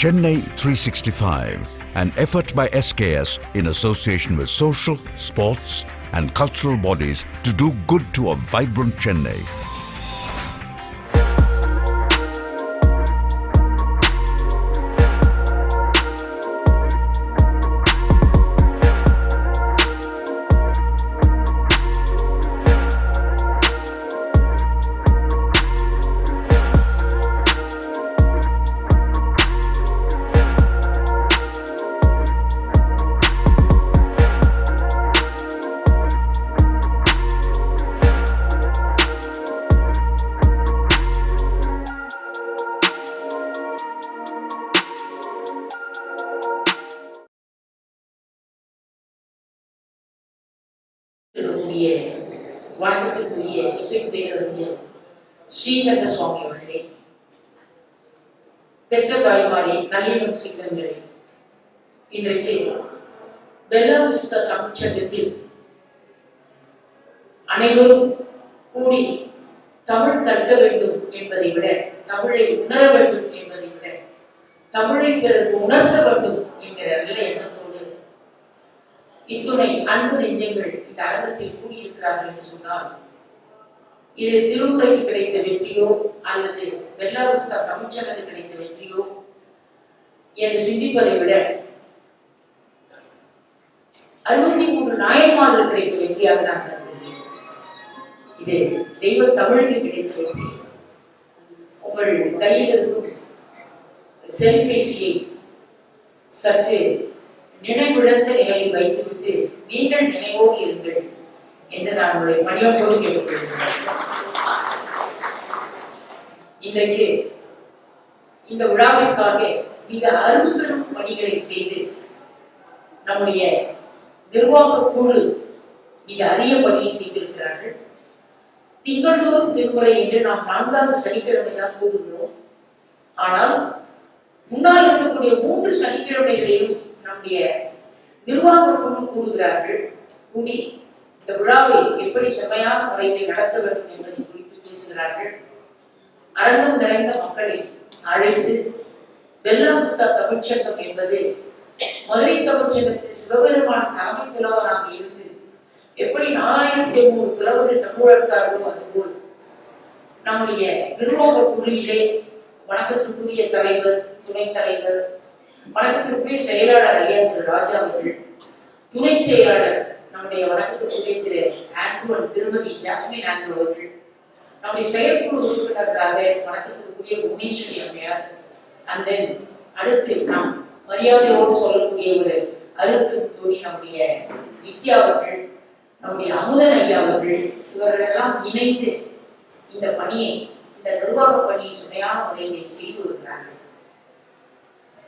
Chennai 365, an effort by SKS in association with social, sports and cultural bodies to do good to a vibrant Chennai. வணக்கத்திற்குரிய இசை பேரறிஞர் ஸ்ரீகண்ட சுவாமி அவர்களே, பெற்ற தாய்மாரே, நல்லினம் சிங்கங்களே, இன்றைக்கு Bella Vista தமிழ்ச்சங்கத்தில் அனைவரும் கூடி தமிழ் கற்க வேண்டும் என்பதை விட, தமிழை உணர வேண்டும் என்பதை விட, தமிழை பிறகு உணர்த்த வேண்டும் என்கிற நல்ல எண்ணத்தோடு இத்துணை அன்பு நெஞ்சங்கள் இந்த அரங்கத்தில் கூடியிருக்கிறார்கள் என்று சொன்னால், இது திருமுறைக்கு கிடைத்த வெற்றியோ அல்லது பெல்லா விஸ்டா தமிழ்ச்சங்கத்துக்கு கிடைத்த வெற்றியோ என்று சிந்திப்பதை விட 63 நாயன்மார்களுக்கு கிடைத்த வெற்றியாக நான் கருதுகிறேன். இது தெய்வ தமிழுக்கு கிடைத்த வெற்றி. உங்கள் கையில் இருக்கும் செல்பேசியை சற்று நினைவிழந்த நிலையில் வைத்துவிட்டு நீங்கள் நினைவோடு இருங்கள் என்று நான் உங்களை பணியோடு கேட்டுக்கொள்கிறேன். இன்றைக்கு இந்த விழாவிற்காக மிக அரும்பெரும் பணிகளை செய்து நம்முடைய நிர்வாக குழு மிக அரிய பணியை செய்திருக்கிறார்கள். திங்கள்தோறும் திருமுறை என்று நாம் 4வது சனிக்கிழமை தான் கூடுகிறோம். ஆனால் முன்னால் இருக்கக்கூடிய 3 சனிக்கிழமைகளிலும் நம்முடைய நிர்வாக குழு கூடுகிறார்கள். கூடி இந்த விழாவை எப்படி செம்மையான முறையில் நடத்த வேண்டும் என்பதை குறித்து பேசுகிறார்கள். அரங்கம் நிறைந்த மக்களை அழைத்து பெல்லா விஸ்டா தமிழ்ச்சங்கம் என்பது மதுரை தமிழ்ச்சங்கத்தில் சிவபெருமான தலைமை புலவராக இருந்து எப்படி 4003 புலவர்கள் தமிழர்த்தார்களோ அதுபோல் நம்முடைய நிர்வாக குழுவிலே வணக்கத்திற்குரிய தலைவர், துணைத் தலைவர், வணக்கத்திற்குரிய செயலாளர் ஐயா திரு ராஜா அவர்கள், துணை செயலாளர் நம்முடைய வணக்கத்திற்குரிய திரு ஆண்ட்ரூன் திருமதி ஜாஸ்மின் ஆண்ட்ரூ அவர்கள், நம்முடைய செயற்குழு உறுப்பினர்களாக வணக்கத்திற்குரிய புவனேஸ்வரி அம்மையார், அந்த அடுத்து நாம் மரியாதையோடு சொல்லக்கூடிய ஒரு அருப்பு தோழி நம்முடைய வித்யா அவர்கள், நம்முடைய அமுதன் ஐயா அவர்கள், இவர்களெல்லாம் இணைந்து இந்த பணியை, இந்த நிர்வாக பணியை சுமையான முறையில் செய்து வருகிறார்கள்.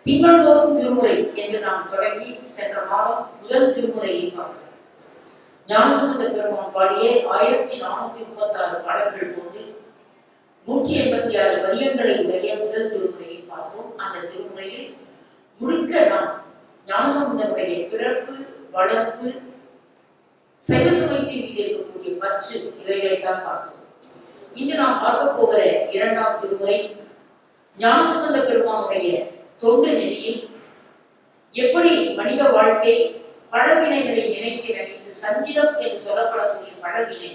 திங்கள்தோறும் திருமுறை என்று நாம் தொடங்கி சென்ற மாதம் முதல் திருமுறையை பார்த்தோம். ஞானசம்பந்த பெருமான் பாடிய 1436 பாடல்கள் போது 186 வரியங்களை உடைய முதல் திருமுறையை பார்த்தோம். அந்த திருமுறையில் முழுக்க நாம் ஞானசம்பந்தனுடைய பிறப்பு, வளர்ப்பு, சைவசமயத்தின் மீது இருக்கக்கூடிய பற்று, இவைகளைத்தான் பார்த்தோம். இன்று நாம் பார்க்க போகிற 2ஆம் திருமுறை ஞானசம்பந்த பெருமானுடைய தொண்டு நெறியில் எப்படி மனித வாழ்க்கை பழவினைகளை நினைத்து சஞ்சிதம் என்று சொல்லப்படக்கூடிய பழவினை,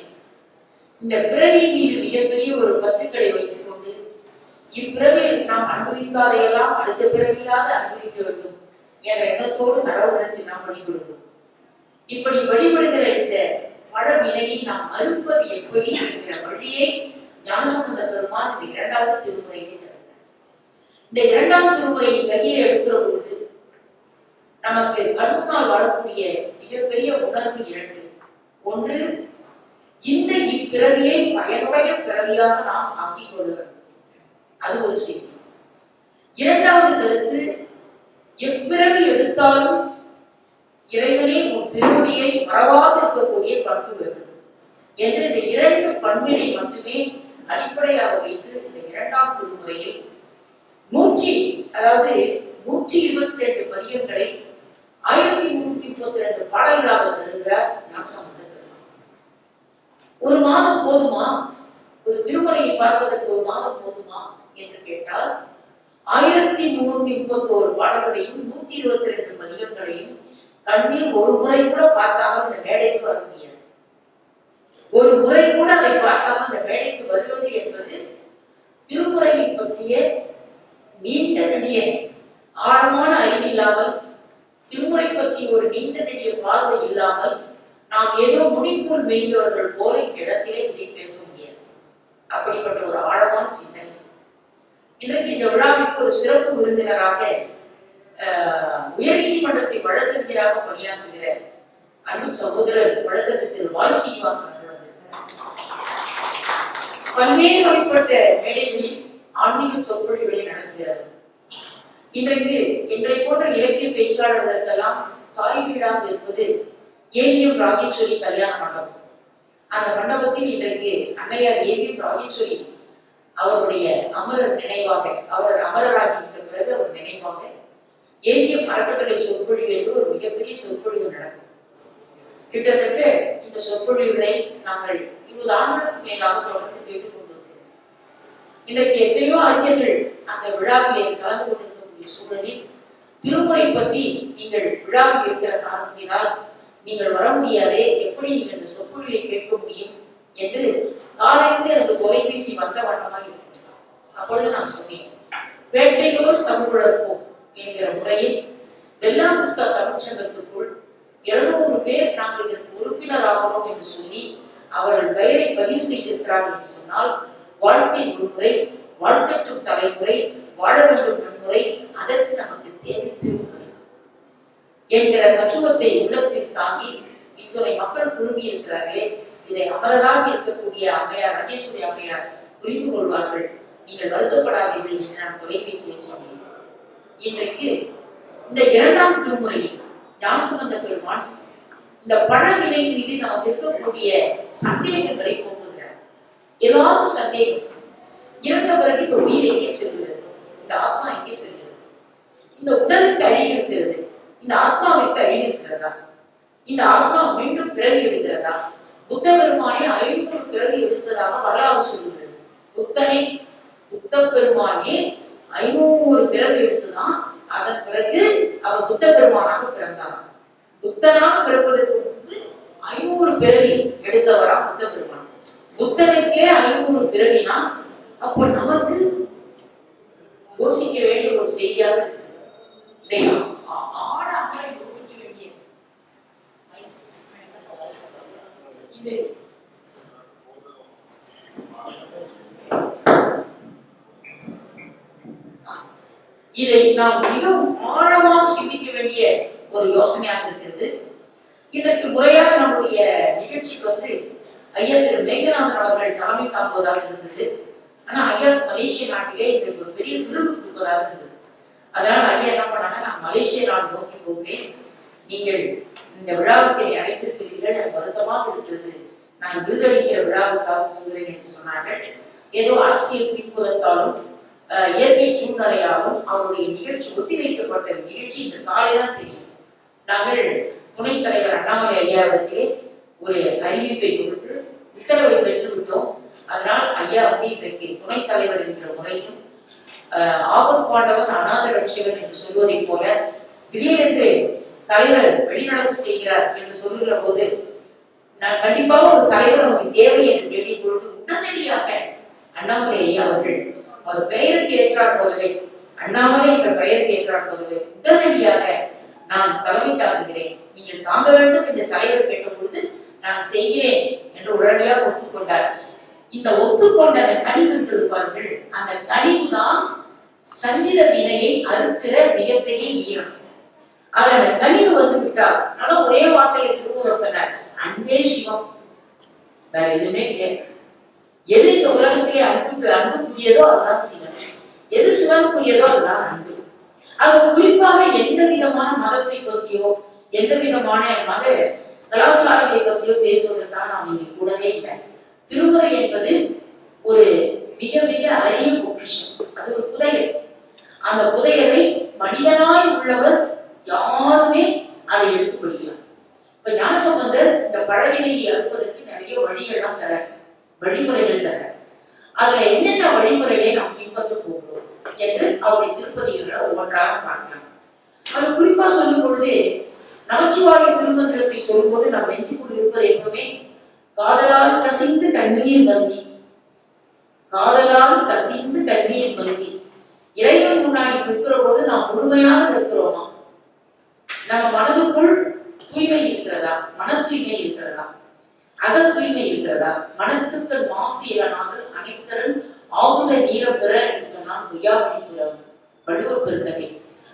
இந்த பிறவி மீது மிகப்பெரிய ஒரு பற்றுக்களை வைத்துக் கொண்டு இப்பிறவியில் நாம் அனுபவிக்காதையெல்லாம் அடுத்த பிறவியிலாக அனுபவிக்க வேண்டும் என்ற எண்ணத்தோடு கடவுளத்தில் நாம் வழிபடுவோம். இப்படி வழிபடுகிற இந்த பழவினையை நாம் அறுப்பது எப்படி என்கிற வழியை ஞானசம்பந்த பெருமான் இந்த 2வது திருமுறையை தருகிறார். இந்த 2ஆம் திருமுறையை கையில் எடுக்கிற பொழுது நமக்கு கண்முன்னால் வரக்கூடிய மிகப்பெரிய உணர்வு 2. ஒன்று, இந்த இப்பிறவியை பயனுடைய பிறவியாக நாம் ஆக்கிக் கொள்ளுங்கள், அது ஒரு செய்தி. 2வது கருத்து, எப்பிறவி எடுத்தாலும் இறைவனே உன் திருவடியை மறவாது இருக்கக்கூடிய பண்பு வேண்டும் என்று இந்த 2 பண்பினை மட்டுமே அடிப்படையாக வைத்து இந்த 2ஆம் திருமுறையில் 122 பதியங்களை 1332 பாடல்களாக தருகிறார் ஞானசம்பந்த பெருமான். ஒரு மாதம் போதுமா? ஒரு திருமுறையை பார்ப்பதற்கு ஒரு மாதம் போதுமா என்று கேட்டால் 1331 பாடல்களையும் 122 பதிகங்களையும் கண்ணில் ஒரு முறை கூட பார்க்காம இந்த மேடைக்கு வர முடியாது. ஒரு முறை கூட அதை பார்க்காம இந்த மேடைக்கு வருவது என்பது திருமுறையை பற்றிய நீண்ட நெடிய ஆழமான அறிவு இல்லாமல், திருமுறை பற்றி ஒரு நீண்ட நெடிய பார்வை இல்லாமல் நாம் ஏதோ முடிப்போல் மெய்ந்தவர்கள் போல இந்த இடத்திலே இதை பேச முடியாது. அப்படிப்பட்ட ஒரு ஆழமான சிந்தனை. இன்றைக்கு இந்த விழாவிற்கு ஒரு சிறப்பு விருந்தினராக உயர்நீதிமன்றத்தை வழக்கறிஞராக பணியாற்றுகிற அன்பு சகோதரர் வழக்கறிஞர் திரு வாலி சீனிவாசன் அவர்கள் பல்வேறு வகைப்பட்ட மேடைகளில் ஆன்மீக சொற்பொழிவுகளை நடத்துகிறார். இன்றைக்கு எங்களை போன்ற இலக்கிய பேச்சாளர்களுக்கெல்லாம் தாய் வீடாக இருப்பது ஏவிஎம் ராஜேஸ்வரி கல்யாண மண்டபம். அந்த மண்டபத்தில் இன்றைக்கு அன்னையார் ஏவிஎம் ராஜேஸ்வரி அவருடைய அமரர் நினைவாக, அவர் அமரராகிவிட்ட பிறகு அவர் நினைவாக ஏவிஎம் அறக்கட்டளை சொற்பொழிவு என்று ஒரு மிகப்பெரிய சொற்பொழிவு நடக்கும். கிட்டத்தட்ட இந்த சொற்பொழிவுகளை நாங்கள் 20 ஆண்டுகளுக்கு மேலாக தொடர்ந்து கேட்டுக் கொண்டிருக்கிறோம். இன்றைக்கு எத்தனையோ அறிஞர்கள் அந்த விழாவிலே கலந்து கொண்டிருக்கக்கூடிய சூழலில் திருமுறை பற்றி நீங்கள் விழாவில் இருக்கிற காரணத்தினால் நீங்கள் வர முடியாதே, எப்படி நீங்கள் இந்த சொற்பொழிவை கேட்க முடியும் என்று காலையிலிருந்து எனக்கு தொலைபேசி வந்த வண்ணமாக இருக்கிறது. அப்பொழுது நான் சொன்னேன், வேட்டையோர் தமிழ் வளர்ப்போம் என்கிற முறையில் வெள்ளாமிஸ்கா தமிழ்ச்சங்கத்துக்குள் 200 பேர் நாங்கள் இதற்கு உறுப்பினராகிறோம் என்று சொல்லி அவர்கள் பெயரை பதிவு செய்திருக்கிறார்கள் என்று சொன்னால், வாழ்க்கை முன்முறை, வாழ்க்கட்டும் தலைமுறை, வாழ வேண்டும் முன்முறை, அதற்கு நமக்கு தேவை திருமுறை என்கிற தத்துவத்தை உள்ளத்தில் தாங்கி இத்துணை மக்கள் குழுமி இருக்கிறார்களே, இதை அமரராக இருக்கக்கூடிய அம்மையார் ராஜேஸ்வரி அம்மையார் புரிந்து கொள்வார்கள், நீங்கள் வருத்தப்படாதீர்கள் என்று நான் தொலைபேசியில் சொன்னேன். இன்றைக்கு இந்த 2ஆம் திருமுறையில் ஞானசம்பந்த பெருமான் இந்த பழவினை மீது நமக்கு இருக்கக்கூடிய சந்தேகங்களை போக்குகிறார். ஏதாவது சந்தேகம், இறந்த பிறகு இந்த உயிர் எங்கே செல்கிறது, இந்த ஆத்மா எங்கே செல்கிறது, இந்த உடலுக்கு அழிவு இருக்கிறது, இந்த ஆத்மாவிற்கு அழிவு இருக்கிறதா, இந்த ஆத்மா மீண்டும் பிறகு எடுக்கிறதா, புத்த பெருமானே 500 பிறகு எடுத்ததாக வரலாறு சொல்லுகிறது. புத்த பெருமானே 500 பிறகு எடுத்துதான் அதன் பிறகு அவர் புத்த பெருமானாக பிறந்தார். புத்தனாக பிறப்பதற்கு முன்பு 500 பிறவி எடுத்தவரா புத்த பெருமான். புத்தனுக்கே 500 பிறவினா அப்போ நமக்கு யோசிக்க வேண்டிய ஒரு செய்தியாக இல்லையா? ஆழமாக யோசிக்க வேண்டிய இது. இதை நாம் மிகவும் ஆழமாக சிந்திக்க வேண்டிய ஒரு யோசனையாக இருக்கிறது. இன்றைக்கு முறையாக நம்முடைய நிகழ்ச்சிக்கு ஐயா திரு மேகநாதன் அவர்கள் தலைமை தாங்குவதாக இருந்தது. ஆனா ஐயா மலேசிய நாட்டிலே இன்றைக்கு ஒரு பெரிய விருது கொடுப்பதாக இருந்தது. அதனால ஐயா என்ன பண்ணாங்க, நான் மலேசிய நாடு நோக்கி போகிறேன், நீங்கள் இந்த விழாவுக்கு என்னை அழைத்திருக்கிறீர்கள், எனக்கு வருத்தமாக இருக்கிறது, நான் விருதளிக்கிற விழாவுக்காக போகிறேன் என்று சொன்னார்கள். ஏதோ அரசியல் பின்புலத்தாலும் இயற்கை சூழ்நிலையாலும் அவருடைய நிகழ்ச்சி ஒத்திவைக்கப்பட்ட நிகழ்ச்சி இந்த காலைதான் தெரியும். நாங்கள் துணைத் தலைவர் அண்ணாமலை ஐயாவிடத்திலே ஒரு அறிவிப்பை கொடுத்து உத்தரவை பெற்று விட்டோம். அதனால் ஐயா இன்றைக்கு துணைத் தலைவர் என்கிற முறையும் ஆபத் பாண்டவன் அநாத ரட்சகன் என்று சொல்வதை போல திடீரென்று தலைவர் வெளிநடப்பு செய்கிறார் என்று சொல்லுகிற போது நான் கண்டிப்பாக ஒரு தலைவர் நமக்கு தேவை என்று கேள்விக் பொழுது உடனடியாக அண்ணாமலை ஐயா அவர்கள் அவர் பெயருக்கு ஏற்றார் போலவே, அண்ணாமலை என்ற பெயருக்கு ஏற்றார் போலவே உடனடியாக நான் தலைமை தாங்குகிறேன், நீங்கள் தாங்க வேண்டும் என்று தலைவர் கேட்ட பொழுது நான் செய்கிறேன் என்று உடனடியாக ஒத்துக்கொண்டார். இந்த ஒத்துக்கொண்ட அந்த கனிவு இருப்பார்கள், அந்த கனிவு தான் சஞ்சித வினையை அறுக்கிற மிகப்பெரிய வீரம். ஆக அந்த கனிவு விட்டார். ஆனா ஒரே வார்த்தையில திருமூலர் சொன்னார், அன்பே சிவம், வேற எதுவுமே கிடையாது. எது இந்த உலகத்திலே அன்புக்குரியதோ அதுதான் சிவன், எது சிவனுக்குரியதோ அதுதான் அன்பு. அது குறிப்பாக எந்த விதமான மதத்தை பற்றியோ எந்த விதமான மத கலாச்சாரத்தை பற்றியோ பேசுவதற்காக நாம் இங்கே கூடவே இல்லை. திருமுறை என்பது ஒரு மிக மிக அரிய பொக்கிஷம், அது ஒரு புதையல். அந்த புதையலை மனிதனாய் உள்ளவர் யாருமே அதை எடுத்துக்கொள்ளலாம். இப்ப ஞானசம்பந்தர் இந்த பழவினையை அறுப்பதற்கு நிறைய வழிகள்லாம் தர, வழிமுறைகள் தர. அதுல என்னென்ன வழிமுறைகளை நாம் பின்பற்ற போகிறோம் என்று அவருடைய பார்க்கலாம். அது குறிப்பா சொல்லும் பொழுது நமச்சிவாய திருமந்திரத்தை சொல்லும்போது நம்ம நெஞ்சுக்குள் இருப்பது எப்பவுமே காதலால் கசிந்து கண்ணீர் மல்கி, காதலால் கசிந்து கண்ணீர் மல்கி. இறைவன் முன்னாடி நிற்கிற போது நாம் முழுமையாக இருக்கிறோமா? நம்ம மனதுக்குள் தூய்மை இருக்கிறதா? மன தூய்மை இருக்கிறதா? அக தூய்மை இருக்கிறதா? மனத்துக்கள் மாசு இலனாதல் அனைத்தரன் ஆகுத நீர பெற என்று சொன்னால் பொய்யாமணிபுரம் வள்ளுவ பெருந்தகை.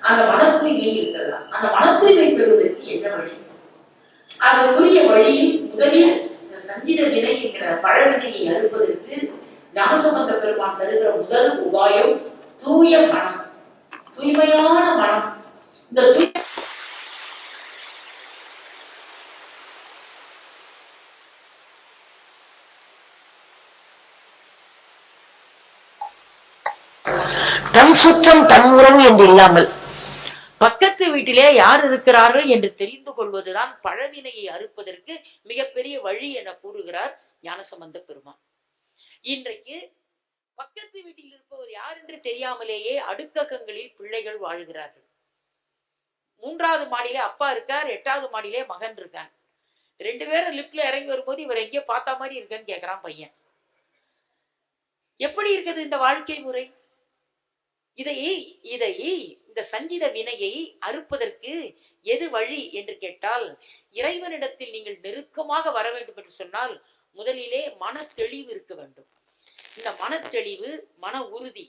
அந்த மன தூய்மை இருக்கிறதா? அந்த மன தூய்மை பெறுவதற்கு என்ன வழி? அதற்குரிய வழியில் முதலில் இந்த சஞ்சித வினை என்கிற பழவினையை அறுப்பதற்கு ஞானசம்பந்த பெருமான் தருகிற முதல் உபாயம் தூய மனம், தூய்மையான மனம். இந்த தன் சுற்றம் தன் உறவு என்று இல்லாமல் பக்கத்து வீட்டிலே யார் இருக்கிறார்கள் என்று தெரிந்து கொள்வதுதான் பழவினையை அறுப்பதற்கு மிகப்பெரிய வழி என கூறுகிறார் ஞானசம்பந்த பெருமான். இன்றைக்கு பக்கத்து வீட்டில் இருப்பவர் யார் என்று தெரியாமலேயே அடுக்ககங்களில் பிள்ளைகள் வாழ்கிறார்கள். 3வது மாடியிலே அப்பா இருக்கார், 8வது மாடியிலே மகன் இருக்கான். 2 பேரும் லிப்ட்ல இறங்கி வரும்போது இவர் எங்கேயோ பார்த்தா மாதிரி இருக்குன்னு கேட்கிறான் பையன். எப்படி இருக்குது இந்த வாழ்க்கை முறை? இதை இந்த சஞ்சித வினையை அறுப்பதற்கு எது வழி என்று கேட்டால், இறைவனிடத்தில் நீங்கள் நெருக்கமாக வர வேண்டும் என்று சொன்னால் முதலிலே மன தெளிவு இருக்க வேண்டும். இந்த மன தெளிவு, மன உறுதி,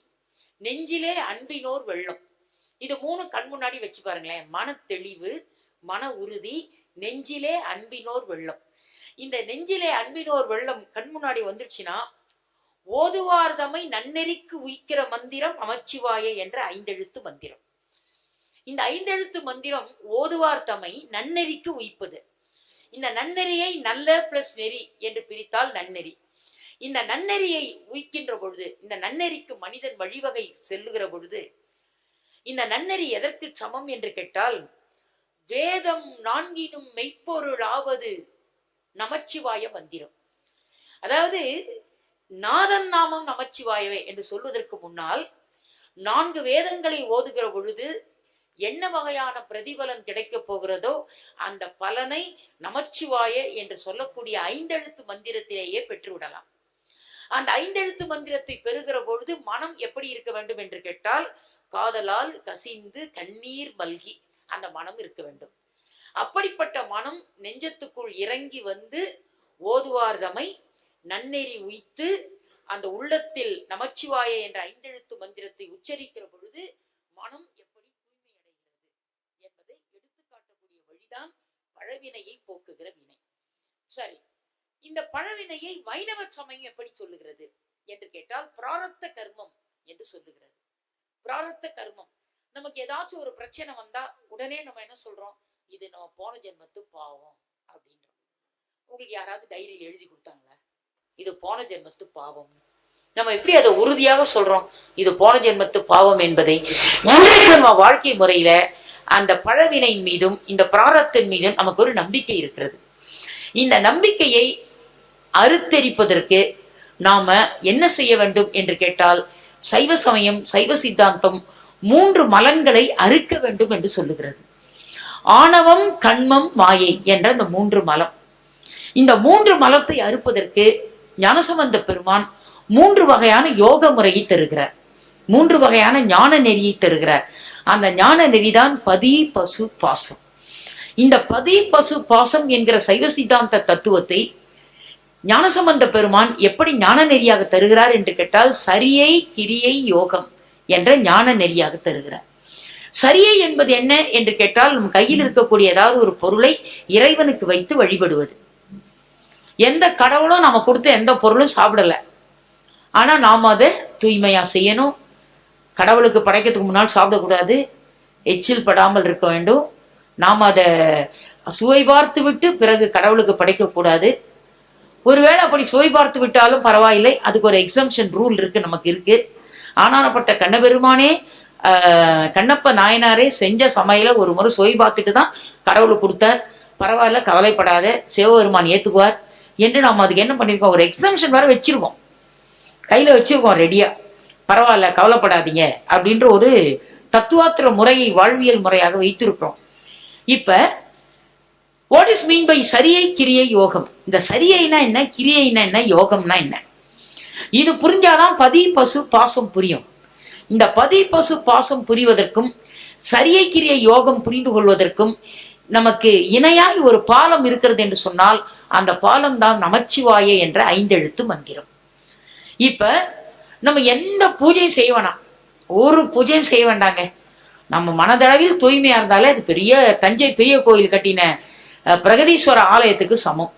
நெஞ்சிலே அன்பினோர் வெள்ளம், இது 3 கண் முன்னாடி வச்சு பாருங்களேன். மன தெளிவு, மன உறுதி, நெஞ்சிலே அன்பினோர் வெள்ளம். இந்த நெஞ்சிலே அன்பினோர் வெள்ளம் கண் முன்னாடி வந்துடுச்சுன்னா ஓதுவார்தமை நன்னெறிக்கு உயிக்கிற மந்திரம் நமச்சிவாய என்ற 5 எழுத்து மந்திரம். இந்த 5 எழுத்து மந்திரம் ஓதுவார் தமை நன்னெறிக்கு உயிப்பது. இந்த நன்னெறியை நல்ல பிளஸ் நெறி என்று பிரித்தால் நன்னெறி. இந்த நன்னெறியை உயிக்கின்ற பொழுது, இந்த நன்னெறிக்கு மனிதன் வழிவகை செல்லுகிற பொழுது, இந்த நன்னெறி எதற்கு சமம் என்று கேட்டால், வேதம் 4 மெய்ப்பொருளாவது நமச்சிவாய மந்திரம். அதாவது நாதன் நாமம் நமச்சிவாயவே என்று சொல்வதற்கு முன்னால் 4 வேதங்களை ஓதுகிற பொழுது என்ன வகையான பிரதிபலன் கிடைக்க போகிறதோ அந்த பலனை நமச்சிவாய என்று சொல்லக்கூடிய 5 எழுத்து மந்திரத்திலேயே பெற்றுவிடலாம். அந்த 5 எழுத்து மந்திரத்தை பெறுகிற பொழுது மனம் எப்படி இருக்க வேண்டும் என்று கேட்டால், காதலால் கசிந்து கண்ணீர் மல்கி அந்த மனம் இருக்க வேண்டும். அப்படிப்பட்ட மனம் நெஞ்சத்துக்குள் இறங்கி வந்து ஓதுவார்தமை நன்னெறி உய்த்து அந்த உள்ளத்தில் நமச்சிவாய என்ற 5 எழுத்து மந்திரத்தை உச்சரிக்கிற பொழுது மனம் எப்படி தூய்மை அடைகிறது என்பதை எடுத்து காட்டக்கூடிய வழிதான் பழவினையை போக்குகிற வினை. சரி, இந்த பழவினையை வைணவ சமயம் எப்படி சொல்லுகிறது என்று கேட்டால் பிராரத்த கர்மம் என்று சொல்லுகிறது. பிராரத்த கர்மம், நமக்கு ஏதாச்சும் ஒரு பிரச்சனை வந்தா உடனே நம்ம என்ன சொல்றோம்? இது நம்ம போன ஜென்மத்து பாவம் அப்படின்றோம். உங்களுக்கு யாராவது டைரியில் எழுதி கொடுத்தாங்களா? இது போன ஜென்மத்து பாவம். நம்ம எப்படி அதை உறுதியாக சொல்றோம் இது போன ஜென்மத்து பாவம் என்பதை? இன்றைக்கு நம்ம வாழ்க்கை முறையில அந்த பழவினையின் மீதும் இந்த பிராரத்தின் மீதும் நமக்கு ஒரு நம்பிக்கை இருக்கிறது. இந்த நம்பிக்கையை அறுத்தெரிப்பதற்கு நாம என்ன செய்ய வேண்டும் என்று கேட்டால், சைவ சமயம், சைவ சித்தாந்தம் 3 மலன்களை அறுக்க வேண்டும் என்று சொல்லுகிறது. ஆணவம், கண்மம், மாயை என்ற இந்த 3 மலம். இந்த 3 மலத்தை அறுப்பதற்கு ஞானசம்பந்த பெருமான் 3 வகையான யோக முறையை தருகிறார். 3 வகையான ஞான நெறியை தருகிறார். அந்த ஞான நெறிதான் பதி பசு பாசம். இந்த பதி பசு பாசம் என்கிற சைவ சித்தாந்த தத்துவத்தை ஞானசம்பந்த பெருமான் எப்படி ஞான நெறியாக தருகிறார் என்று கேட்டால், சரியை கிரியை யோகம் என்ற ஞான நெறியாக தருகிறார். சரியை என்பது என்ன என்று கேட்டால், நம் கையில் இருக்கக்கூடிய ஏதாவது ஒரு பொருளை இறைவனுக்கு வைத்து வழிபடுவது. எந்த கடவுளும் நம்ம கொடுத்த எந்த பொருளும் சாப்பிடல, ஆனா நாம் அதை தூய்மையா செய்யணும். கடவுளுக்கு படைக்கிறதுக்கு முன்னால் சாப்பிடக்கூடாது, எச்சில் படாமல் இருக்க வேண்டும். நாம் அதை சுவை பார்த்து விட்டு பிறகு கடவுளுக்கு படைக்க கூடாது. ஒருவேளை அப்படி சுவை பார்த்து விட்டாலும் பரவாயில்லை, அதுக்கு ஒரு எக்ஸம்ஷன் ரூல் இருக்கு, நமக்கு இருக்கு. ஆனானப்பட்ட கண்ணபெருமானே, கண்ணப்ப நாயனாரே செஞ்ச சமையல ஒரு முறை சுவை பார்த்துட்டு தான் கடவுளுக்கு கொடுத்தார். பரவாயில்ல, கவலைப்படாத, சிவபெருமான் ஏத்துக்குவார் என்று நாம் அதுக்கு என்ன பண்ணிருக்கோம், ஒரு எக்ஸம்ஷன் வேற வச்சிருக்கோம், கையில வச்சிருக்கோம் ரெடியா. பரவாயில்ல, கவலைப்படாதீங்க அப்படின்ற ஒரு தத்துவாத்திர முறையை வாழ்வியல் முறையாக வைத்திருக்கிறோம். இப்ப வாட் இஸ் மீன் பை சரியை கிரியை யோகம்? இந்த சரியைனா என்ன, கிரியைனா என்ன, யோகம்னா என்ன? இது புரிஞ்சாதான் பதி பசு பாசம் புரியும். இந்த பதி பசு பாசம் புரிவதற்கும் சரியை கிரியை யோகம் புரிந்து கொள்வதற்கும் நமக்கு இணையாய் ஒரு பாலம் இருக்கிறது என்று சொன்னால் அந்த பாலம் தான் நமச்சிவாய என்ற 5 எழுத்து மந்திரம். இப்ப நம்ம எந்த பூஜை செய்ய வேணாம், ஒரு பூஜையும் செய்ய வேண்டாங்க. நம்ம மனதளவில் தூய்மையா இருந்தாலே அது பெரிய தஞ்சை பெரிய கோயில் கட்டின பிரகதீஸ்வர ஆலயத்துக்கு சமம்,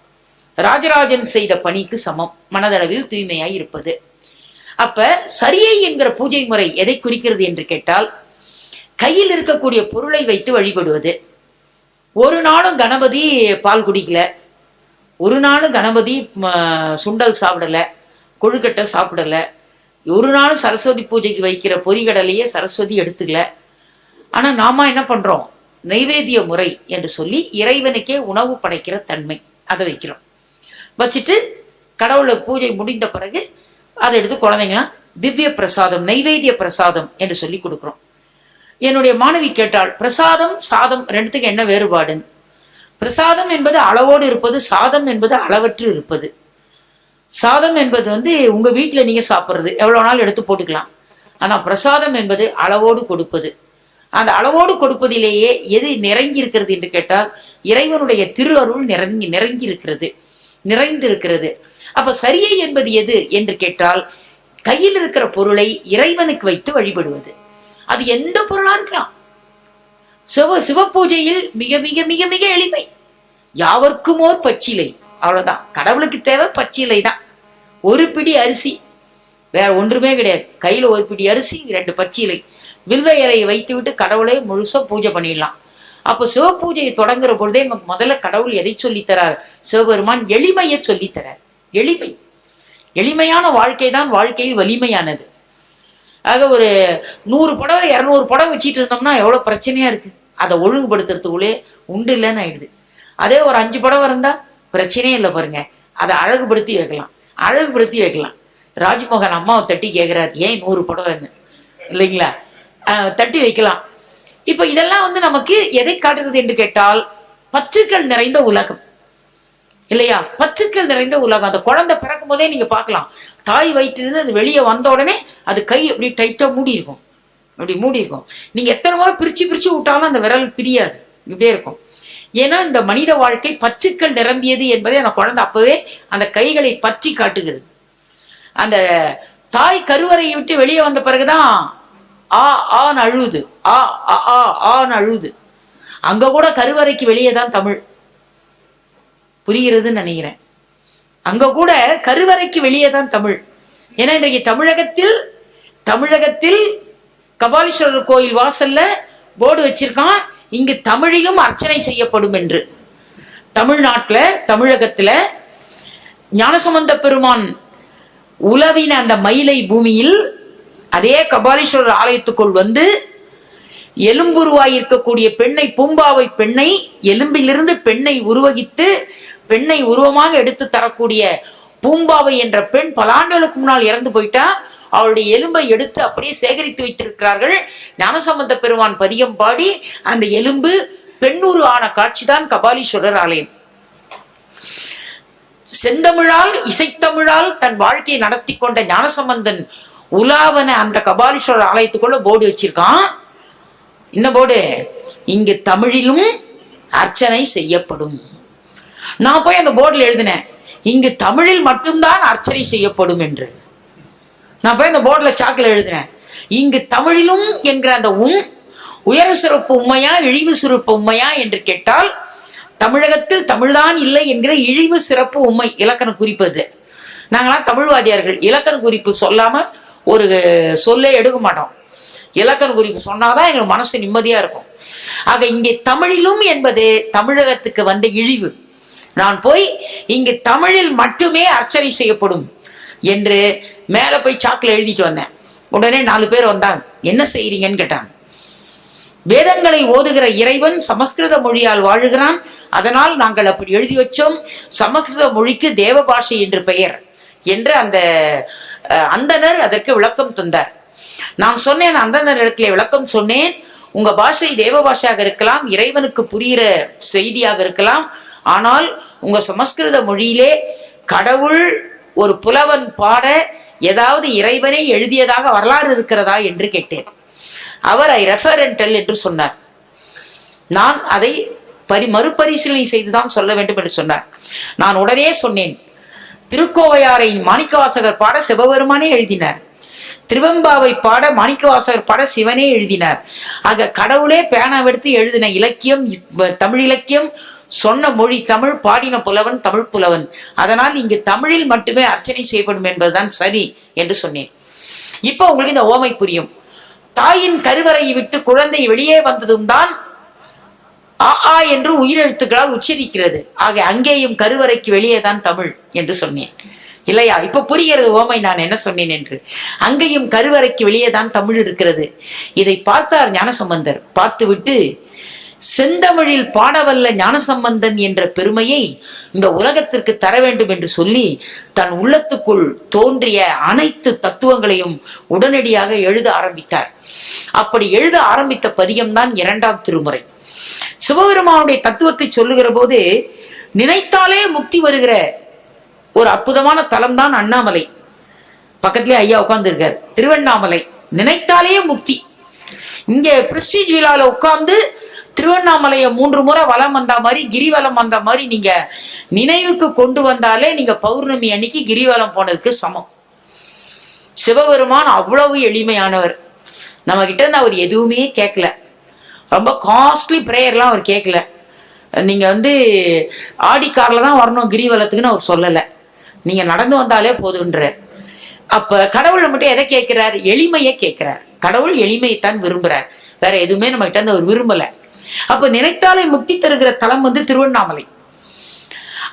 ராஜராஜன் செய்த பணிக்கு சமம் மனதளவில் தூய்மையாய் இருப்பது. அப்ப சரியை என்கிற பூஜை முறை எதை குறிக்கிறது என்று கேட்டால், கையில் இருக்கக்கூடிய பொருளை வைத்து வழிபடுவது. ஒரு நாளும் கணபதி பால் குடிக்கல, ஒரு நாளும் கணபதி சுண்டல் சாப்பிடல, கொழுக்கட்டை சாப்பிடல, ஒரு நாள் சரஸ்வதி பூஜைக்கு வைக்கிற பொரிகடலையே சரஸ்வதி எடுத்துக்கல. ஆனா நாம என்ன பண்றோம், நைவேத்திய முறை என்று சொல்லி இறைவனுக்கே உணவு படைக்கிற தன்மை அதை வைக்கிறோம். வச்சுட்டு கடவுளை பூஜை முடிந்த பிறகு அதை எடுத்து குழந்தைங்களாம் திவ்ய பிரசாதம் நைவேத்திய பிரசாதம் என்று சொல்லி கொடுக்குறோம். என்னுடைய மாணவி கேட்டாள், பிரசாதம் சாதம் ரெண்டுத்துக்கு என்ன வேறுபாடுன்னு. பிரசாதம் என்பது அளவோடு இருப்பது, சாதம் என்பது அளவற்று இருப்பது. சாதம் என்பது உங்க வீட்டுல நீங்க சாப்பிட்றது எவ்வளவு நாள் எடுத்து போட்டுக்கலாம். ஆனா பிரசாதம் என்பது அளவோடு கொடுப்பது. அந்த அளவோடு கொடுப்பதிலேயே எது நிறைங்கி இருக்கிறது என்று கேட்டால் இறைவனுடைய திரு அருள் நிறைங்கி இருக்கிறது, நிறைந்திருக்கிறது. அப்ப சரியை என்பது எது என்று கேட்டால் கையில் இருக்கிற பொருளை இறைவனுக்கு வைத்து வழிபடுவது. அது எந்த பொருளா இருக்கலாம். சிவ பூஜையில் மிக மிக மிக மிக எளிமை, யாவர்க்குமோர் பச்சிலை, அவ்வளவுதான். கடவுளுக்கு தேவை பச்சிலை தான், ஒரு பிடி அரிசி, வேற ஒன்றுமே கிடையாது. கையில ஒரு பிடி அரிசி, 2 பச்சிலை, வில்வ இலையை வைத்து விட்டு கடவுளை முழுசா பூஜை பண்ணிடலாம். அப்போ சிவ பூஜையை தொடங்குற பொழுதே நமக்கு முதல்ல கடவுள் எதை சொல்லித்தரார், சிவபெருமான் எளிமையை சொல்லித்தரார். எளிமையான வாழ்க்கை தான் வாழ்க்கையில் வலிமையானது. ஆக ஒரு 100 புடவை 200 புடவை வச்சுட்டு இருந்தோம்னா எவ்வளவு பிரச்சனையா இருக்கு. அதை ஒழுங்குபடுத்துறதுக்குள்ளே உண்டு இல்லைன்னு ஆயிடுது. அதே ஒரு 5 புடவை இருந்தா பிரச்சனையே இல்லை பாருங்க. அதை அழகுபடுத்தி வைக்கலாம். ராஜ்மோகன் அம்மாவை தட்டி கேட்கிறார், ஏன் 100 புடவைன்னு இல்லைங்களா, தட்டி வைக்கலாம். இப்ப இதெல்லாம் நமக்கு எதை காட்டுறது என்று கேட்டால் பற்றுக்கள் நிறைந்த உலகம் இல்லையா, பற்றுக்கள் நிறைந்த உலகம். அந்த குழந்தை பிறக்கும் போதே நீங்க பார்க்கலாம், தாய் வயிற்றிலிருந்து அது வெளியே வந்த உடனே அது கை அப்படி டைட்டா மூடி இருக்கும். நீங்க எத்தனை முறை பிரிச்சு விட்டாலும் அந்த விரல் பிரியாது, இப்படியே இருக்கும். ஏன்னா இந்த மனித வாழ்க்கை பற்றுக்கள் நிரம்பியது என்பதை அந்த குழந்தை அப்பவே அந்த கைகளை பற்றி காட்டுகிறது. அந்த தாய் கருவறையை விட்டு வெளியே வந்த பிறகுதான் ஆன்னு அழுது. அங்க கூட கருவறைக்கு வெளியே தான் தமிழ் புரிகிறதுன்னு நினைக்கிறேன். அங்க கூட கருவறைக்கு வெளியே தான் தமிழ். ஏன்னா இன்றைக்கு தமிழகத்தில் கபாலீஸ்வரர் கோயில் வாசல்ல போர்டு வச்சிருக்கான், இங்கு தமிழிலும் அர்ச்சனை செய்யப்படும் என்று. தமிழகத்துல ஞானசம்பந்த பெருமான் உலவின அந்த மயிலை பூமியில் அதே கபாலீஸ்வரர் ஆலயத்துக்குள் எலும்புருவாய் இருக்கக்கூடிய பெண்ணை, பூம்பாவை பெண்ணை, எலும்பிலிருந்து பெண்ணை உருவகித்து பெண்ணை உருவமாக எடுத்து தரக்கூடிய பூம்பாவை என்ற பெண் பல ஆண்டுகளுக்கு முன்னால் இறந்து போயிட்டா. அவளுடைய எலும்பை எடுத்து அப்படியே சேகரித்து வைத்திருக்கிறார்கள். ஞானசம்பந்த பெருமான் பதிகம் பாடி அந்த எலும்பு பெண்ணுரு ஆன காட்சிதான் கபாலீஸ்வரர் ஆலயம். செந்தமிழால் இசைத்தமிழால் தன் வாழ்க்கையை நடத்தி கொண்ட ஞானசம்பந்தன் உலாவன அந்த கபாலீஸ்வரர் ஆலயத்துக்குள்ள போர்டு வச்சிருக்கான். என்ன போர்டு, இங்கு தமிழிலும் அர்ச்சனை செய்யப்படும். நான் போய் அந்த போர்டில் எழுதினேன், இங்கு தமிழில் மட்டும்தான் அர்ச்சனை செய்யப்படும் என்று. நான் போய் அந்த போர்டில் சாக்கில் எழுதினேன், இங்கு தமிழிலும் என்கிற அந்த உயர சிறப்பு உண்மையா இழிவு சிறப்பு உண்மையா என்று கேட்டால் தமிழகத்தில் தமிழ்தான் இல்லை என்கிற இழிவு சிறப்பு உண்மை இலக்கண குறிப்பது. நாங்களாம் தமிழ்வாதியார்கள், இலக்கண குறிப்பு சொல்லாம ஒரு சொல்லே எடுக்க மாட்டோம். இலக்கண குறிப்பு சொன்னாதான் எங்களுக்கு மனசு நிம்மதியா இருக்கும். ஆக இங்கே தமிழிலும் என்பது தமிழகத்துக்கு வந்த இழிவு. நான் போய் இங்கு தமிழில் மட்டுமே அர்ச்சனை செய்யப்படும் என்று மேல போய் சாக்கில் எழுதிட்டு வந்தேன். உடனே 4 பேர் வந்தாங்க, என்ன செய்றீங்கன்னு கேட்டாங்க. வேதங்களை ஓதுகிற இறைவன் சமஸ்கிருத மொழியால் வாழுகிறான், அதனால் நாங்கள் அப்படி எழுதி வச்சோம். சமஸ்கிருத மொழிக்கு தேவ பாஷை என்று பெயர் என்று அந்த அந்தனர் அதற்கு விளக்கம் தந்தார். நான் சொன்னேன், அந்தந்த இடத்துல விளக்கம் சொன்னேன். உங்க பாஷை தேவ பாஷையாக இருக்கலாம், இறைவனுக்கு புரிகிற செய்தியாக இருக்கலாம். ஆனால் உங்க சமஸ்கிருத மொழியிலே கடவுள் ஒரு புலவன் பாட ஏதாவது இறைவனை எழுதியதாக வரலாறு இருக்கிறதா என்று கேட்டேன். அவர் ஐ ரெஃபர் அண்ட் டெல் என்று சொன்னார். நான் அதை மறுபரிசீலனை செய்துதான் சொல்ல வேண்டும் என்று சொன்னார். நான் உடனே சொன்னேன், திருக்கோவையாரை மாணிக்கவாசகர் பாட சிவபெருமானே எழுதினார், திருவெம்பாவை பாட மாணிக்கவாசகர் பாட சிவனே எழுதினார். ஆக கடவுளே பேனாவெடுத்து எழுதின இலக்கியம் தமிழ் இலக்கியம், சொன்ன மொழி தமிழ், பாடின புலவன் தமிழ் புலவன். அதனால் இங்கு தமிழில் மட்டுமே அர்ச்சனை செய்யப்படும் என்பதுதான் சரி என்று சொன்னேன். இப்போ உங்களுக்கு இந்த ஓமை புரியும். தாயின் கருவறையை விட்டு குழந்தை வெளியே வந்ததும் தான் ஆ என்று உயிரெழுத்துக்களால் உச்சரிக்கிறது. ஆக அங்கேயும் கருவறைக்கு வெளியே தான் தமிழ் என்று சொன்னேன் இல்லையா? இப்ப புரிகிறது ஓமை நான் என்ன சொன்னேன் என்று. அங்கேயும் கருவறைக்கு வெளியே தான் தமிழ் இருக்கிறது. இதை பார்த்தார் ஞானசம்பந்தர். பார்த்துவிட்டு, செந்தமிழில் பாடவல்ல ஞானசம்பந்தன் என்ற பெருமையை இந்த உலகத்திற்கு தர வேண்டும் என்று சொல்லி தன் உள்ளத்துக்குள் தோன்றிய அனைத்து தத்துவங்களையும் உடனடியாக எழுத ஆரம்பித்தார். அப்படி எழுத ஆரம்பித்த பதிகம்தான் 2ஆம் திருமுறை. சிவபெருமானுடைய தத்துவத்தை சொல்லுகிற போது நினைத்தாலே முக்தி வருகிற ஒரு அற்புதமான தலம் தான் அண்ணாமலை. பக்கத்திலே ஐயா உட்கார்ந்து இருக்கார். திருவண்ணாமலை நினைத்தாலே முக்தி. இங்க பிரஸ்டீஜ் விழால உட்கார்ந்து திருவண்ணாமலையை 3 முறை வலம் வந்த மாதிரி, கிரிவலம் வந்த மாதிரி நீங்க நினைவுக்கு கொண்டு வந்தாலே நீங்க பௌர்ணமி அன்னைக்கு கிரிவலம் போனதுக்கு சமம். சிவபெருமான் அவ்வளவு எளிமையானவர். நம்ம கிட்ட இருந்து அவர் எதுவுமே கேட்கல. ரொம்ப காஸ்ட்லி ப்ரேயர்லாம் அவர் கேட்கல. நீங்க ஆடி கார்ல தான் வரணும் கிரிவலத்துக்குன்னு அவர் சொல்லலை. நீங்க நடந்து வந்தாலே போதுன்ற. அப்ப கடவுள் மட்டும் எதை கேட்கிறார்? எளிமையை கேட்கிறார். கடவுள் எளிமையைத்தான் விரும்புறார், வேற எதுவுமே நம்ம கிட்ட இருந்து அவர் விரும்பல. அப்ப நினைத்தாலே முக்தி தருகிற தலம் திருவண்ணாமலை.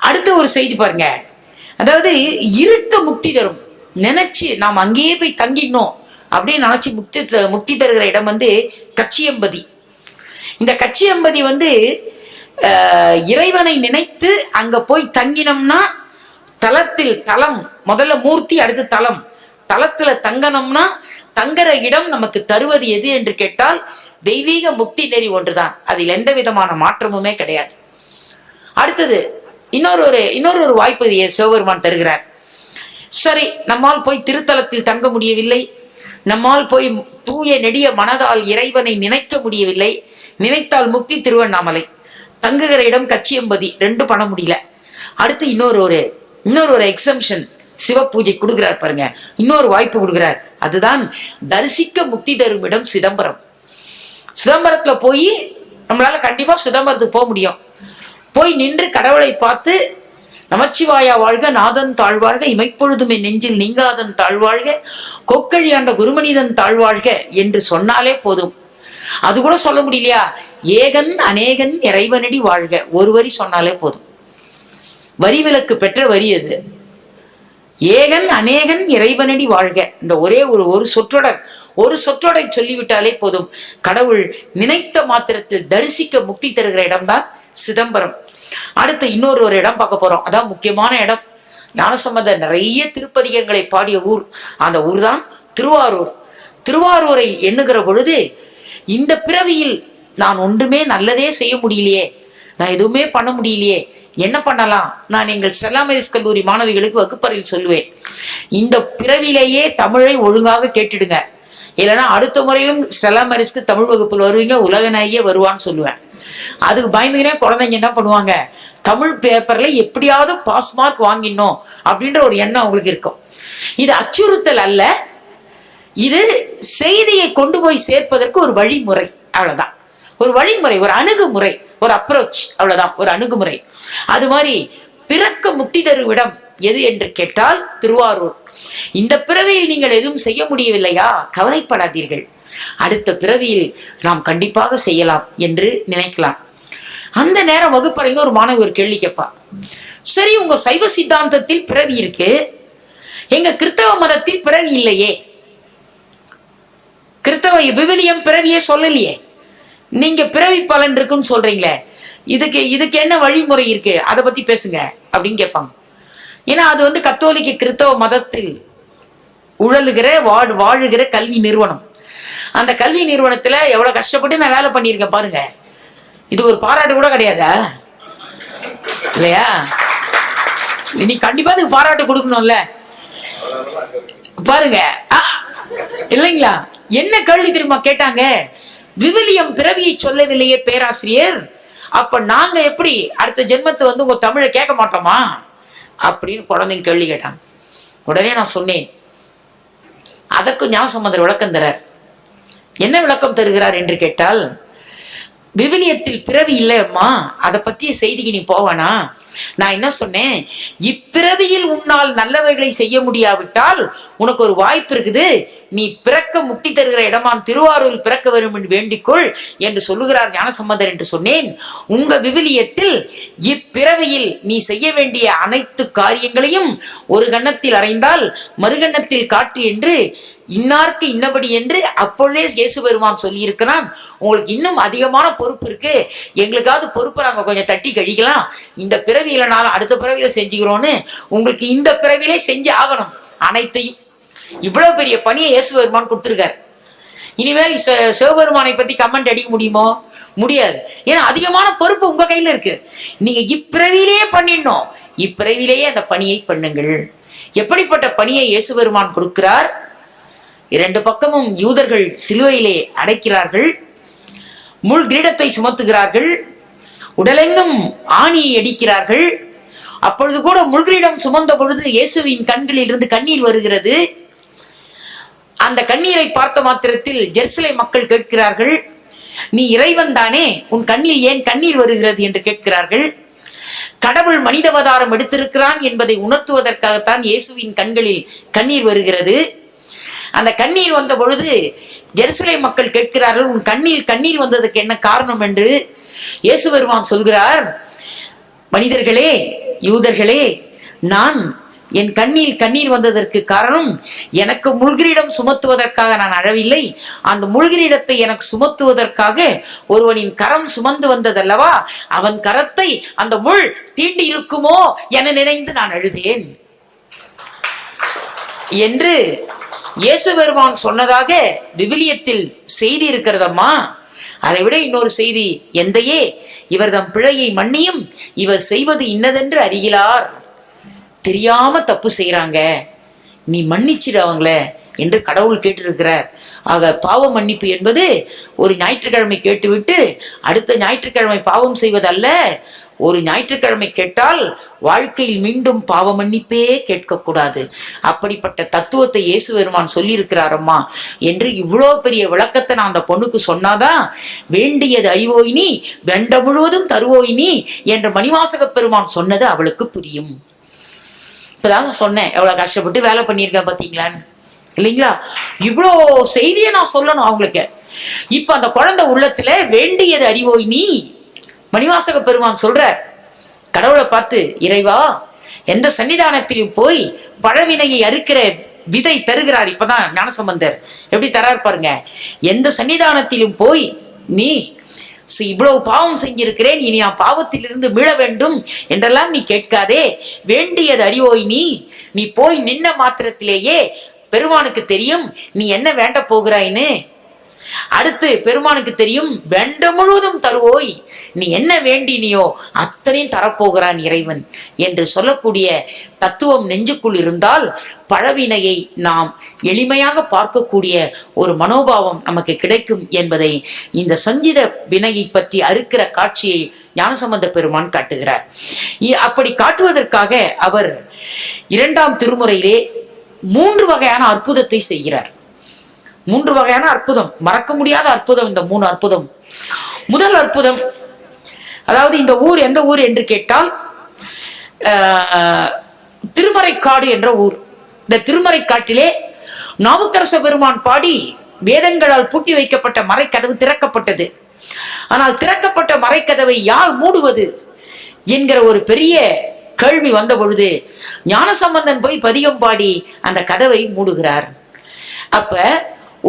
அடுத்த ஒரு செய்தி பாருங்க. அதாவது இருக்க முக்தி தரும் நினைச்சு நாம் அங்கேயே போய் தங்கிடணும் அப்படின்னு நினைச்சு முக்தி தருகிற இடம் கச்சியம்பதி. இந்த கச்சியம்பதி இறைவனை நினைத்து அங்க போய் தங்கினோம்னா, தலம் முதல்ல மூர்த்தி, அடுத்து தலத்துல தங்கணும்னா தங்குற இடம் நமக்கு தருவது எது என்று கேட்டால் தெய்வீக முக்தி நெறி ஒன்றுதான். அதில் எந்த விதமான மாற்றமுமே கிடையாது. அடுத்தது இன்னொரு வாய்ப்பு சிவபெருமான் தருகிறார். சரி, நம்மால் போய் திருத்தலத்தில் தங்க முடியவில்லை, நம்மால் போய் தூய நெடிய மனதால் இறைவனை நினைக்க முடியவில்லை. நினைத்தால் முக்தி திருவண்ணாமலை, தங்குகிற இடம் கச்சியம்பதி, 2 பண்ண முடியல. அடுத்து இன்னொரு எக்ஸம்ஷன் சிவ பூஜை கொடுக்கிறார் பாருங்க. இன்னொரு வாய்ப்பு கொடுக்கிறார். அதுதான் தரிசிக்க முக்தி தரும் இடம் சிதம்பரம். சிதம்பரத்துல போய் நம்மளால கண்டிப்பா சிதம்பரத்துக்கு போக முடியும். போய் நின்று கடவுளை பார்த்து நமச்சிவாயா வாழ்க, நாதன் தாழ்வாழ்க, இமைப்பொழுதுமே நெஞ்சில் நீங்காதன் தாழ்வாழ்க, கொக்கழி ஆண்ட குருமனிதன் தாழ்வாழ்க என்று சொன்னாலே போதும். அது கூட சொல்ல முடியலையா? ஏகன் அநேகன் இறைவனடி வாழ்க, ஒரு வரி சொன்னாலே போதும். வரி விலக்கு பெற்ற வரி அது. ஏகன் அநேகன் இறைவனடி வாழ்க, இந்த ஒரே ஒரு சொற்றொடை சொல்லிவிட்டாலே போதும். கடவுள் நினைத்த மாத்திரத்தில் தரிசிக்க முக்தி தருகிற இடம்தான் சிதம்பரம். அடுத்து இன்னொரு இடம் பார்க்க போறோம். அதான் முக்கியமான இடம். ஞானசம்பந்தர் நிறைய திருப்பதிகங்களை பாடிய ஊர். அந்த ஊர் தான் திருவாரூர். திருவாரூரை எண்ணுகிற பொழுது, இந்த பிறவியில் நான் ஒன்றுமே நல்லதே செய்ய முடியலையே, நான் எதுவுமே பண்ண முடியலையே, என்ன பண்ணலாம்? நான் எங்கள் ஸ்டெல்லா மேரிஸ் கல்லூரி மாணவிகளுக்கு வகுப்பறையில் சொல்லுவேன், இந்த பிறவிலேயே தமிழை ஒழுங்காக கேட்டுடுங்க, இல்லைன்னா அடுத்த முறையிலும் ஸ்டெல்லா மேரிஸ்க்கு தமிழ் வகுப்பில் வருவீங்க, உலகநாயகியே வருவான்னு சொல்லுவேன். அதுக்கு பயந்துக்கினே குழந்தைங்க என்ன பண்ணுவாங்க, தமிழ் பேப்பர்ல எப்படியாவது பாஸ் மார்க் வாங்கிடணும் அப்படின்ற ஒரு எண்ணம் அவங்களுக்கு இருக்கும். இது அச்சுறுத்தல் அல்ல, இது செய்தியை கொண்டு போய் சேர்ப்பதற்கு ஒரு வழிமுறை. அவ்வளவுதான், ஒரு வழிமுறை, ஒரு அணுகுமுறை, ஒரு அப்ரோச், அவ்வளவுதான், ஒரு அணுகுமுறை. அது மாதிரி பிறக்க முக்தி தரும் இடம் எது என்று கேட்டால் திருவாரூர். இந்த பிறவியில் நீங்கள் எதுவும் செய்ய முடியவில்லையா? கவலைப்படாதீர்கள், அடுத்த பிறவியில் நாம் கண்டிப்பாக செய்யலாம் என்று நினைக்கலாம். அந்த நேரம் வகுப்பறையில் ஒரு மாணவி ஒரு கேள்வி கேட்பா, சரி உங்க சைவ சித்தாந்தத்தில் பிறவி இருக்கு, எங்க கிறிஸ்தவ மதத்தில் பிறவி இல்லையே, கிறிஸ்தவ விவிலியம் பிறவியே சொல்லலையே, நீங்க பிறவி பலன் இருக்குன்னு சொல்றீங்களே, இதுக்கு என்ன வழிமுறை இருக்கு, அதை பத்தி பேசுங்க அப்படின்னு கேட்பாங்க. ஏன்னா அது கத்தோலிக்க கிறிஸ்தவ மதத்தில் உழலுகிற வாழுகிற கல்வி நிறுவனம். அந்த கல்வி நிறுவனத்துல எவ்வளவு கஷ்டப்பட்டு நான் வேலை பண்ணியிருக்கேன் பாருங்க. இது ஒரு பாராட்டு கூட கிடையாதா இல்லையா? நீ கண்டிப்பா இதுக்கு பாராட்டு கொடுக்கணும்ல பாருங்க. இல்லைங்களா? என்ன கேள்வி தெரியுமா கேட்டாங்க? விவிலியம் பிறவியை சொல்லவில்லையே பேராசிரியர், அப்ப நாங்க எப்படி அடுத்த ஜென்மத்தை வந்து உங்க தமிழை கேட்க மாட்டோமா அப்படின்னு குழந்தைங்க கேள்வி கேட்டாங்க. உடனே நான் சொன்னேன், அதற்கு ஞானசம்பந்தர் விளக்கம் தரார். என்ன விளக்கம் தருகிறார் என்று கேட்டால், விவிலியத்தில் பிறவி இல்லை அம்மா, அதை பற்றிய செய்திக்கு நீ போவானா? நான் என்ன சொன்னேன், இப்பிறவியில் உன்னால் நல்லவைகளை செய்ய முடியாவிட்டால் உனக்கு ஒரு வாய்ப்பு இருக்குது, நீ பிறக்க முக்தி தருகிற இடமான் திருவாரூரில் பிறக்க வரும் என்று வேண்டிக்கொள் என்று சொல்லுகிறார் ஞானசம்பந்தர் என்று சொன்னேன். உங்க விவிலியத்தில் இப்பிறவியில் நீ செய்ய வேண்டிய அனைத்து காரியங்களையும் ஒரு கன்னத்தில் அறைந்தால் மறுகன்னத்தில் காட்டு என்று இன்னார்க்கு இன்னபடி என்று அப்பொழுதே இயேசு பெருமான் சொல்லி இருக்கிறான். உங்களுக்கு இன்னும் அதிகமான பொறுப்பு இருக்கு, எங்களுக்காவது பொறுப்பை நாங்க கொஞ்சம் தட்டி கழிக்கலாம், இந்த பிறவியிலனாலும் அடுத்த பிறவியில செஞ்சுக்கிறோன்னு உங்களுக்கு இந்த பிறவிலே செஞ்சு ஆகணும் அனைத்தையும். இவ்வளவு பெரிய பணியை இயேசு பெருமான் கொடுத்திருக்காரு. இனிமேல் சிவபெருமானை பத்தி கமெண்ட் அடிக்க முடியுமோ? முடியாது. ஏன்னா அதிகமான பொறுப்பு உங்க கையில இருக்கு. நீங்க இப்பிறவிலேயே பண்ணிடணும், இப்பிறவிலேயே அந்த பணியை பண்ணுங்கள். எப்படிப்பட்ட பணியை இயேசு பெருமான் கொடுக்கிறார்? இரண்டு பக்கமும் யூதர்கள் சிலுவையிலே அடைக்கிறார்கள், முள் கிரீடத்தை சுமத்துகிறார்கள், உடலெங்கும் ஆணியை அடிக்கிறார்கள். அப்பொழுது கூட முள்கிரீடம் சுமந்த பொழுது இயேசுவின் கண்களில் இருந்து கண்ணீர் வருகிறது. அந்த கண்ணீரை பார்த்த மாத்திரத்தில் ஜெருசலேம் மக்கள் கேட்கிறார்கள், நீ இறைவன் தானே, உன் கண்ணில் ஏன் கண்ணீர் வருகிறது என்று கேட்கிறார்கள். கடவுள் மனித அவதாரம் எடுத்திருக்கிறான் என்பதை உணர்த்துவதற்காகத்தான் இயேசுவின் கண்களில் கண்ணீர் வருகிறது. அந்த கண்ணீர் வந்த பொழுது ஜெருசலேம் மக்கள் கேட்கிறார்கள், உன் கண்ணில் கண்ணீர் வந்ததுக்கு என்ன காரணம் என்று. இயேசு பெருமான் சொல்கிறார், மனிதர்களே, யூதர்களே, நான் என் கண்ணில் கண்ணீர் வந்ததற்கு காரணம் எனக்கு முள்கிரீடம் சுமத்துவதற்காக நான் அழவில்லை, அந்த முள்கிரீடத்தை எனக்கு சுமத்துவதற்காக ஒருவனின் கரம் சுமந்து வந்ததல்லவா, அவன் கரத்தை அந்த முள் தீண்டி இருக்குமோ என நினைந்து நான் அழுதேன் என்று இயேசு பெருமான் சொன்னதாக விவிலியத்தில் செய்தி இருக்கிறதம்மா. அதை விட இன்னொரு செய்தி, எந்தையே, இவர் தம் பிழையை மன்னியும், இவர் செய்வது இன்னதென்று அறிகிறார், தெரியாம தப்பு செய்யறாங்க, நீ மன்னிச்சிடு அவங்கள என்று கடவுள் கேட்டிருக்கிறார். ஆக பாவ மன்னிப்பு என்பது ஒரு ஞாயிற்றுக்கிழமை கேட்டுவிட்டு அடுத்த ஞாயிற்றுக்கிழமை பாவம் செய்வதல்ல. ஒரு ஞாயிற்றுக்கிழமை கேட்டால் வாழ்க்கையில் மீண்டும் பாவ மன்னிப்பே கேட்கக்கூடாது. அப்படிப்பட்ட தத்துவத்தை இயேசு பெருமான் சொல்லி இருக்கிறாரம்மா என்று இவ்வளோ பெரிய விளக்கத்தை நான் அந்த பொண்ணுக்கு சொன்னாதான், வேண்டியது அறிவோயினி வெண்ட முழுவதும் தருவோயினி என்ற மணிவாசக பெருமான் சொன்னது அவளுக்கு புரியும். இப்பதாங்க சொன்னேன், எவ்வளவு கஷ்டப்பட்டு வேலை பண்ணியிருக்கேன் பார்த்தீங்களான்னு, இல்லைங்களா? இவ்வளோ செய்தியை நான் சொல்லணும் அவங்களுக்கு. இப்ப அந்த குழந்தை உள்ளத்துல வேண்டியது அறிவோயினி மணிவாசக பெருமான் சொல்ற, கடவுளை பார்த்து, இறைவா, எந்த சன்னிதானத்திலும் போய் பழவினையை அறுக்கிற விதை தருகிறார். இப்பதான் ஞானசம்பந்தர் எப்படி தரார் பாருங்க. எந்த சன்னிதானத்திலும் போய் நீ இவ்வளவு பாவம் செஞ்சிருக்கிறேன், இனி நான் பாவத்திலிருந்து மீள வேண்டும் என்றெல்லாம் நீ கேட்காதே, வேண்டியது அறிவோய் நீ போய் நின்ன மாத்திரத்திலேயே பெருமானுக்கு தெரியும் நீ என்ன வேண்ட போகிறாயின்னு. அடுத்து பெருமானுக்கு தெரியும் வேண்ட முழுவதும் தருவோய், நீ என்ன வேண்டினியோ அத்தனையும் தரப்போகிறான் இறைவன் என்று சொல்லக்கூடிய தத்துவம் நெஞ்சுக்குள் இருந்தால் பழவினையை நாம் எளிமையாக பார்க்கக்கூடிய ஒரு மனோபாவம் நமக்கு கிடைக்கும் என்பதை இந்த சஞ்சித வினையை பற்றி அறுக்கிற காட்சியை ஞானசம்பந்த பெருமான் காட்டுகிறார். அப்படி காட்டுவதற்காக அவர் 2ஆம் திருமுறையிலே 3 வகையான அற்புதத்தை செய்கிறார். 3 வகையான அற்புதம், மறக்க முடியாத அற்புதம் இந்த 3 அற்புதம். முதல் அற்புதம், அதாவது இந்த ஊர் எந்த ஊர் என்று கேட்டால் திருமறைக்காடு என்ற ஊர். இந்த திருமறைக்காட்டிலே நாவுக்கரச பெருமான் பாடி வேதங்களால் பூட்டி வைக்கப்பட்ட மறைக்கதவு திறக்கப்பட்டது. ஆனால் திறக்கப்பட்ட மறைக்கதவை யார் மூடுவது என்கிற ஒரு பெரிய கேள்வி வந்த பொழுது ஞானசம்பந்தன் போய் பதிகம் பாடி அந்த கதவை மூடுகிறார். அப்ப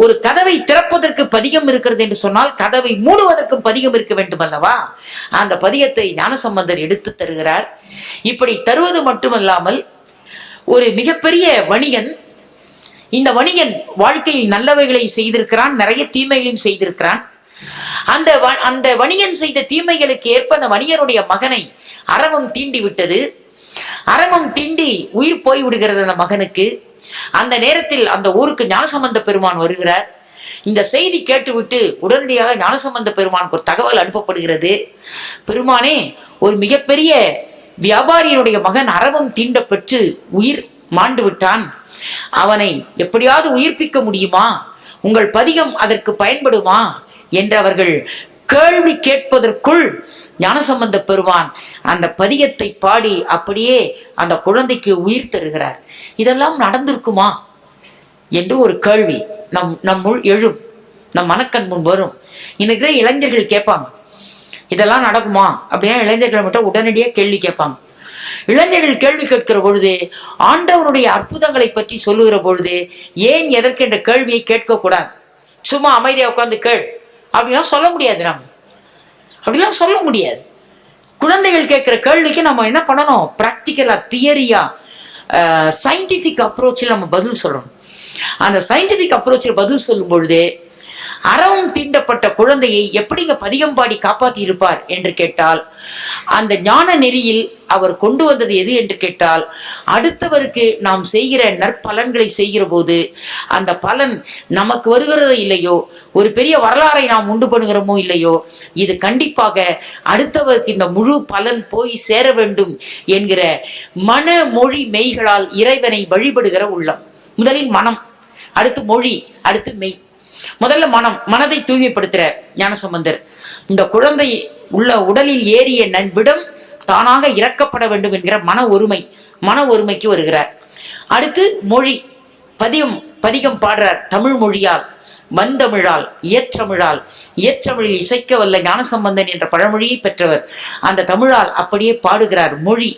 ஒரு கதவை திறப்பதற்கு பதிகம் இருக்கிறது என்று சொன்னால் கதவை மூடுவதற்கும் பதிகம் இருக்க வேண்டும் அல்லவா? அந்த பதிகத்தை ஞானசம்பந்தர் எடுத்து தருகிறார். இப்படி தருவது மட்டுமல்லாமல் ஒரு மிகப்பெரிய வணிகன் இந்த வணிகன் வாழ்க்கையில் நல்லவைகளை செய்திருக்கிறான், நிறைய தீமைகளையும் செய்திருக்கிறான். அந்த வணிகன் செய்த தீமைகளுக்கு ஏற்ப அந்த வணிகனுடைய மகனை அரவம் தீண்டி விட்டது. அரவம் தீண்டி உயிர் போய் விடுகிறது அந்த மகனுக்கு. அந்த நேரத்தில் அந்த ஊருக்கு ஞானசம்பந்த பெருமான் வருகிறார். இந்த செய்தி கேட்டுவிட்டு உடனடியாக ஞானசம்பந்த பெருமானுக்கு ஒரு தகவல் அனுப்பப்படுகிறது. பெருமானே, ஒரு மிகப்பெரிய வியாபாரியினுடைய மகன் அரவம் தீண்ட பெற்று உயிர் மாண்டு விட்டான். அவனை எப்படியாவது உயிர்ப்பிக்க முடியுமா? உங்கள் பதிகம் அதற்கு பயன்படுமா என்று அவர்கள் கேள்வி கேட்பதற்குள் ஞானசம்பந்த பெருமான் அந்த பதிகத்தை பாடி அப்படியே அந்த குழந்தைக்கு உயிர் தருகிறார். இதெல்லாம் நடந்திருக்குமா என்று ஒரு கேள்வி நம்முள் எழும், நம் மனக்கண் முன் வரும். இன்னைக்கு இளைஞர்கள் கேட்பாங்க, இதெல்லாம் நடக்குமா அப்படின்னா இளைஞர்கள் மட்டும் உடனடியாக கேள்வி கேட்பாங்க. இளைஞர்கள் கேள்வி கேட்கிற பொழுது, ஆண்டவனுடைய அற்புதங்களை பற்றி சொல்லுகிற பொழுது ஏன் எதற்கு என்ற கேள்வியை கேட்கக்கூடாது? சும்மா அமைதியா உட்காந்து கேள் அப்படிலாம் சொல்ல முடியாது. அப்படிலாம் சொல்ல முடியாது. குழந்தைகள் கேட்கிற கேள்விக்கு நம்ம என்ன பண்ணணும்? பிராக்டிக்கலா, தியரியா, சயின்டிபிக் அப்ரோச்சில் நம்ம பதில் சொல்லணும். அந்த சயின்டிபிக் அப்ரோச்சில் பதில் சொல்லும் பொழுது, அறவும் தீண்டப்பட்ட குழந்தையை எப்படிங்க பதிகம் பாடி காப்பாற்றி இருப்பார் என்று கேட்டால், அந்த ஞான நெறியில் அவர் கொண்டு வந்தது எது என்று கேட்டால், அடுத்தவருக்கு நாம் செய்கிற நற்பலன்களை செய்கிற போது அந்த பலன் நமக்கு வருகிறதோ இல்லையோ, ஒரு பெரிய வரலாறை நாம் உண்டு பண்ணுகிறோமோ இல்லையோ, இது கண்டிப்பாக அடுத்தவருக்கு இந்த முழு பலன் போய் சேர வேண்டும் என்கிற மன மொழி மெய்களால் இறைவனை வழிபடுகிற உள்ளம். முதலில் மனம், அடுத்து மொழி, அடுத்து மெய். முதல்ல மனதை தூய்மைப்படுத்துற ஞானசம்பந்தர். இந்த குழந்தை உள்ள உடலில் ஏறிய விடம் தானாக இறக்கப்பட வேண்டும் என்கிற மன ஒருமைக்கு வருகிறார். அடுத்து மொழி, பதிகம் பாடுறார். தமிழ் மொழியால், வந்தமிழால், இயற்றமிழில் இசைக்க வல்ல ஞானசம்பந்தன் என்ற பழமொழியை பெற்றவர். அந்த தமிழால் அப்படியே பாடுகிறார். மொழி.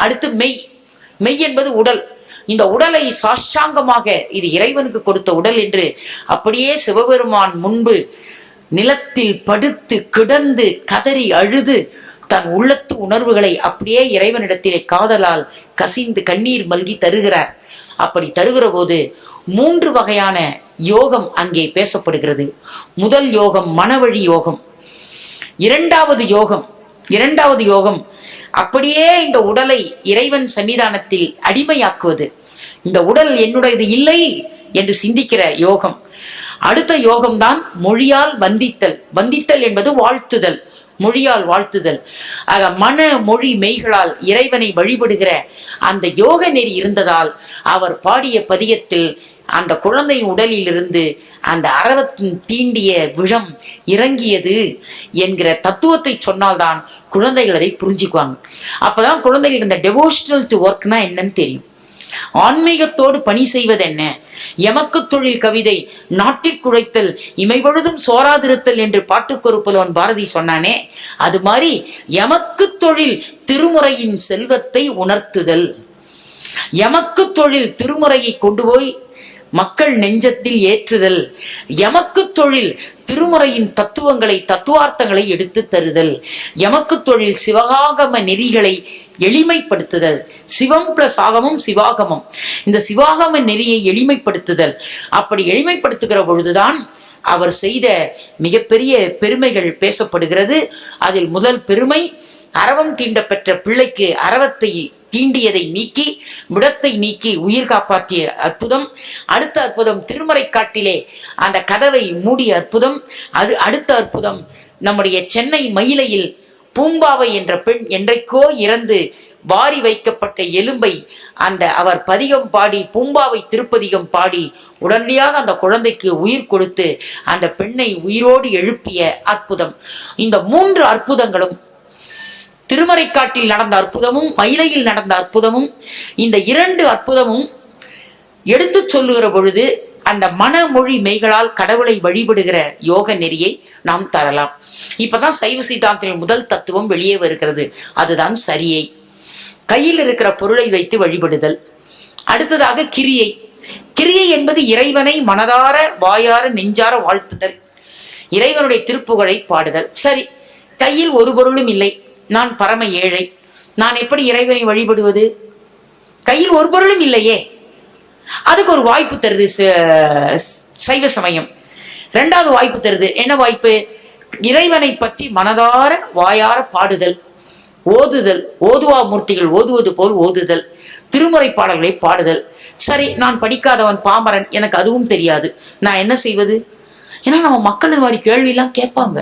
அடுத்து மெய் என்பது உடல். இந்த உடலை சாஷ்டாங்கமாக இது இறைவனுக்கு கொடுத்த உடல் என்று அப்படியே சிவபெருமான் முன்பு நிலத்தில் படுத்து கிடந்து கதறி அழுது தன் உள்ளத்து உணர்வுகளை அப்படியே இறைவனிடத்திலே காதலால் கசிந்து கண்ணீர் மல்கி தருகிறார். அப்படி தருகிற போது 3 வகையான யோகம் அங்கே பேசப்படுகிறது. முதல் யோகம் மனவழி யோகம். இரண்டாவது யோகம் அப்படியே இந்த உடலை இறைவன் சன்னிதானத்தில் அடிமையாக்குவது. இந்த உடல் என்னுடையது இல்லை என்று சிந்திக்கிற யோகம். அடுத்த யோகம்தான் மொழியால் வந்தித்தல் என்பது வாழ்த்துதல், மொழியால் வாழ்த்துதல். ஆக மன மொழி மெய்களால் இறைவனை வழிபடுகிற அந்த யோக நெறி இருந்ததால் அவர் பாடிய பதிகத்தில் அந்த குழந்தையின் உடலில் இருந்து அந்த அரவத்தின் தீண்டிய விஷம் இறங்கியது என்கிற தத்துவத்தை சொன்னால்தான் குழந்தைகள் அதை புரிஞ்சுக்குவாங்க. அப்பதான் குழந்தைகள் இந்த டெவோஷனல் டு ஒர்க்னா என்னன்னு தெரியும். ஆன்மீகத்தோடு பணி செய்வது என்ன? எமக்கு தொழில் கவிதை நாட்டிற்குழைத்தல் இமைபொழுதும் சோராதிருத்தல் என்று பாட்டுக்கொரு புலவன் பாரதி சொன்னானே, அது மாதிரி எமக்கு தொழில் திருமுறையின் செல்வத்தை உணர்த்துதல். எமக்கு தொழில் திருமுறையை கொண்டு போய் மக்கள் நெஞ்சத்தில் ஏற்றுதல். எமக்கு தொழில் திருமுறையின் தத்துவார்த்தங்களை எடுத்து தருதல். எமக்கு தொழில் சிவகாகம நெறிகளை எளிமைப்படுத்துதல். சிவம் பிளஸ் ஆகமம் சிவாகமம். இந்த சிவாகம நெறியை எளிமைப்படுத்துதல். அப்படி எளிமைப்படுத்துகிற பொழுதுதான் அவர் செய்த மிகப்பெரிய பெருமைகள் பேசப்படுகிறது. அதில் முதல் பெருமை, அரவம் தீண்ட பெற்ற பிள்ளைக்கு அரவத்தை தீண்டியதை நீக்கி விடத்தை நீக்கி உயிர் காப்பாற்றிய அற்புதம். அடுத்த அற்புதம் திருமறைக்காட்டிலே அந்த கதவை மூடிய அற்புதம். அது அடுத்த அற்புதம் நம்முடைய சென்னை மயிலையில் பூம்பாவை என்ற பெண் என்றைக்கோ இறந்து வாரி வைக்கப்பட்ட எலும்பை அவர் பதிகம் பாடி, பூம்பாவை திருப்பதிகம் பாடி உடனடியாக அந்த குழந்தைக்கு உயிர் கொடுத்து அந்த பெண்ணை உயிரோடு எழுப்பிய அற்புதம். இந்த 3 அற்புதங்களும், திருமறைக்காட்டில் நடந்த அற்புதமும் மயிலையில் நடந்த அற்புதமும், இந்த 2 அற்புதமும் எடுத்து சொல்லுகிற பொழுது அந்த மனமொழி மெய்களால் கடவுளை வழிபடுகிற யோக நெறியை நாம் தரலாம். இப்பதான் சைவ சித்தாந்தத்தின் முதல் தத்துவம் வெளியே வருகிறது. அதுதான் சரியை. கையில் இருக்கிற பொருளை வைத்து வழிபடுதல். அடுத்ததாக கிரியை என்பது இறைவனை மனதார வாயார நெஞ்சார வாழ்த்துதல், இறைவனுடைய திருப்புகழை பாடுதல். சரி, கையில் ஒரு பொருளும் இல்லை, நான் பரம ஏழை, நான் எப்படி இறைவனை வழிபடுவது? கையில் ஒரு பொருளும் இல்லையே. அதுக்கு ஒரு வாய்ப்பு தருது சைவ சமயம். ரெண்டாவது வாய்ப்பு தருது. என்ன வாய்ப்பு? இறைவனை பற்றி மனதார வாயார பாடுதல், ஓதுதல், ஓதுவா மூர்த்திகள் ஓதுவது போல் ஓதுதல், திருமுறை பாடல்களை பாடுதல். சரி, நான் படிக்காதவன், பாமரன், எனக்கு அதுவும் தெரியாது, நான் என்ன செய்வது? ஏன்னா நம்ம மக்கள் இந்த மாதிரி கேள்வியெல்லாம் கேட்பாங்க.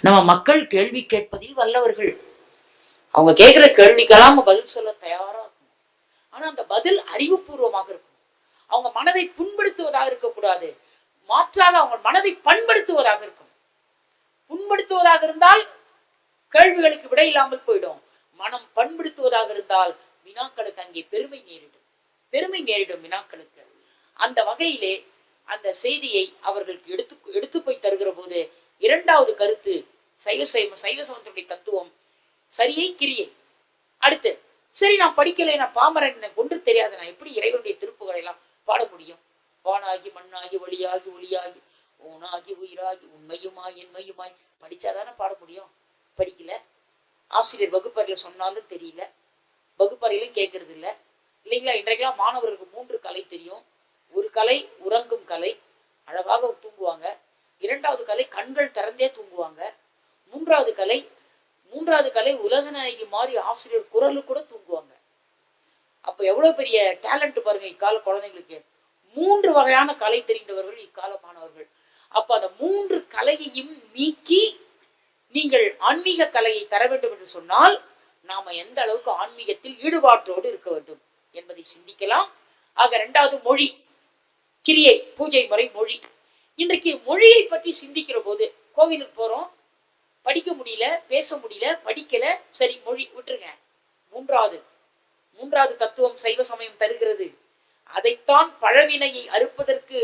நம்ம மக்கள் கேள்வி கேட்பதில் வல்லவர்கள். அவங்க கேட்கிற கேள்விக்கெல்லாம் பதில் சொல்ல தயாரா இருக்கும். ஆனா அந்த பதில் அறிவுபூர்வமாக இருக்கும். அவங்க மனதை புண்படுத்துவதாக இருக்கக்கூடாது, மாற்றாக அவங்க மனதை பண்படுத்துவதாக இருக்கும். புண்படுத்துவதாக இருந்தால் கேள்விகளுக்கு விடை இல்லாமல் போயிடும். மனம் பண்படுத்துவதாக இருந்தால் வினாக்களுக்கு அங்கே பெருமை நேரிடும் வினாக்களுக்கு. அந்த வகையிலே அந்த செய்தியை அவர்களுக்கு எடுத்து போய் தருகிற போது இரண்டாவது கருத்து சைவ சமயத்துடைய தத்துவம் சரியை கிரியை. அடுத்து, சரி நான் படிக்கலை, நான் பாமரன், எனக்கு ஒன்று தெரியாது, நான் எப்படி இறைவனுடைய திருப்புகளை எல்லாம் பாட முடியும்? வானாகி மண்ணாகி வழியாகி ஒளியாகி ஊனாகி உயிராகி உண்மையுமாய் என்மையுமாய் படிச்சாதானே பாட முடியும். படிக்கல. ஆசிரியர் வகுப்பறையில சொன்னாலும் தெரியல, வகுப்பறையிலும் கேட்கறது இல்லை இல்லைங்களா? இன்றைக்கெல்லாம் மாணவர்களுக்கு 3 கலை தெரியும். ஒரு கலை உறங்கும் கலை, அழகாக தூங்குவாங்க. இரண்டாவது கலை கண்கள் திறந்தே தூங்குவாங்க. மூன்றாவது கலை உலகநாயகி மாதிரி ஆசிரியர் குரலு கூட தூங்குவாங்க. அப்ப எவ்வளவு பெரிய டேலண்ட் பாருங்க இக்கால குழந்தைங்களுக்கு. 3 வகையான கலை தெரிந்தவர்கள் இக்கால மாணவர்கள். அப்ப அந்த 3 கலையையும் நீக்கி நீங்கள் ஆன்மீக கலையை தர வேண்டும் என்று சொன்னால் நாம எந்த அளவுக்கு ஆன்மீகத்தில் ஈடுபாட்டோடு இருக்க வேண்டும் என்பதை சிந்திக்கலாம். ஆக இரண்டாவது மொழி, கிரியை, பூஜை முறை, மொழி. இன்றைக்கு மொழியை பற்றி சிந்திக்கிற போது கோவிலுக்கு போறோம், படிக்க முடியல, பேச முடியல, படிக்கல, சரி மொழி விட்டுருங்க. மூன்றாவது தத்துவம் சைவ சமயம் தருகிறது. அதைத்தான் பழவினையை அறுப்பதற்கு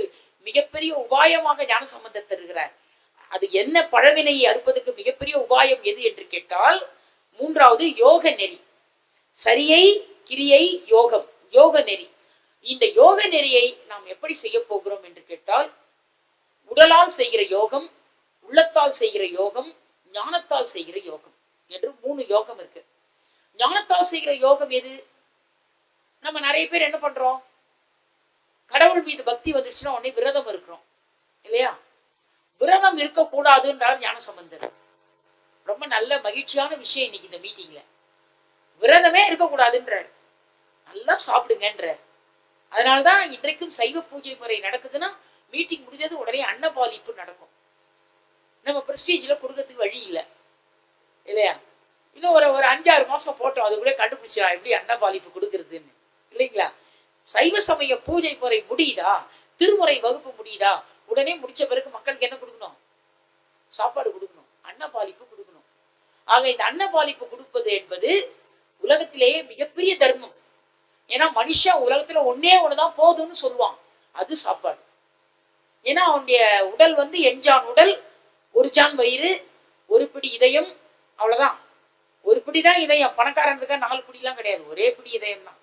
மிகப்பெரிய உபாயமாக ஞானசம்பந்தர் தருகிறார். அது என்ன? பழவினையை அறுப்பதற்கு மிகப்பெரிய உபாயம் எது என்று கேட்டால், மூன்றாவது யோக நெறி. சரியை கிரியை யோகம், யோக நெறி. இந்த யோக நெறியை நாம் எப்படி செய்ய போகிறோம் என்று கேட்டால், உடலால் செய்கிற யோகம், உள்ளத்தால் செய்கிற யோகம், ஞானத்தால் செய்கிற யோகம் என்று 3 யோகம் இருக்கு. ஞானத்தால் செய்கிற யோகம் எது? நம்ம நிறைய பேர் என்ன பண்றோம்? கடவுள் மீது பக்தி வந்துருச்சுன்னா உடனே விரதம் இருக்கிறோம் இல்லையா? விரதம் இருக்கக்கூடாதுன்றார் ஞானசம்பந்தர். ரொம்ப நல்ல மகிழ்ச்சியான விஷயம் இன்னைக்கு இந்த மீட்டிங்ல. விரதமே இருக்கக்கூடாதுன்றார், நல்லா சாப்பிடுங்கன்றார். அதனாலதான் இன்றைக்கும் சைவ பூஜை முறை நடக்குதுன்னா மீட்டிங் முடிஞ்சது உடனே அன்னபாலிப்பு நடக்கும். நம்ம பிரஸ்டீஜ்ல கொடுக்கறதுக்கு வழி இல்லை இல்லையா? இன்னும் ஒரு 5-6 மாசம் போட்டோம், அது கூட கண்டுபிடிச்சா எப்படி அன்னபாலிப்பு கொடுக்கறதுன்னு இல்லைங்களா? சைவ சமய பூஜை முறை முடியுதா, திருமுறை வகுப்பு முடியுதா, உடனே முடிச்ச பிறகு மக்களுக்கு என்ன கொடுக்கணும்? சாப்பாடு கொடுக்கணும், அன்னபாலிப்பு கொடுக்கணும். ஆக இந்த அன்னபாலிப்பு கொடுப்பது என்பது உலகத்திலேயே மிகப்பெரிய தர்மம். ஏன்னா மனுஷன் உலகத்துல ஒண்ணுதான் போதும்னு சொல்லுவான், அது சாப்பாடு. ஏன்னா அவனுடைய உடல் எஞ்சான் உடல், ஒரு ஜான் வயிறு, ஒரு பிடி இதயம், அவ்வளவுதான். ஒரு பிடிதான் இதயம். பணக்காரனுக்கு 4 பிடிலாம் கிடையாது, ஒரே பிடி இதயம் தான்.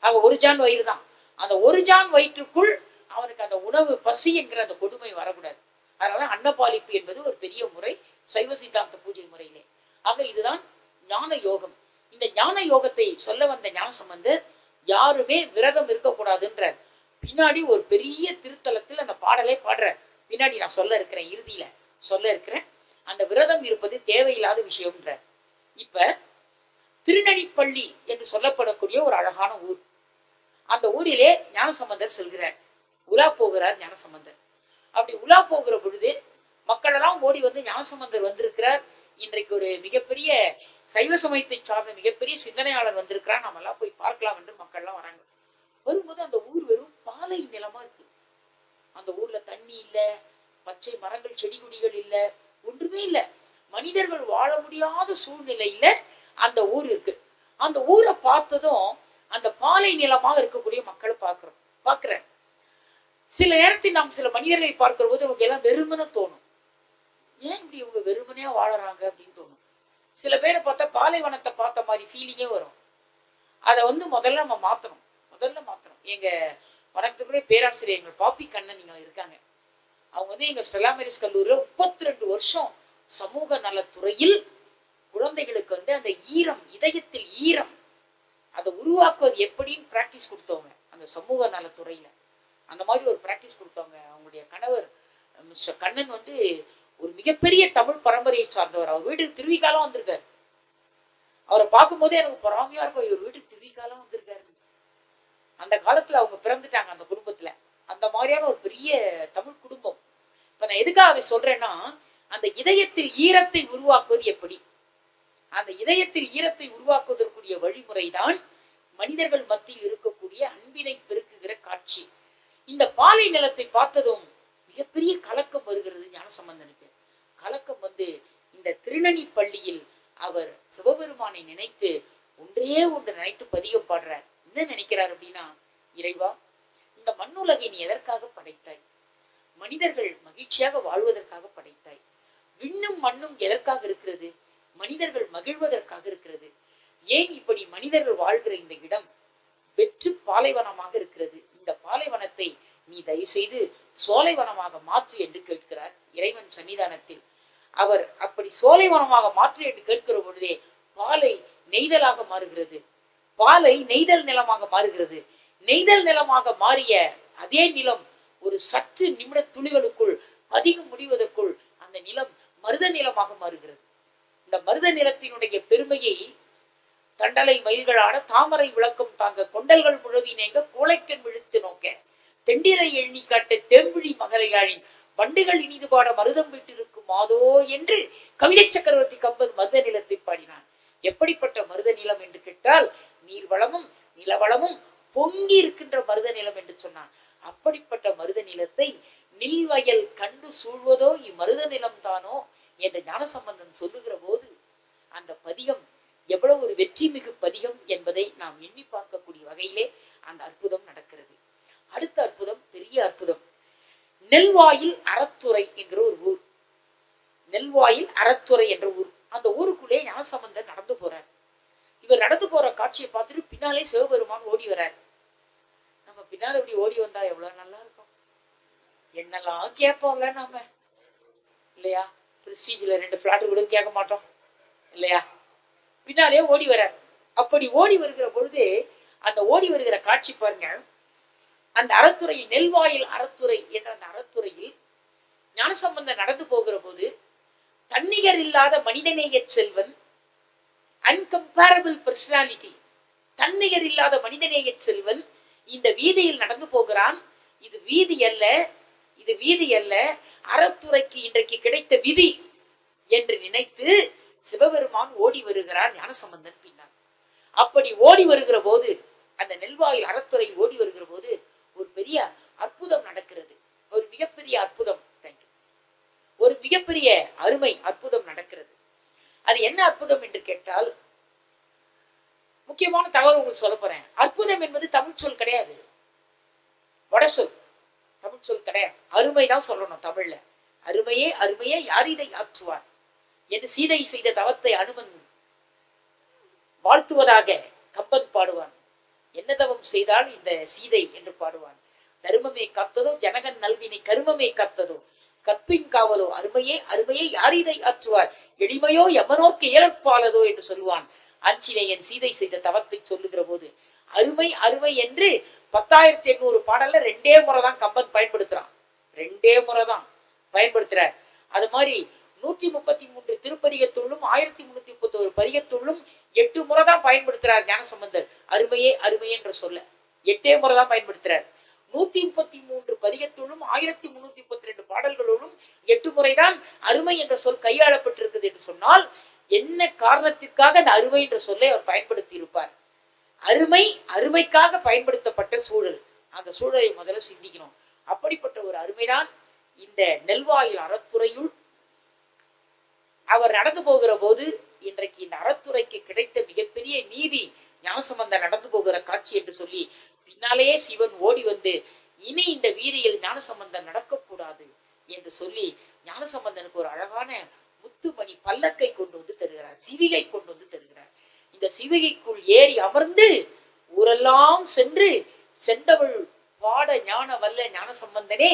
ஆக ஒரு ஜான் வயிறு தான். அந்த ஒரு ஜான் வயிற்றுக்குள் அவனுக்கு அந்த உணவு பசி என்கிற அந்த கொடுமை வரக்கூடாது. அதனால அன்னபாலிப்பு என்பது ஒரு பெரிய முறை சைவ சித்தாந்த பூஜை முறையிலே. ஆக இதுதான் ஞான யோகம். இந்த ஞான யோகத்தை சொல்ல வந்த ஞானசம்பந்தர் யாருமே விரதம் இருக்கக்கூடாதுன்றார். பின்னாடி ஒரு பெரிய திருத்தலத்தில் அந்த பாடலை பாடுற, பின்னாடி நான் சொல்ல இருக்கிறேன், இறுதியில சொல்ல இருக்கிறேன். அந்த விரதம் இருப்பது தேவையில்லாத விஷயம்ன்ற. இப்ப திருநெல்லிப்பள்ளி என்று சொல்லப்படக்கூடிய ஒரு அழகான ஊர். அந்த ஊரிலே ஞானசம்பந்தர் செல்கிறார், உலா போகிறார் ஞானசம்பந்தர். அப்படி உலா போகிற பொழுது மக்கள் எல்லாம் ஓடி ஞானசம்பந்தர் வந்திருக்கிறார், இன்றைக்கு ஒரு மிகப்பெரிய சைவ சமயத்தை சார்ந்த மிகப்பெரிய சிந்தனையாளர் வந்திருக்கிறார், நாம எல்லாம் போய் பார்க்கலாம் என்று மக்கள் எல்லாம் வராங்க. வரும்போது அந்த ஊர் வெறும் பாலை நிலமா இருக்கு. அந்த ஊர்ல தண்ணி இல்ல, பச்சை மரங்கள் செடி கொடிகள் இல்ல, ஒன்றுமே இல்ல. மனிதர்கள் வாழ முடியாத சூழ்நிலையில அந்த ஊர் இருக்கு. அந்த ஊரை பார்த்ததும் அந்த பாலை நிலமாக இருக்கக்கூடிய மக்களை பாக்குறேன். சில நேரத்தில் நாம் சில மனிதர்களை பார்க்கிற போது இவங்க எல்லாம் வெறுமனே தோணும். ஏன் இப்படி இவங்க வெறுமனையா வாழறாங்க அப்படின்னு தோணும். சில பேரை பார்த்தா பாலைவனத்தை பார்த்த மாதிரி ஃபீலிங்கே வரும். அதை முதல்ல நம்ம மாத்தணும். எங்க வணக்கத்துக்குரிய பேராசிரியர் எங்கள் பாப்பி கண்ணன் நீங்க இருக்காங்க. அவங்க எங்க ஸ்டெல்லா மேரிஸ் கல்லூரியில 32 வருஷம் சமூக நலத்துறையில் குழந்தைகளுக்கு அந்த ஈரம், இதயத்தில் ஈரம், அதை உருவாக்குவது எப்படின்னு பிராக்டிஸ் கொடுத்தவங்க. அந்த சமூக நலத்துறையில. அந்த மாதிரி ஒரு பிராக்டிஸ் கொடுத்தாங்க. அவங்களுடைய கணவர் மிஸ்டர் கண்ணன் வந்து ஒரு மிகப்பெரிய தமிழ் பரம்பரையை சார்ந்தவர். அவர் வீட்டுக்கு திருவிக்காலம் வந்திருக்காரு. அவரை பார்க்கும் போதே எனக்கு பொறாமையா இருக்கும், இவர் வீட்டுக்கு திருவிக்காலம் வந்திருக்காரு. அந்த காலத்துல அவங்க பிறந்துட்டாங்க அந்த குடும்பத்துல. அந்த மாதிரியான ஒரு பெரிய தமிழ் குடும்பம். இப்ப நான் எதுக்காக அதை சொல்றேன்னா, அந்த இதயத்தில் ஈரத்தை உருவாக்குவது எப்படி? அந்த இதயத்தில் ஈரத்தை உருவாக்குவதற்குரிய வழிமுறைதான் மனிதர்கள் மத்தியில் இருக்கக்கூடிய அன்பினை பெருக்குகிற காட்சி. இந்த பாலை நிலத்தை பார்த்ததும் மிகப்பெரிய கலக்கம் வருகிறது ஞானசம்பந்தனுக்கு. கலக்கம் வந்து இந்த திருநனி பள்ளியில் அவர் சிவபெருமானை நினைத்து ஒன்றே ஒன்று நினைத்து பதிகம் பாடுறார். என்ன நினைக்கிறார் அப்படின்னா, இறைவா, இந்த மண்ணுலகை நீ எதற்காக படைத்தாய்? மனிதர்கள் மகிழ்ச்சியாக வாழ்வதற்காக படைத்தாய். விண்ணும் மண்ணும் எதற்காக இருக்கிறது? மனிதர்கள் மகிழ்வதற்காக இருக்கிறது. ஏன் இப்படி மனிதர்கள் வாழ்கிற இந்த இடம் வெற்று பாலைவனமாக இருக்கிறது? இந்த பாலைவனத்தை நீ தயவு செய்து சோலைவனமாக மாற்று என்று கேட்கிறார் இறைவன் சன்னிதானத்தில். அவர் அப்படி சோலைவனமாக மாற்று என்று கேட்கிற பொழுதே பாலை நெய்தலாக மாறுகிறது. பாலை நெய்தல் நிலமாக மாறுகிறது. நெய்தல் நிலமாக மாறிய அதே நிலம் ஒரு சற்று நிமிட துளிகளுக்குள் பதிகம் முடிவதற்குள் அந்த நிலம் மருத நிலமாக மாறுகிறது. இந்த மருத நிலத்தினுடைய பெருமையை தண்டலை மயில்களான தாமரை விளக்கம் தாங்க கொண்டல்கள் முழவி நேங்க கோளைக்கண் விழுத்து நோக்க தெண்டிரை எண்ணி காட்ட தேம்பிழி மகரையாழின் வண்டுகள் இனிது பாட மருதம் விட்டிருக்கும் மாதோ என்று கவிதை சக்கரவர்த்தி கம்பன் மருத நிலத்தை பாடினான். எப்படிப்பட்ட மருத நிலம் என்று கேட்டால், நீர்வளமும் நிலவளமும் பொங்கி இருக்கின்ற மருத நிலம் என்று சொன்னான். அப்படிப்பட்ட மருத நிலத்தை நில்வயல் கண்டு சூழ்வதோ இம்மருத நிலம் தானோ என்று ஞானசம்பந்தன் சொல்லுகிற போது அந்த பதிகம் எவ்வளவு ஒரு வெற்றி மிகு பதிகம் என்பதை நாம் எண்ணி பார்க்கக்கூடிய வகையிலே அந்த அற்புதம் நடக்கிறது. அடுத்த அற்புதம் பெரிய அற்புதம். நெல்வாயில் அறத்துறை என்கிற ஒரு ஊர். நெல்வாயில் அறத்துறை என்ற ஊர். அந்த ஊருக்குள்ளே ஞானசம்பந்தன் நடந்து போறார். இவர் நடந்து போற காட்சியை பார்த்துட்டு பின்னாலே சிவபெருமான் ஓடி வரார். நம்ம பின்னால இப்படி ஓடி வந்தா எவ்வளவு நல்லா இருக்கும். என்னெல்லாம் கேட்போம்ல நாம, இல்லையா? பிரஸ்டீஜ்ல 2 பிளாட் கூட கேட்க மாட்டோம், இல்லையா? பின்னாலே ஓடி வரார். அப்படி ஓடி வருகிற பொழுது அந்த ஓடி வருகிற காட்சி பாருங்க. அந்த அறத்துறையில், நெல்வாயில் அறத்துறை என்ற அந்த அறத்துறையில் ஞானசம்பந்தன் நடந்து போகிற போது தன்னிகர் இல்லாத மனிதநேய செல்வன், அன்கம்பேரபிள் பர்சனாலிட்டி, தன்னிகர் இல்லாத மனிதநேய செல்வன் இந்த வீதியில் நடந்து போகிறான். இது வீதி அல்ல, இது வீதி அல்ல, அறத்துறைக்கு இன்றைக்கு கிடைத்த விதி என்று நினைத்து சிவபெருமான் ஓடி வருகிறார் ஞானசம்பந்தன் பின்னால். அப்படி ஓடி வருகிற போது, அந்த நெல்வாயில் அறத்துறையில் ஓடி வருகிற போது ஒரு பெரிய அற்புதம் நடக்கிறது. ஒரு மிகப்பெரிய அற்புதம், ஒரு மிகப்பெரிய அருமை அற்புதம் நடக்கிறது. அது என்ன அற்புதம் என்று கேட்டால், முக்கியமான தகவல் உங்களுக்கு சொல்ல போறேன். அற்புதம் என்பது தமிழ் சொல் கிடையாது, வட சொல். தமிழ் சொல் கிடையாது, அருமை தான் சொல்லணும் தமிழ்ல. அருமையே அருமையே யார் இதை ஆற்றுவார் என்று சீதை செய்த தவத்தை அனுமன் வாழ்த்துவதாக கம்பன் பாடுவான். என்ன தவம் செய்தால் இந்த சீதை என்று பாடுவான். தர்மமே காத்ததோ ஜனகன் நல்வினை கருமமே காத்ததோ கற்பின் காவலோ அருமையே அருமையே யார் இதை ஆற்றுவார் எளிமையோ எமனோர்க்கு இயற்பாலதோ என்று சொல்லுவான். ஆஞ்சநேயன் சீதை செய்த தவத்தை சொல்லுகிற போது அருமை அருமை என்று 10,800 பாடல்ல 2 முறை தான் கம்பன் பயன்படுத்துறான். 2 முறை தான் பயன்படுத்துறார். அது மாதிரி 133 திருப்பதிகத்துள்ளும் 1331 பதிகத்துள்ளும் 8 முறை தான் பயன்படுத்துறார் ஞானசம்பந்தர் அருமையே அருமையே என்று சொல்ல. 8 முறை தான் பயன்படுத்துறார். 133 பதிகத்துள்ளும் 1332 பாடல்களோடும் 8 முறைதான் அருமை என்ற சொல் கையாளப்பட்டிருக்குது என்று சொன்னால் என்ன காரணத்திற்காக அந்த அருமை என்ற சொல்லை அவர் பயன்படுத்தி இருப்பார்? அருமை அருமைக்காக பயன்படுத்தப்பட்ட சூழல். அந்த சூழலை முதல்ல சிந்திக்கணும். அப்படிப்பட்ட ஒரு அருமைதான் இந்த நெல்வாயில் அறத்துறையுள் அவர் நடந்து போகிற போது இன்றைக்கு இந்த அறத்துறைக்கு கிடைத்த மிகப்பெரிய நீதி ஞானசம்பந்தன் நடந்து போகிற காட்சி என்று சொல்லி பின்னாலேயே சிவன் ஓடி வந்து இனி இந்த வீதியில் ஞானசம்பந்தன் நடக்கக்கூடாது என்று சொல்லி ஞானசம்பந்தனுக்கு ஒரு அழகான முத்துமணி பல்லக்கை கொண்டு வந்து தருகிறார், சிவிகை கொண்டு வந்து தருகிறார். இந்த சிவிகைக்குள் ஏறி அமர்ந்து ஊரெல்லாம் சென்று செந்தவள் பாட ஞான வல்ல ஞானசம்பந்தனே,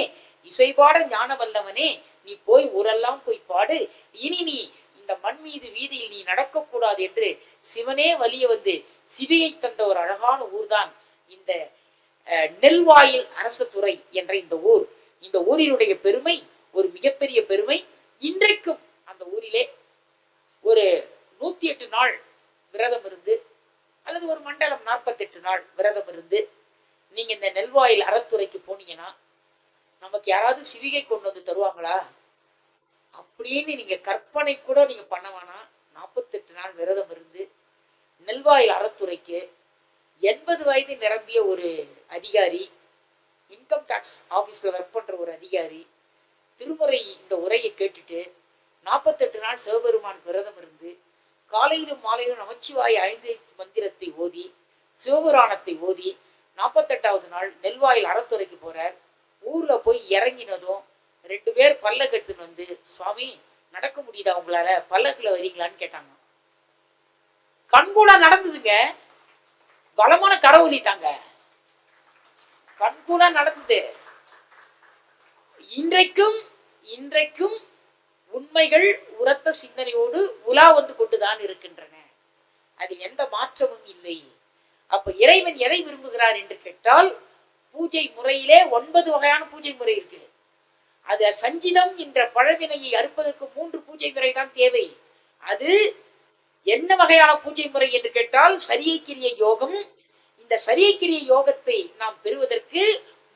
இசை பாட ஞான வல்லவனே, நீ போய் ஊரெல்லாம் போய் பாடு, இனி நீ இந்த மண் மீது வீதியில் நீ நடக்கக்கூடாது என்று சிவனே வலிய வந்து சிவிகை தந்த ஒரு அழகான ஊர்தான் இந்த நெல்வாயில் அரசதுறை என்ற இந்த ஊரினுடைய பெருமை ஒரு மிகப்பெரிய பெருமை. இன்றைக்கும் அந்த ஊரிலே ஒரு 108 நாள் விரதம் இருந்து அல்லது ஒரு மண்டலம் 48 நாள் விரதம் இருந்து நீங்க இந்த நெல்வாயில் அறத்துறைக்கு போனீங்கன்னா நமக்கு யாராவது சிவிகை கொண்டு வந்து தருவாங்களா அப்படின்னு நீங்க கற்பனை கூட நீங்க பண்ண வேணாம். 48 நாள் விரதம் இருந்து நெல்வாயில் அறத்துறைக்கு 80 வயது நிரம்பிய ஒரு அதிகாரி, இன்கம் டாக்ஸ் ஆபீஸ்ல ஒர்க் பண்ற ஒரு அதிகாரி திருமுறை இந்த உரையை கேட்டுட்டு 48 நாள் சிவபெருமான் விரதம் இருந்து காலையிலும் மாலையிலும் நமச்சிவாய 5 மந்திரத்தை ஓதி சிவபுராணத்தை ஓதி 48வது நாள் நெல்வாயில் அறத்துறைக்கு போறார். ஊர்ல போய் இறங்கினதும் 2 பேர் பல்லக்கெட்டுன்னு வந்து, சுவாமி நடக்க முடியுதா உங்களால, பல்லக்குல வரீங்களான்னு கேட்டாங்க. கண்கூடா நடந்ததுங்க, பலமான கரவொலிட்டாங்க, கண்கூடா நடந்தது. இன்றைக்கும் உண்மைகள் உரத்த சிந்தனையோடு உலா வந்து கொண்டுதான் இருக்கின்றன. அதில் எந்த மாற்றமும் இல்லை. அப்ப இறைவன் எதை விரும்புகிறார் என்று கேட்டால், பூஜை முறையிலே 9 வகையான பூஜை முறை இருக்கு. அது சஞ்சிதம் என்ற பழவினையை அறுப்பதற்கு 3 பூஜை முறை தான் தேவை. அது என்ன வகையான பூஜை முறை என்று கேட்டால் சரியைக்கிரிய யோகம். இந்த சரியைக்கிரிய யோகத்தை நாம் பெறுவதற்கு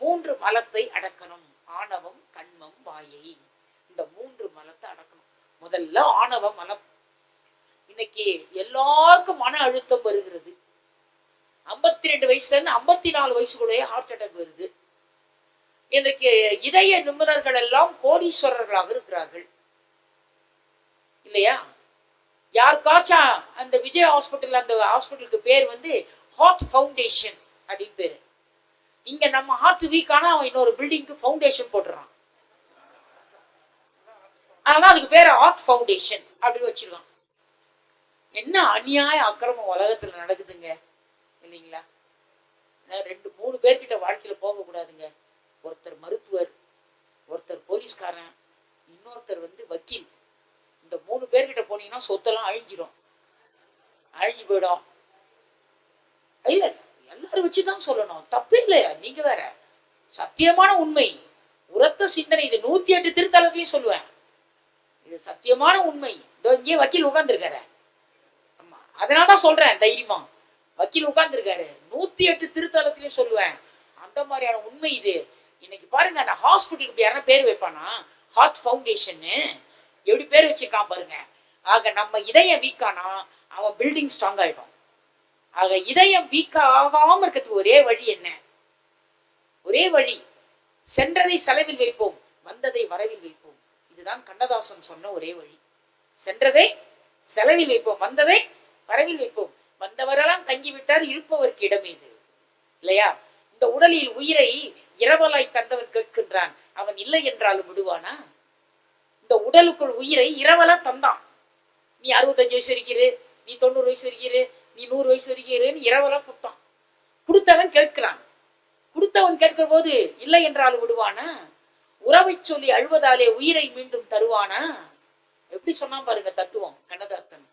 3 மலத்தை அடக்கணும். ஆணவம், கண்மம், வாயை. இந்த 3 மலத்தை அடக்கணும். முதல்ல ஆணவ மலம். இன்னைக்கு எல்லாருக்கும் மன அழுத்தம் வருகிறது. 52 வயசுல இருந்து 54 வயசுக்குள்ளேயே ஹார்ட் அட்டாக் வருது. இன்றைக்கு இதய நிபுணர்கள் எல்லாம் கோடீஸ்வரர்களாக இருக்கிறார்கள் இல்லையா? யாருக்காச்சும் அந்த விஜய் ஹாஸ்பிட்டல், அந்த ஹாஸ்பிட்டலுக்கு பேர் வந்து ஹார்ட் ஃபவுண்டேஷன் அப்படின்னு பேரு. இங்க நம்ம ஹார்ட் வீக் ஆனா அவன் இன்னொரு பில்டிங்க்கு ஃபவுண்டேஷன் போட்டுறான். ஆனா அதுக்கு பேரு ஹார்ட் ஃபவுண்டேஷன் அப்படின்னு வச்சிருக்கான். என்ன அநியாய அக்கிரமம் உலகத்துல நடக்குதுங்க இல்லைங்களா? 2-3 பேர்கிட்ட வாழ்க்கையில போக கூடாதுங்க. ஒருத்தர் மருத்துவர், ஒருத்தர் போலீஸ்காரன், இன்னொருத்தர் வந்து வக்கீல். இந்த 3 பேர்கிட்ட போனீங்கன்னா சொத்தெல்லாம் அழிஞ்சு போயிடும். இல்ல, எல்லாரும் வச்சுதான் சொல்லணும், தப்பே இல்லையா? நீங்க வேற. சத்தியமான உண்மை, உரத்த சிந்தனை. இது 108 திருத்தலத்தையும் சொல்லுவேன். இது சத்தியமான உண்மை. இங்கே வக்கீல் உட்கார்ந்துருக்காரு. ஆமா, அதனாலதான் சொல்றேன் தைரியமா. வக்கீல் உட்கார்ந்து இருக்காரு. 108 திருத்தலத்திலையும் சொல்லுவேன். அந்த மாதிரியான உண்மை இது. இன்னைக்கு பாருங்க, அந்த ஹாஸ்பிட்டலுக்கு யாரா பேர் வைப்பானா, ஹார்ட் ஃபவுண்டேஷன் எப்படி பேர் வச்சிருக்கான் பாருங்க. ஆக நம்ம இதயம் வீக்கானா அவன் பில்டிங் ஸ்ட்ராங் ஆயிடும். ஆக இதயம் வீக் ஆகாம இருக்கிறதுக்கு ஒரே வழி என்ன? ஒரே வழி, சென்றதை செலவில் வைப்போம், வந்ததை வரவில் வைப்போம். இதுதான் கண்ணதாசன் சொன்ன ஒரே வழி. சென்றதை செலவில் வைப்போம், வந்ததை வரவில் வைப்போம். வந்தவரெல்லாம் தங்கிவிட்டார், இருப்பவருக்கு இடமேது இல்லையா? இந்த உடலில் உயிரை இரவலாய் தந்தவன் கேட்கின்றான், அவன் இல்லை என்றாலும் விடுவானா? இந்த உடலுக்குள் உயிரை இரவலா தந்தான். நீ 65 வயசு இருக்கிறது, நீ 90 வயசு இருக்கிறது, நீ 100 வயசு இருக்கிறேன்னு இரவலா கொடுத்தான். கொடுத்தவன் கேட்கிறான். கொடுத்தவன் கேட்கிற போது இல்லை என்றாலும் விடுவானா? உறவை சொல்லி அழுவதாலே உயிரை மீண்டும் தருவானா? எப்படி சொன்னான் பாருங்க தத்துவம் கண்ணதாசன்.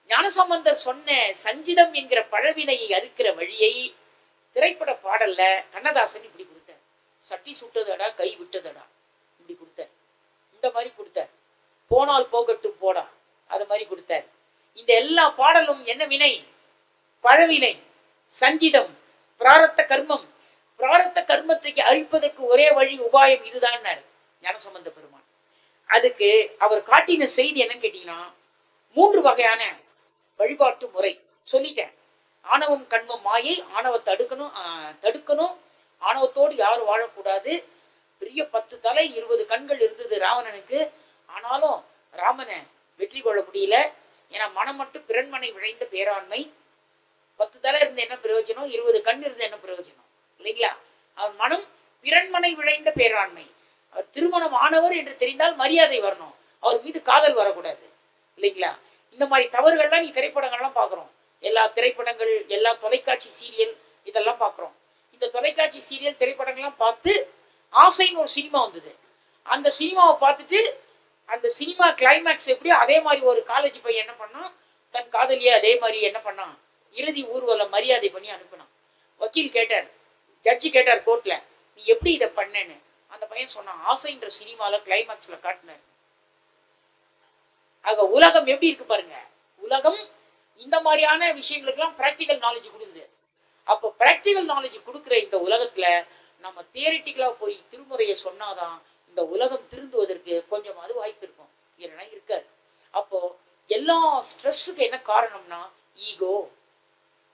ஞானசம்பந்தர் சொன்ன சஞ்சிதம் என்கிற பழவினையை அறுக்கிற வழியை திரைப்பட பாடல்ல கண்ணதாசன் இப்படி கொடுத்தார். சட்டி சுட்டதடா, கை விட்டதடா, இப்படி கொடுத்தார். இந்த மாதிரி கொடுத்தார். போனால் போகட்டும் போடா, அது மாதிரி கொடுத்தார். இந்த எல்லா பாடலும் என்ன வினை? பழவினை, சஞ்சிதம், பிராரத்த கர்மம். பிராரத்த கர்மத்தை அழிப்பதற்கு ஒரே வழி, உபாயம் இதுதான் ஞானசம்பந்த பெருமான். அதுக்கு அவர் காட்டின செய்தி என்ன கேட்டீங்கன்னா, 3 வகையான வழிபாட்டு முறை சொல்லிட்டேன். ஆணவம், கண்மம், மாயை. ஆணவத்தை தடுக்கணும். ஆணவத்தோடு யாரும் வாழக்கூடாது. பெரிய 10 தலை 20 கண்கள் இருந்தது ராவணனுக்கு. ஆனாலும் ராமனை வெற்றி கொள்ள முடியல. ஏன்னா மனம் மட்டும் பிறன்மனை விளைந்த பேராண்மை. 10 தலை இருந்து என்ன பிரயோஜனம்? 20 கண் இருந்து என்ன பிரயோஜனம்? இல்லைங்களா? அவன் மனம் பிறன்மனை விளைந்த பேராண்மை. அவர் திருமணம் ஆனவர் என்று தெரிந்தால் மரியாதை வரணும், அவர் மீது காதல் வரக்கூடாது. இல்லைங்களா? இந்த மாதிரி தவறுகள்லாம் நீ திரைப்படங்கள்லாம் பார்க்குறோம். எல்லா திரைப்படங்கள், எல்லா தொலைக்காட்சி சீரியல் இதெல்லாம் பார்க்குறோம். இந்த தொலைக்காட்சி சீரியல் திரைப்படங்கள்லாம் பார்த்து ஆசைன்னு ஒரு சினிமா வந்தது. அந்த சினிமாவை பார்த்துட்டு அந்த சினிமா கிளைமேக்ஸ் எப்படியோ அதே மாதிரி ஒரு காலேஜ் பையன் என்ன பண்ணான், தன் காதலியை அதே மாதிரி என்ன பண்ணான், இறுதி ஊர்வலம் மரியாதை பண்ணி அனுப்பினான். வக்கீல் கேட்டார், ஜட்ஜி கேட்டார் கோர்ட்ல, நீ எப்படி இதை பண்ணேன்னு. அந்த பையன் சொன்னான், ஆசைன்ற சினிமால கிளைமாக்ஸ்ல காட்டினார். ஆக உலகம் எப்படி இருக்கு பாருங்க. உலகம் இந்த மாதிரியான விஷயங்களுக்கெல்லாம் பிராக்டிக்கல் நாலேஜ் கொடுக்குது. அப்போ பிராக்டிக்கல் நாலேஜ் கொடுக்குற இந்த உலகத்துல நம்ம தியரிட்டிக்கலா போய் திருமுறையை சொன்னாதான் இந்த உலகம் திருந்துவதற்கு கொஞ்சமாவது வாய்ப்பு இருக்கும், இல்லைன்னா இருக்காது. அப்போ எல்லா ஸ்ட்ரெஸ்ஸுக்கு என்ன காரணம்னா ஈகோ.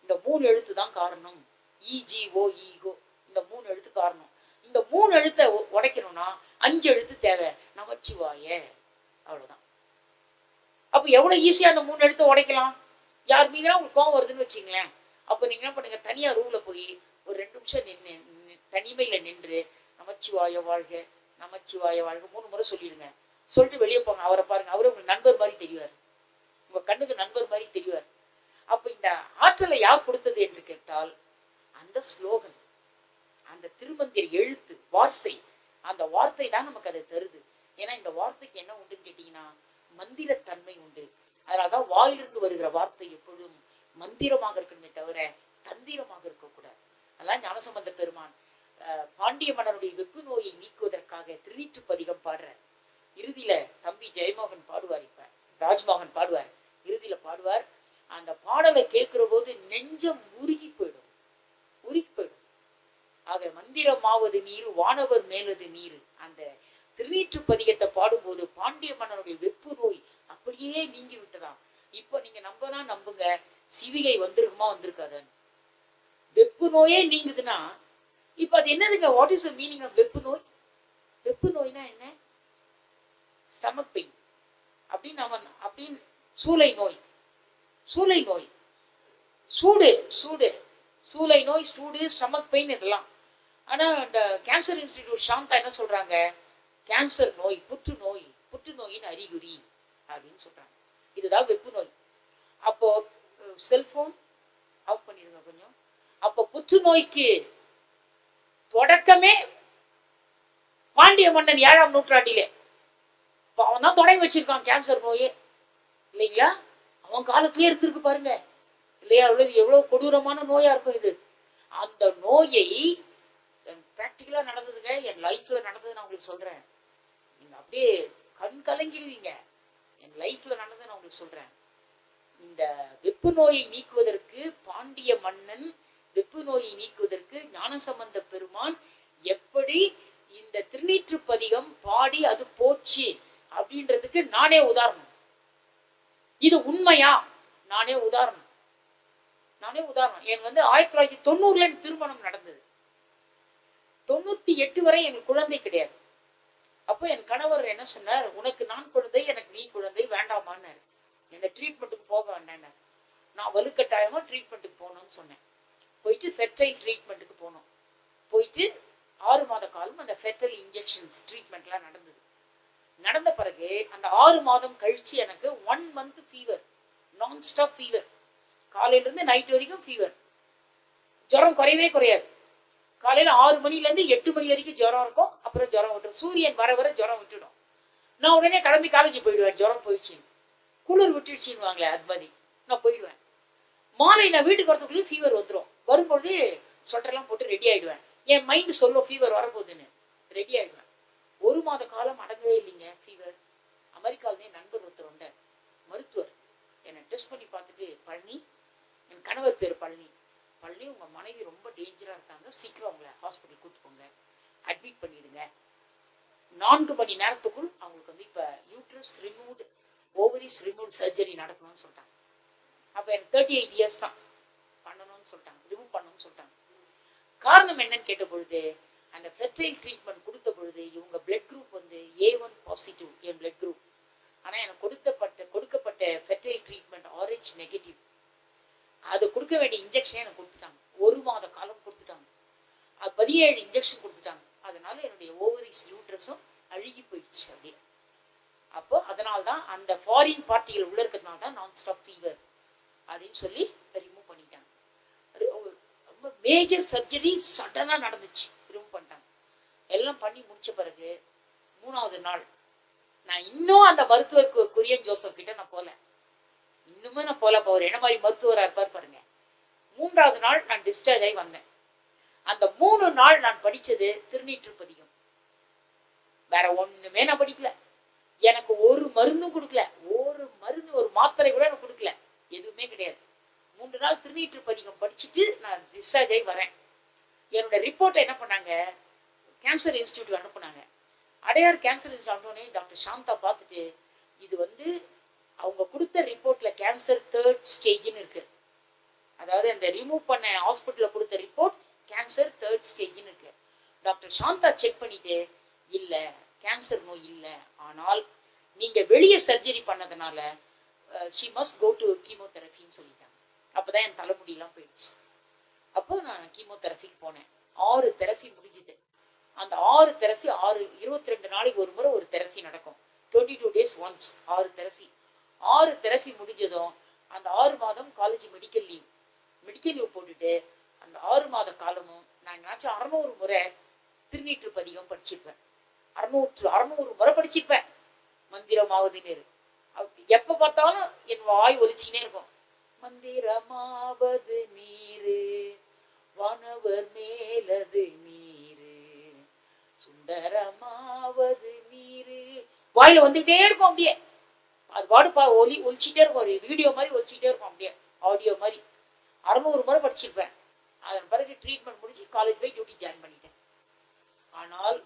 இந்த 3 எழுத்து தான் காரணம். இஜிஓ, ஈகோ, இந்த 3 எழுத்து காரணம். இந்த 3 எழுத்தை உடைக்கணும்னா 5 எழுத்து தேவை, நமச்சிவாய, அவ்வளவுதான். அப்ப எவ்வளவு ஈஸியா அந்த 3 எழுத்தை உடைக்கலாம். யார் மீதுனா உங்களுக்கு கோவம் வருதுன்னு வச்சுங்களேன், அப்ப நீங்க என்ன பண்ணுங்க, தனியா ரூம்ல போய் ஒரு 2 நிமிஷம் தனிமையில நின்று நமச்சிவாய வாழ்க, நமச்சிவாய வாழ்க 3 முறை சொல்லிடுங்க. சொல்லிட்டு வெளியே போங்க. அவரை பாருங்க, அவரு உங்க நண்பர் மாதிரி தெரிவார், உங்க கண்ணுக்கு நண்பர் மாதிரி தெரிவார். அப்ப இந்த ஆற்றலை யார் கொடுத்தது என்று கேட்டால் அந்த ஸ்லோகன், அந்த திருமந்திர எழுத்து, வார்த்தை. அந்த வார்த்தை தான் நமக்கு அதை தருது. ஏன்னா இந்த வார்த்தைக்கு என்ன உண்டுன்னு கேட்டீங்கன்னா மந்திரத்தன்மை உண்டு. அதனாலதான் வாயிலிருந்து வருகிற வார்த்தை எப்பொழுதும் மந்திரமாக இருக்கணுமே தவிர தந்திரமாக இருக்கக்கூடாது. அதான் ஞானசம்பந்த பெருமான் பாண்டிய மன்னனுடைய வெப்பு நோயை நீக்குவதற்காக திருநீற்று பதிகம் பாடுற. இறுதியில தம்பி ஜெயமோகன் பாடுவார், இப்ப ராஜ்மோகன் பாடுவார், இறுதியில பாடுவார். அந்த பாடலை கேட்கிற போது நெஞ்சம் உருகி போயிடும், உருகி போயிடும். ஆக மந்திரமாவது நீர், வானவர் மேலது நீர். அந்த திருநீற்று பதிகத்தை பாடும்போது பாண்டிய மன்னனுடைய வெப்பு நோய் அப்படியே நீங்கி விட்டதாம். இப்ப நீங்க நம்பனா நம்புங்க, சிவிகை வந்திருக்குமா வந்திருக்காதன்னு. வெப்பு நோயே நீங்குதுன்னா இப்ப அது என்னதுங்க? What is the meaning of வெப்பு நோய்? வெப்பு நோய்னா என்ன? ஸ்டமக் பெயின் அப்படின்னு சூளை நோய், சூளை நோய், சூடு, சூளை நோய், சூடு, ஸ்டமக் பெயின் இதெல்லாம். ஆனா இந்த கேன்சர் இன்ஸ்டிடியூட் சாந்தா என்ன சொல்றாங்க, கேன்சர் நோய், புற்றுநோயின் அறிகுறி அப்படின்னு சொல்றாங்க. இதுதான் வெப்பு நோய். அப்போ செல்போன் ஆஃப் பண்ணிடுங்க கொஞ்சம். அப்போ புற்றுநோய்க்கு தொடக்கமே பாண்டிய மன்னன் 7ஆம் நூற்றாண்டிலே அவன் தான் தொடங்கி வச்சிருக்கான் கேன்சர் நோயே, இல்லைங்களா? அவன் காலத்திலே இருந்திருக்கு பாருங்க, இல்லையா? எவ்வளவு கொடூரமான நோயா இருக்கும் இது. அந்த நோயை பிராக்டிக்கலா நடந்ததுங்க, என் லைஃப்ல நடந்தது நான் உங்களுக்கு சொல்றேன். நீங்க அப்படியே கண் கலங்கிடுவீங்க. என் லைஃப்ல நடந்தது நான் உங்களுக்கு சொல்றேன். இந்த வெப்பு நோயை நீக்குவதற்கு பாண்டிய மன்னன், வெப்பு நோயை நீக்குவதற்கு ஞானசம்பந்த பெருமான் எப்படி இந்த திருநீற்று பதிகம் பாடி அது போச்சு அப்படின்றதுக்கு நானே உதாரணம். இது உண்மையா? நானே உதாரணம். என் 1990 திருமணம் நடந்தது. 98 வரை எனக்கு குழந்தை கிடையாது. அப்போ என் கணவர் என்ன சொன்னார், உனக்கு நான் குழந்தை, எனக்கு நீ குழந்தை, வேண்டாமான்னு. இந்த ட்ரீட்மெண்ட்டுக்கு போக வேண்டாம். நான் வலுக்கட்டாயமா ட்ரீட்மெண்ட்டுக்கு போகணும்னு சொன்னேன். போயிட்டு ஃபெர்டைல் ட்ரீட்மெண்ட்டுக்கு போனோம். போயிட்டு 6 மாத காலம் அந்த ஃபெர்டைல் இன்ஜெக்ஷன்ஸ் ட்ரீட்மெண்ட்லாம் நடந்தது. நடந்த பிறகு அந்த 6 மாதம் கழிச்சு எனக்கு 1 month ஃபீவர், நான் ஸ்டாப் ஃபீவர், காலையில இருந்து நைட் வரைக்கும் ஃபீவர். ஜுரம் குறையவே குறையாது. காலையில 6 மணில இருந்து 8 மணி வரைக்கும் ஜுரம் இருக்கும், அப்புறம் ஜுரம் விட்டுரும். சூரியன் வர வர ஜுரம் விட்டுடும். நான் உடனே கிளம்பி காலேஜ் போயிடுவேன். ஜுரம் போயிடுச்சு, குளிர் விட்டுடுச்சின்னு வாங்களே, அது மாதிரி நான் போயிடுவேன். மாலை நான் வீட்டுக்கு வரதுக்குள்ளேயே ஃபீவர் வந்துடும். வரும்பொழுது சொட்டர்லாம் போட்டு ரெடி ஆயிடுவேன். என் மைண்ட் சொல்லும் ஃபீவர் வரப்போகுதுன்னு, ரெடி ஆயிடுவேன். 1 மாத காலம் அடங்கவே இல்லைங்க ஃபீவர். அமெரிக்காவிலே நண்பர் ஒருத்தர் வந்தார், மருத்துவர். என்னை டெஸ்ட் பண்ணி பார்த்துட்டு, பழனி, என் கணவர் பேர் பழனி, உங்க மனைவி ரொம்ப டேஞ்சரா இருக்காங்க, சீக்கிரம் அவங்கள ஹாஸ்பிட்டல் கூட்டு போங்க, அட்மிட் பண்ணிடுங்க. 4 மணி நேரத்துக்குள் அவங்களுக்கு இப்ப uterus removed, ovaries remove surgery நடக்கணும்னு சொல்லிட்டாங்க. அப்ப எனக்கு 38 இயர்ஸ் தான், பண்ணணும்னு சொல்லிட்டாங்க, ரிமூவ் பண்ணணும்னு சொல்லிட்டாங்க. காரணம் என்னன்னு கேட்ட பொழுது, அந்த ஃபெர்டைல் ட்ரீட்மெண்ட் கொடுத்த பொழுது இவங்க பிளட் குரூப் A1 பாசிட்டிவ், என் பிளட் குரூப். ஆனா எனக்கு கொடுக்கப்பட்ட ஃபெர்டைல் ட்ரீட்மெண்ட் RH நெகட்டிவ். அது கொடுக்க வேண்டிய இன்ஜெக்ஷன் எனக்கு கொடுத்துட்டாங்க. 1 மாத காலம் கொடுத்துட்டாங்க. அது 17 இன்ஜெக்ஷன் கொடுத்துட்டாங்க. அதனால என்னுடைய ஓவரிஸ் யூட்ரஸும் அழுகி போயிடுச்சு அப்படியே. அப்போ அதனால்தான் அந்த ஃபாரின் பார்ட்டிகள் உள்ள இருக்கிறதுனால தான் நான் ஸ்டாப் ஃபீவர் அப்படின்னு சொல்லி ரிமூவ் பண்ணிட்டாங்க. ரொம்ப மேஜர் சர்ஜரி சடனா நடந்துச்சு, ரிமூவ் பண்ணிட்டாங்க. எல்லாம் பண்ணி முடிச்ச பிறகு 3வது நாள் நான் இன்னும் அந்த மருத்துவர் குரியன் ஜோசப் கிட்ட நான் போல, இன்னுமே நான் போல. அவர் என்ன மாதிரி மருத்துவரா இருப்பார் பாருங்க. 3வது நாள் நான் டிஸ்சார்ஜ் ஆகி வந்தேன். அந்த 3 நாள் நான் படிச்சது திருநீற்றுப்பதிகம். வேற ஒண்ணுமே நான் படிக்கல. எனக்கு ஒரு மருந்தும் கொடுக்கல, ஒரு மாத்திரை கூட எனக்கு கொடுக்கல, எதுவுமே கிடையாது. 3 நாள் திருநீற்றுப்பதிகம் படிச்சுட்டு நான் டிஸ்சார்ஜ் ஆகி வரேன். என்னோட ரிப்போர்ட்டை என்ன பண்ணாங்க, கேன்சர் இன்ஸ்டிடியூட் அனுப்புனாங்க. அடையார் கேன்சர் இன்ஸ்டியூட் அனுப்புனே டாக்டர் சாந்தா பார்த்துட்டு, இது அவங்க கொடுத்த ரிப்போர்ட்ல கேன்சர் 3rd ஸ்டேஜ்னு இருக்கு. அதாவது அந்த ரிமூவ் பண்ண ஹாஸ்பிட்டல்ல கொடுத்த ரிப்போர்ட் கேன்சர் 3rd ஸ்டேஜ்னு இருக்கு. டாக்டர் சாந்தா செக் பண்ணிட்டு, இல்ல கேன்சர் நோய் இல்ல, ஆனால் நீங்க வெளியே சர்ஜரி பண்ணதுனால she must go to கீமோதெரபின்னு சொல்லிட்டாங்க. அப்பதான் என் தலைமுடியெல்லாம் போயிடுச்சு. அப்போ நான் கீமோதெரபிக்கு போனேன். 6 தெரபி முடிஞ்சுது. அந்த 6 தெரபி 22 நாளைக்கு ஒரு முறை ஒரு தெரபி நடக்கும். 22 days once 6 தெரபி. 6 தெரபி முடிஞ்சதும் அந்த 6 மாதம் காலேஜ் மெடிக்கல் லீவ் போட்டுட்டு அந்த 6 மாத காலமும் நான் என்னாச்சும் 600 முறை திருநீற்றுப்பதிகம் படிச்சிருப்பேன். 600 முறை படிச்சிருப்பேன். மந்திரமாவது நீர், எப்ப பார்த்தாலும் என் வாய் ஒலிச்சுக்கினே இருக்கும். மந்திரமாவது நீரு, வானவர் மேலது நீரு, சுந்தரமாவது நீரு, வாயில வந்துட்டே இருக்கும். அப்படியே அது பாடு ஒலிச்சிட்டே இருக்கும். ஒரு வீடியோ மாதிரி ஒலிச்சிட்டே இருக்கும், அப்படியே ஆடியோ மாதிரி. 600 முறை படிச்சிருப்பேன். அதன் பிறகு ட்ரீட்மெண்ட் முடிச்சு காலேஜ் போய் டியூட்டி ஜாயின் பண்ணிட்டேன். ஆனால்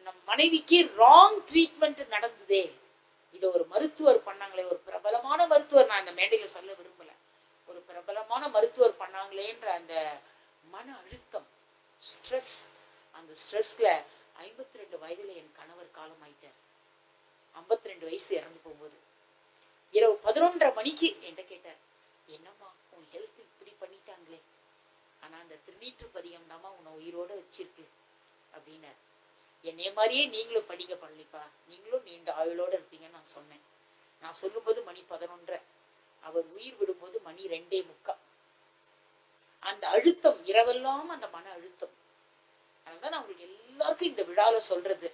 நம் மனைவிக்கு ராங் ட்ரீட்மெண்ட் நடந்ததே. இதை ஒரு மருத்துவர் பண்ணாங்களே, ஒரு பிரபலமான மருத்துவர், நான் இந்த மேடையில சொல்ல விரும்பல, ஒரு பிரபலமான மருத்துவர் பண்ணாங்களேன்ற அந்த மன அழுத்தம், ஸ்ட்ரெஸ், அந்த ஸ்ட்ரெஸ்ல 52 வயதுல என் கணவர் காலம் ஆயிட்டார். 52 வயசு இறந்து போகும்போது இரவு 11:30 மணிக்கு என்கிட்ட கேட்டார், என்னம்மா உன் ஹெல்த் இப்படி பண்ணிட்டாங்களே, ஆனா அந்த திருநீற்றுப்பதிகம் தாம்மா உன்னை உயிரோட வச்சிருக்கு அப்படின்னாரு. என்னைய மாதிரியே நீங்களும் படிக்க பழனிப்பா, நீங்களும் நீண்ட ஆயுளோட இருப்பீங்கன்னு நான் சொன்னேன். நான் சொல்லும்போது மணி 11:30, அவர் உயிர் விடும்போது மணி 2:45. அந்த அழுத்தம், இரவெல்லாம் அந்த மன அழுத்தம். அதனால நான் உங்களுக்கு எல்லாருக்கும் இந்த விழால சொல்றது,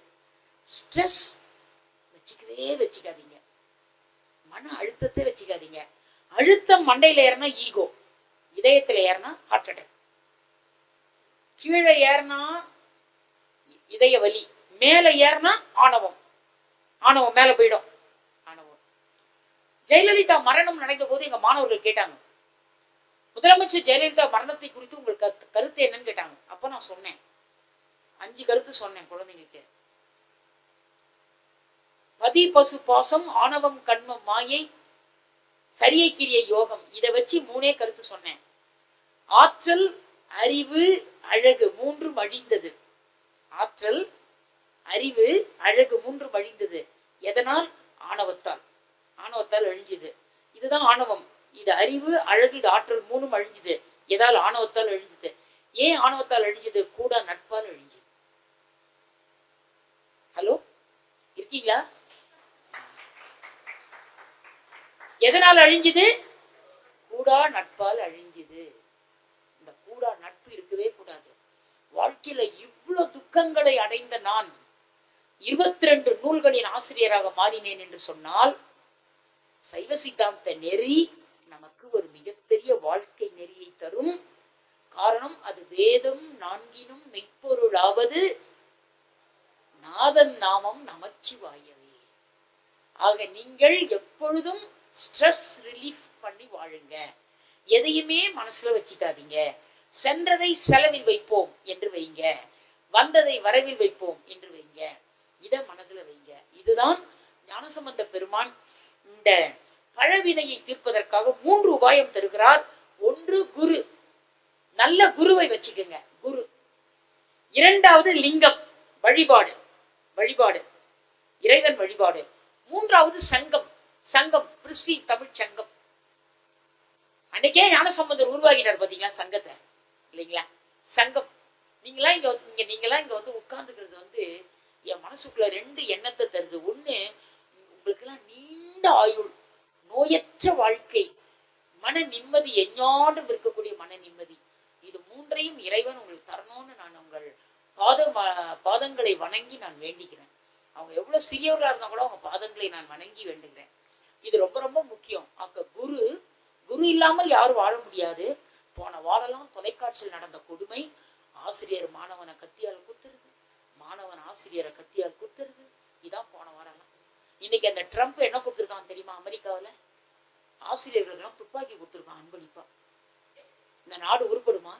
ஸ்ட்ரெஸ் வச்சுக்காதீங்க, மன அழுத்தத்தை வச்சுக்காதீங்க. அழுத்தம் மண்டையில ஏறினா ஈகோ, இதயத்துல ஏறினா ஹார்ட் அட்டாக், கீழே ஏறினா இதய வலி, மேல ஏறினா ஆணவம் மேல போயிடும். ஆணவம். ஜெயலலிதா மரணம் நடந்த போது எங்க மாணவர்கள் கேட்டாங்க, முதலமைச்சர் ஜெயலலிதா மரணத்தை குறித்து உங்களுக்கு கருத்து என்னன்னு கேட்டாங்க. அப்ப நான் சொன்னேன், 5 கருத்து சொன்னேன் குழந்தைங்களுக்கு. பதி பசு பாசம், ஆணவம் கண்மம் மாயை, சரியை கிரிய யோகம், இதை வச்சு 3 கருத்து சொன்னேன். ஆற்றல் அறிவு அழகு 3 அழிந்தது. ஆற்றல் அறிவு அழகு 3 அழிந்தது. எதனால்? ஆணவத்தால் அழிஞ்சது. இதுதான் ஆணவம். இது அறிவு அழகு, இது ஆற்றல் 3 அழிஞ்சது. எதால்? ஆணவத்தால் அழிஞ்சது. ஏன் ஆணவத்தால் அழிஞ்சது? கூட நட்பால் அழிஞ்சது. ஹலோ, இருக்கீங்களா? எதனால் அழிஞ்சது? கூடா நட்பால் அழிஞ்சது. இந்த கூடா நட்பு இருக்கவே கூடாது. வாழ்க்கையில இவ்வளவு துக்கங்களை அடைந்த நான் 22 நூல்களின் ஆசிரியராக மாறினேன் என்று சொன்னால், சைவ சித்தாந்த நெறி நமக்கு ஒரு மிகப்பெரிய வாழ்க்கை நெறியை தரும். காரணம், அது வேதம் 4 மெய்ப்பொருளாவது நாதன் நாமம் நமச்சிவாயவே. ஆக நீங்கள் எப்பொழுதும் ஸ்ட்ரெஸ் ரிலீஃப் பண்ணி வாழுங்க. எதையுமே மனசுல வச்சுக்காதீங்க. சென்றதை செலவில் வைப்போம் என்று வைங்க, வந்ததை வரவில் வைப்போம் என்று வைங்க, இத மனதுல வைங்க. இதுதான் ஞானசம்பந்த பெருமான் இந்த பழவினையை தீர்ப்பதற்காக 3 உபாயம் தருகிறார். 1, குரு, நல்ல குருவை வச்சுக்கோங்க, குரு. 2வது லிங்கம், வழிபாடு, இறைவன் வழிபாடு. 3வது சங்கம், பிரிஸ்டி தமிழ் சங்கம். அன்னைக்கே ஞானசம்பந்தர் உருவாகினார் பாத்தீங்களா சங்கத்தை, இல்லைங்களா? சங்கம். நீங்களாம் இங்க வந்து உட்கார்ந்துக்கிறது என் மனசுக்குள்ள 2 எண்ணத்தை தருது. 1, உங்களுக்கு எல்லாம் நீண்ட ஆயுள், நோயற்ற வாழ்க்கை, மன நிம்மதி, எஞ்ஞாண்டும் இருக்கக்கூடிய மன நிம்மதி. இது 3ஐயும் இறைவன் உங்களுக்கு தரணும்னு நான் உங்கள் பாதங்களை வணங்கி நான் வேண்டிக்கிறேன். அவங்க எவ்வளவு சிறியவர்களா இருந்தா கூட அவங்க பாதங்களை நான் வணங்கி வேண்டுகிறேன். இது ரொம்ப ரொம்ப முக்கியம். குரு இல்லாமல் யாரும் வாழ முடியாது. போன வாரம்லாம் தொலைக்காட்சியில் நடந்த கொடுமை, ஆசிரியர் மாணவனை கத்தியால் குத்துறது, மாணவன் ஆசிரியரை கத்தியால் குத்துறது, இதான் போன வாரம்லாம். இன்னைக்கு அந்த ட்ரம்ப் என்ன கொடுத்துருக்கான் தெரியுமா? அமெரிக்காவில் ஆசிரியர்களுக்கெல்லாம் துப்பாக்கி கொடுத்துருக்கான் அன்பளிப்பா. இந்த நாடு உருப்படுமா?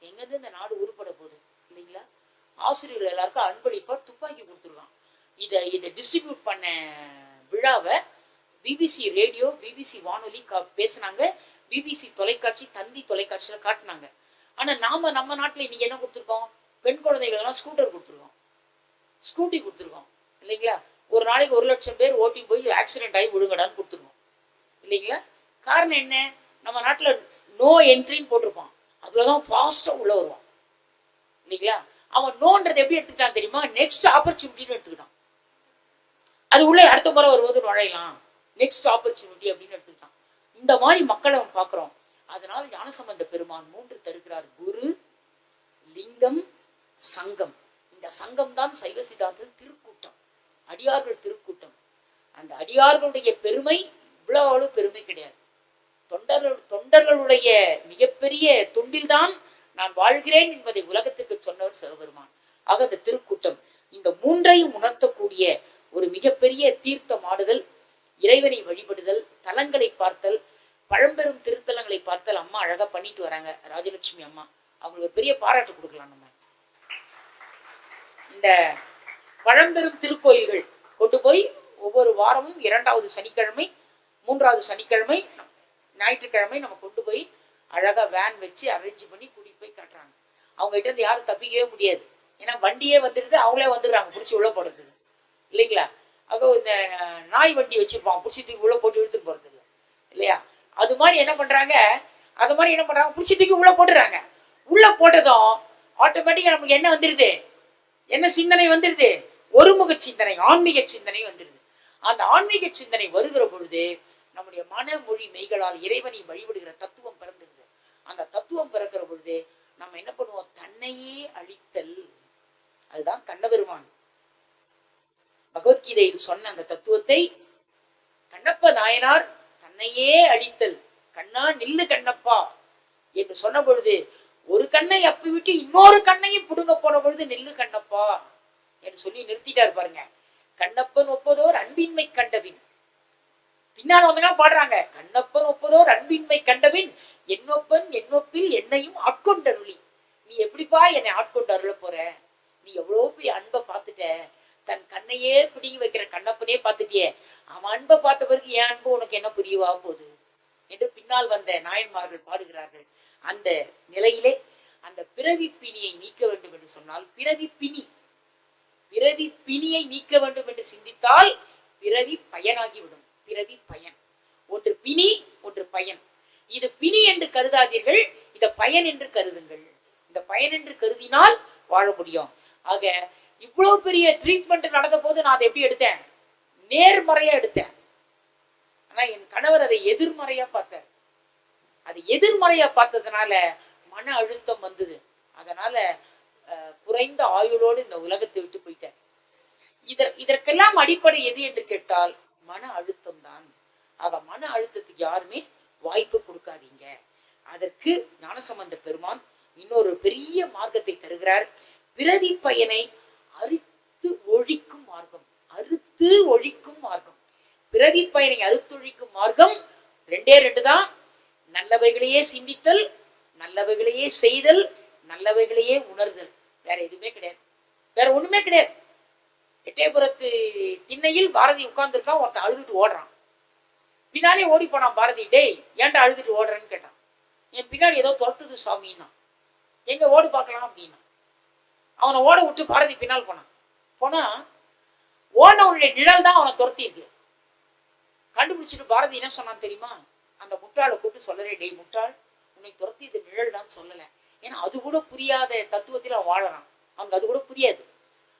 எங்கிருந்து இந்த நாடு உருப்பட போகுது இல்லைங்களா? ஆசிரியர்கள் எல்லாருக்கும் அன்பளிப்பா துப்பாக்கி கொடுத்துருக்கான். இதை டிஸ்ட்ரிபியூட் பண்ண விழாவை பிபிசி ரேடியோ, பிபிசி வானொலி பேசினாங்க, பிபிசி தொலைக்காட்சி, தந்தி தொலைக்காட்சியில காட்டினாங்க. ஆனா நம்ம நாட்டுல இன்னைக்கு என்ன கொடுத்துருக்கோம்? பெண் குழந்தைகள் எல்லாம் ஸ்கூட்டர் கொடுத்துருக்கோம், ஸ்கூட்டி கொடுத்துருக்கோம் இல்லைங்களா? ஒரு நாளைக்கு 1 லட்சம் பேர் ஓட்டி போய் ஆக்சிடென்ட் ஆகி விழுங்கடான்னு கொடுத்துருக்கோம் இல்லைங்களா? காரணம் என்ன? நம்ம நாட்டுல நோ என்ட்ரின்னு போட்டிருப்பான், அதுலதான் ஃபாஸ்டா உள்ள வருவான் இல்லைங்களா? அவன் நோன்றது எப்படி எடுத்துக்கிட்டான் தெரியுமா? நெக்ஸ்ட் ஆப்பர்ச்சுனிட்டின்னு எடுத்துக்கிட்டான். அது உள்ள அடுத்த முறை வரும்போது நுழையலாம், நெக்ஸ்ட் ஆப்பர்ச்சுனிட்டி அப்படின்னு எடுத்துக்கிட்டான். இந்த மாதிரி மக்களை அவன் பார்க்கிறோம். அதனால ஞானசம்பந்த பெருமான் 3 தருகிறார்: குரு, லிங்கம், சங்கம். இந்த சங்கம் தான் சைவ சித்தாந்தத்தில் திருக்கூட்டம், அடியார்கள் திருக்கூட்டம். அந்த அடியார்களுடைய பெருமை இவ்வளவு பெருமை கிடையாது. தொண்டர்களுடைய மிகப்பெரிய தொண்டில்தான் நான் வாழ்கிறேன் என்பதை உலகத்திற்கு சொன்னவர் சிவபெருமான். ஆக அந்த திருக்கூட்டம் இந்த 3ஐயும் உணர்த்தக்கூடிய ஒரு மிகப்பெரிய தீர்த்தமாடுதல், இறைவனை வழிபடுதல், தலங்களை பார்த்தல், பழம்பெரும் திருத்தலங்களை பார்த்தல். அம்மா அழகா பண்ணிட்டு வராங்க, ராஜலட்சுமி அம்மா. அவங்களுக்கு பெரிய பாராட்டு கொடுக்கலாம். நம்ம இந்த பழம்பெரும் திருக்கோயில்கள் கொண்டு போய் ஒவ்வொரு வாரமும் 2வது சனிக்கிழமை, 3வது சனிக்கிழமை, ஞாயிற்றுக்கிழமை நம்ம கொண்டு போய் அழகா வேன் வச்சு அரேஞ்ச் பண்ணி கூட்டிட்டு போய் காட்டுறாங்க. அவங்க கிட்ட இருந்து யாரும் தப்பிக்கவே முடியாது. ஏன்னா வண்டியே வந்துடுது, அவங்களே வந்துடுறாங்க பிடிச்சி உள்ள போடுறதுக்கு இல்லைங்களா? அப்போ இந்த நாய் வண்டி வச்சிருப்பாங்க, பிடிச்சி உள்ள போட்டு இழுத்துட்டு போறதுக்கு இல்லையா? அது மாதிரி என்ன பண்றாங்க, பிடிச்சி தூக்கி உள்ள போட்டுறாங்க. உள்ள போட்டதும் ஆட்டோமேட்டிக்கா நமக்கு என்ன வந்துடுது? என்ன சிந்தனை வந்துடுது? ஒருமுக சிந்தனை, ஆன்மீக சிந்தனை வந்துடுது. அந்த ஆன்மீக சிந்தனை வருகிற பொழுது நம்முடைய மன மொழி மெய்களால் இறைவனை வழிபடுகிற தத்துவம் பிறந்துடுது. அந்த தத்துவம் பிறக்கிற பொழுது நம்ம என்ன பண்ணுவோம்? தன்னையே அழித்தல். அதுதான் கண்ணபெருமான் பகவத்கீதையில் சொன்ன அந்த தத்துவத்தை கண்ணப்ப நாயனார் தன்னையே அழித்தல், கண்ணா நில்லு கண்ணப்பா என்று சொன்ன பொழுது ஒரு கண்ணை அப்பி விட்டு இன்னொரு கண்ணையும் புடுங்க போன பொழுது நில்லு கண்ணப்பா என்று சொல்லி நிறுத்திட்டார் பாருங்க. கண்ணப்பன் ஒப்பதோர் அன்பின்மை கண்டபின், பின்னால் வந்தா பாடுறாங்க, கண்ணப்பன் ஒப்பதோர் அன்பின்மை கண்டபின் என்னொப்பன் என்னொப்பில் என்னையும் ஆட்கொண்டருளி. நீ எப்படிப்பா என்னை ஆட்கொண்டு அருள போற? நீ எவ்வளவு பெரிய அன்பை பார்த்துட்ட, தன் கண்ணையே பிடிங்கி வைக்கிற கண்ணப்பனே பார்த்துட்டியே, அவன் அன்பை பார்த்த பிறகு என் அன்பு உனக்கு என்ன புரியவா போகுது என்று பின்னால் வந்த நாயன்மார்கள் பாடுகிறார்கள். அந்த நிலையிலே அந்த பிறவி பிணியை நீக்க வேண்டும் என்று சொன்னால், பிறவி பிணியை நீக்க வேண்டும் என்று சிந்தித்தால் பிறவி பயனாகிவிடும். பிறவி பயன், ஒன்று பிணி, ஒன்று பயன். இது பிணி என்று கருதாதீர்கள், இத பயன் என்று கருதுங்கள். இந்த பயன் என்று கருதினால் வாழ முடியும். ஆக இவ்வளவு பெரிய ட்ரீட்மெண்ட் நடந்த போது நான் அதை எப்படி எடுத்தேன்? நேர்மறையா எடுத்தேன். ஆனா என் கணவர் அதை எதிர்மறையா பார்த்தார். அது எதிர்மறையா பார்த்ததுனால மன அழுத்தம் வந்தது. அதனால குறைந்த ஆயுளோடு இந்த உலகத்தை விட்டு போயிட்டார். இதற்கெல்லாம் அடிப்படை எது என்று கேட்டால் மன அழுத்தம் தான். ஆக மன அழுத்தத்துக்கு யாருமே வாய்ப்பு கொடுக்காதீங்க. அதற்கு ஞானசம்பந்த பெருமான் இன்னொரு பெரிய மார்க்கத்தை தருகிறார். பிறவி பயனை அறுத்து ஒழிக்கும் மார்க்கம். அறுத்து ஒழிக்கும் மார்க்கம், பிறவி பயனை அறுத்தொழிக்கும் மார்க்கம் 2 தான். நல்லவைகளையே சிந்தித்தல், நல்லவைகளையே செய்தல், நல்லவைகளையே உணர்தல். வேற எதுவுமே கிடையாது, வேற ஒண்ணுமே கிடையாது. எட்டயபுரத்து திண்ணையில் பாரதி உட்கார்ந்துருக்கான், ஒருத்தன் அழுதுட்டு ஓடுறான். பின்னாலே ஓடி போனான் பாரதி. டேய் ஏன்டா அழுதுட்டு ஓடுறேன்னு கேட்டான். என் பின்னாடி ஏதோ துரத்துது சாமின்னா. எங்க ஓடு பார்க்கலாம் அப்படின்னா அவனை ஓட விட்டு பாரதி பின்னால் போனா ஓடனவனுடைய நிழல் தான் அவனை துரத்தி இருக்கு. கண்டுபிடிச்சிட்டு பாரதி என்ன சொன்னான் தெரியுமா? அந்த முட்டாளை கூப்பிட்டு சொல்லறே, டேய் முட்டாள், உன்னை துரத்தி இது நிழல் தான் சொல்லல. ஏன்னா அது கூட புரியாத தத்துவத்தில் அவன் வாழறான், அவனுக்கு அது கூட புரியாது.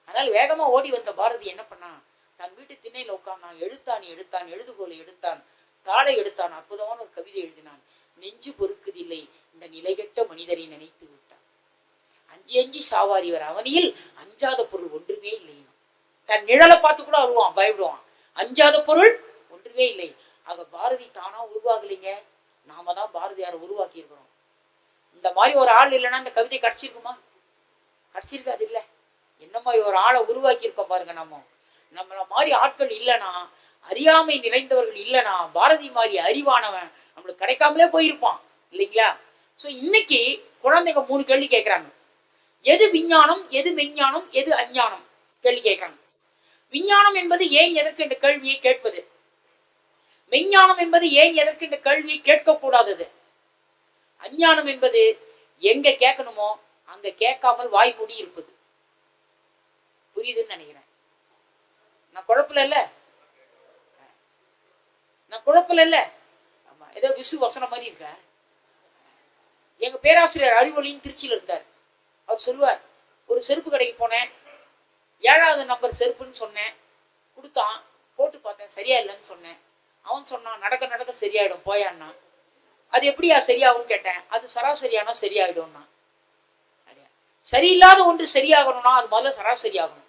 அதனால வேகமா ஓடி வந்த பாரதி என்ன பண்ணான்? தன் வீட்டு திண்ணையில உட்கார்ந்தான். எழுத்தான், எழுதுகோலை எடுத்தான், தாளை எடுத்தான். அற்புதமான ஒரு கவிதை எழுதினான். நெஞ்சு பொறுக்குதில்லை இந்த நிலைகெட்ட மனிதரை நினைத்து விட்டான். அஞ்சி சாவாரிவர் அவனியில் அஞ்சாத பொருள் ஒன்றுமே இல்லை. தன் நிழலை பார்த்து கூட அழுவான், பயப்படுவான். அஞ்சாத பொருள் ஒன்றுமே இல்லை. ஆக பாரதி தானா உருவாகலைங்க, நாம தான் பாரதியாரை உருவாக்கி இருக்கிறோம். இந்த மாதிரி ஒரு ஆள் இல்லைன்னா இந்த கவிதை கிடைச்சிருக்குமா? கிடைச்சிருக்காது. இல்லை, என்ன மாதிரி ஒரு ஆளை உருவாக்கி இருக்கோம் பாருங்க. நம்மள மாதிரி ஆட்கள் இல்லைன்னா, அறியாமை நிறைந்தவர்கள் இல்லைன்னா, பாரதி மாதிரி அறிவானவன் நம்மளுக்கு கிடைக்காமலே போயிருப்பான் இல்லைங்களா? ஸோ இன்னைக்கு குழந்தைங்க 3 கேள்வி கேட்குறாங்க. எது விஞ்ஞானம், எது மெஞ்ஞானம், எது அஞ்ஞானம் கேள்வி கேட்குறாங்க. விஞ்ஞானம் என்பது ஏன் எதற்கு என்ற கேள்வியை கேட்பது. மெஞ்ஞானம் என்பது ஏன் எதற்கு என்ற கேள்வியை கேட்கக்கூடாதது. அஞ்ஞானம் என்பது எங்க கேட்கணுமோ அங்க கேட்காமல் வாய் மூடி இருப்பது. புரியுதுன்னு நினைக்கிறேன். நான் குழப்பல இல்ல, நான் குழப்பல இல்ல. ஆமா, ஏதோ விசு வசனம் மாதிரி இருக்க. எங்க பேராசிரியர் அறிவொளின்னு திருச்சியில இருந்தார். அவர் சொல்லுவார், ஒரு செருப்பு கடைக்கு போனேன், 7வது நம்பர் செருப்புன்னு சொன்னேன், கொடுத்தான், போட்டு பார்த்தேன், சரியா இல்லைன்னு சொன்னேன். அவன் சொன்னான், நடக்க நடக்க சரியாயிடும் போயான்னா. அது எப்படியா சரியாகும்னு கேட்டேன். அது சராசரியானா சரியாயிடும்னா. சரியில்லாத ஒன்று சரியாகணும்னா அது முதல்ல சராசரி ஆகணும்.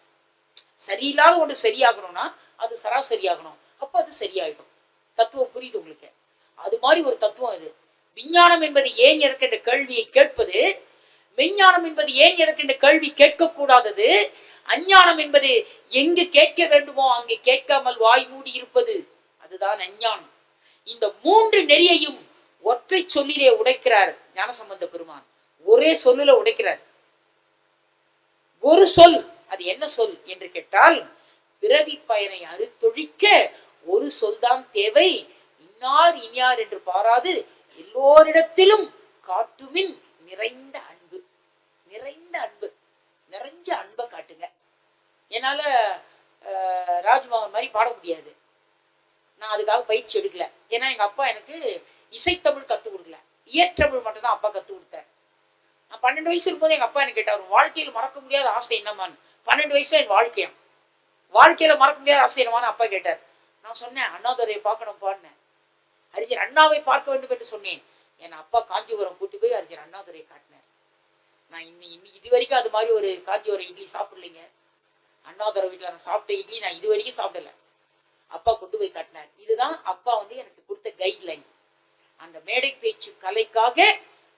சரியில்லாத ஒன்று சரியாகணும்னா அது சராசரி ஆகணும். அப்ப அது சரியாயிடும். தத்துவம் புரியுது உங்களுக்கு? அது மாதிரி ஒரு தத்துவம் இது. விஞ்ஞானம் என்பது ஏன் என்ற கேள்வியை கேட்பது, மெஞ்ஞானம் என்பது ஏன் என்ற கேள்வி கேட்கக்கூடாதது, அஞ்ஞானம் என்பது எங்கு கேட்க வேண்டுமோ அங்கு கேட்காமல் வாய் மூடி இருப்பது, அதுதான் அஞ்ஞானம். இந்த 3 நெறியையும் ஒற்றை சொல்லிலே உடைக்கிறார் ஞானசம்பந்த பெருமான். ஒரே சொல்லுல உடைக்கிறார். ஒரு சொல், அது என்ன சொல் என்று கேட்டால், பிறவி பயனை அறுத்தொழிக்க ஒரு சொல்தான் தேவை, இன்னார் இனியார் என்று பாராது எல்லோரிடத்திலும் காட்டுமின் நிறைந்த அன்பு. நிறைந்த அன்பு, நிறைஞ்ச அன்பை காட்டுங்க. என்னால ராஜ்மோகன் மாதிரி பாட முடியாது. நான் அதுக்காக பயிற்சி எடுக்கல. ஏன்னா எங்க அப்பா எனக்கு இசைத்தமிழ் கத்துக் கொடுக்கல, இயற்றமிழ் மட்டும் தான் அப்பா கத்துக் கொடுத்தார். நான் 12 வயசு இருக்கும்போது எங்க அப்பா எனக்கு கேட்டார், வாழ்க்கையில் மறக்க முடியாத ஆசை என்னமான்னு. 12 வயசுல என் வாழ்க்கையில மறக்க முடியாத ஆசை என்னமான்னு அப்பா கேட்டார். நான் சொன்னேன், அண்ணாதுரையை பார்க்கணும் பாடினேன். அறிஞர் அண்ணாவை பார்க்க வேண்டும் என்று சொன்னேன். என் அப்பா காஞ்சிபுரம் கூட்டி போய் அறிஞர் அண்ணாதுரையை காட்டினார். நான் இன்னைக்கு இது வரைக்கும் அது மாதிரி ஒரு காஞ்சிபுரம் இட்லி சாப்பிடலைங்க. அண்ணாதுரை வீட்டில் நான் சாப்பிட்ட இட்லி நான் இது வரைக்கும் சாப்பிடல. அப்பா கொண்டு போய் காட்டினார். இதுதான் அப்பா எனக்கு கொடுத்த கைட்லைன். அந்த மேடை பேச்சு கலைக்காக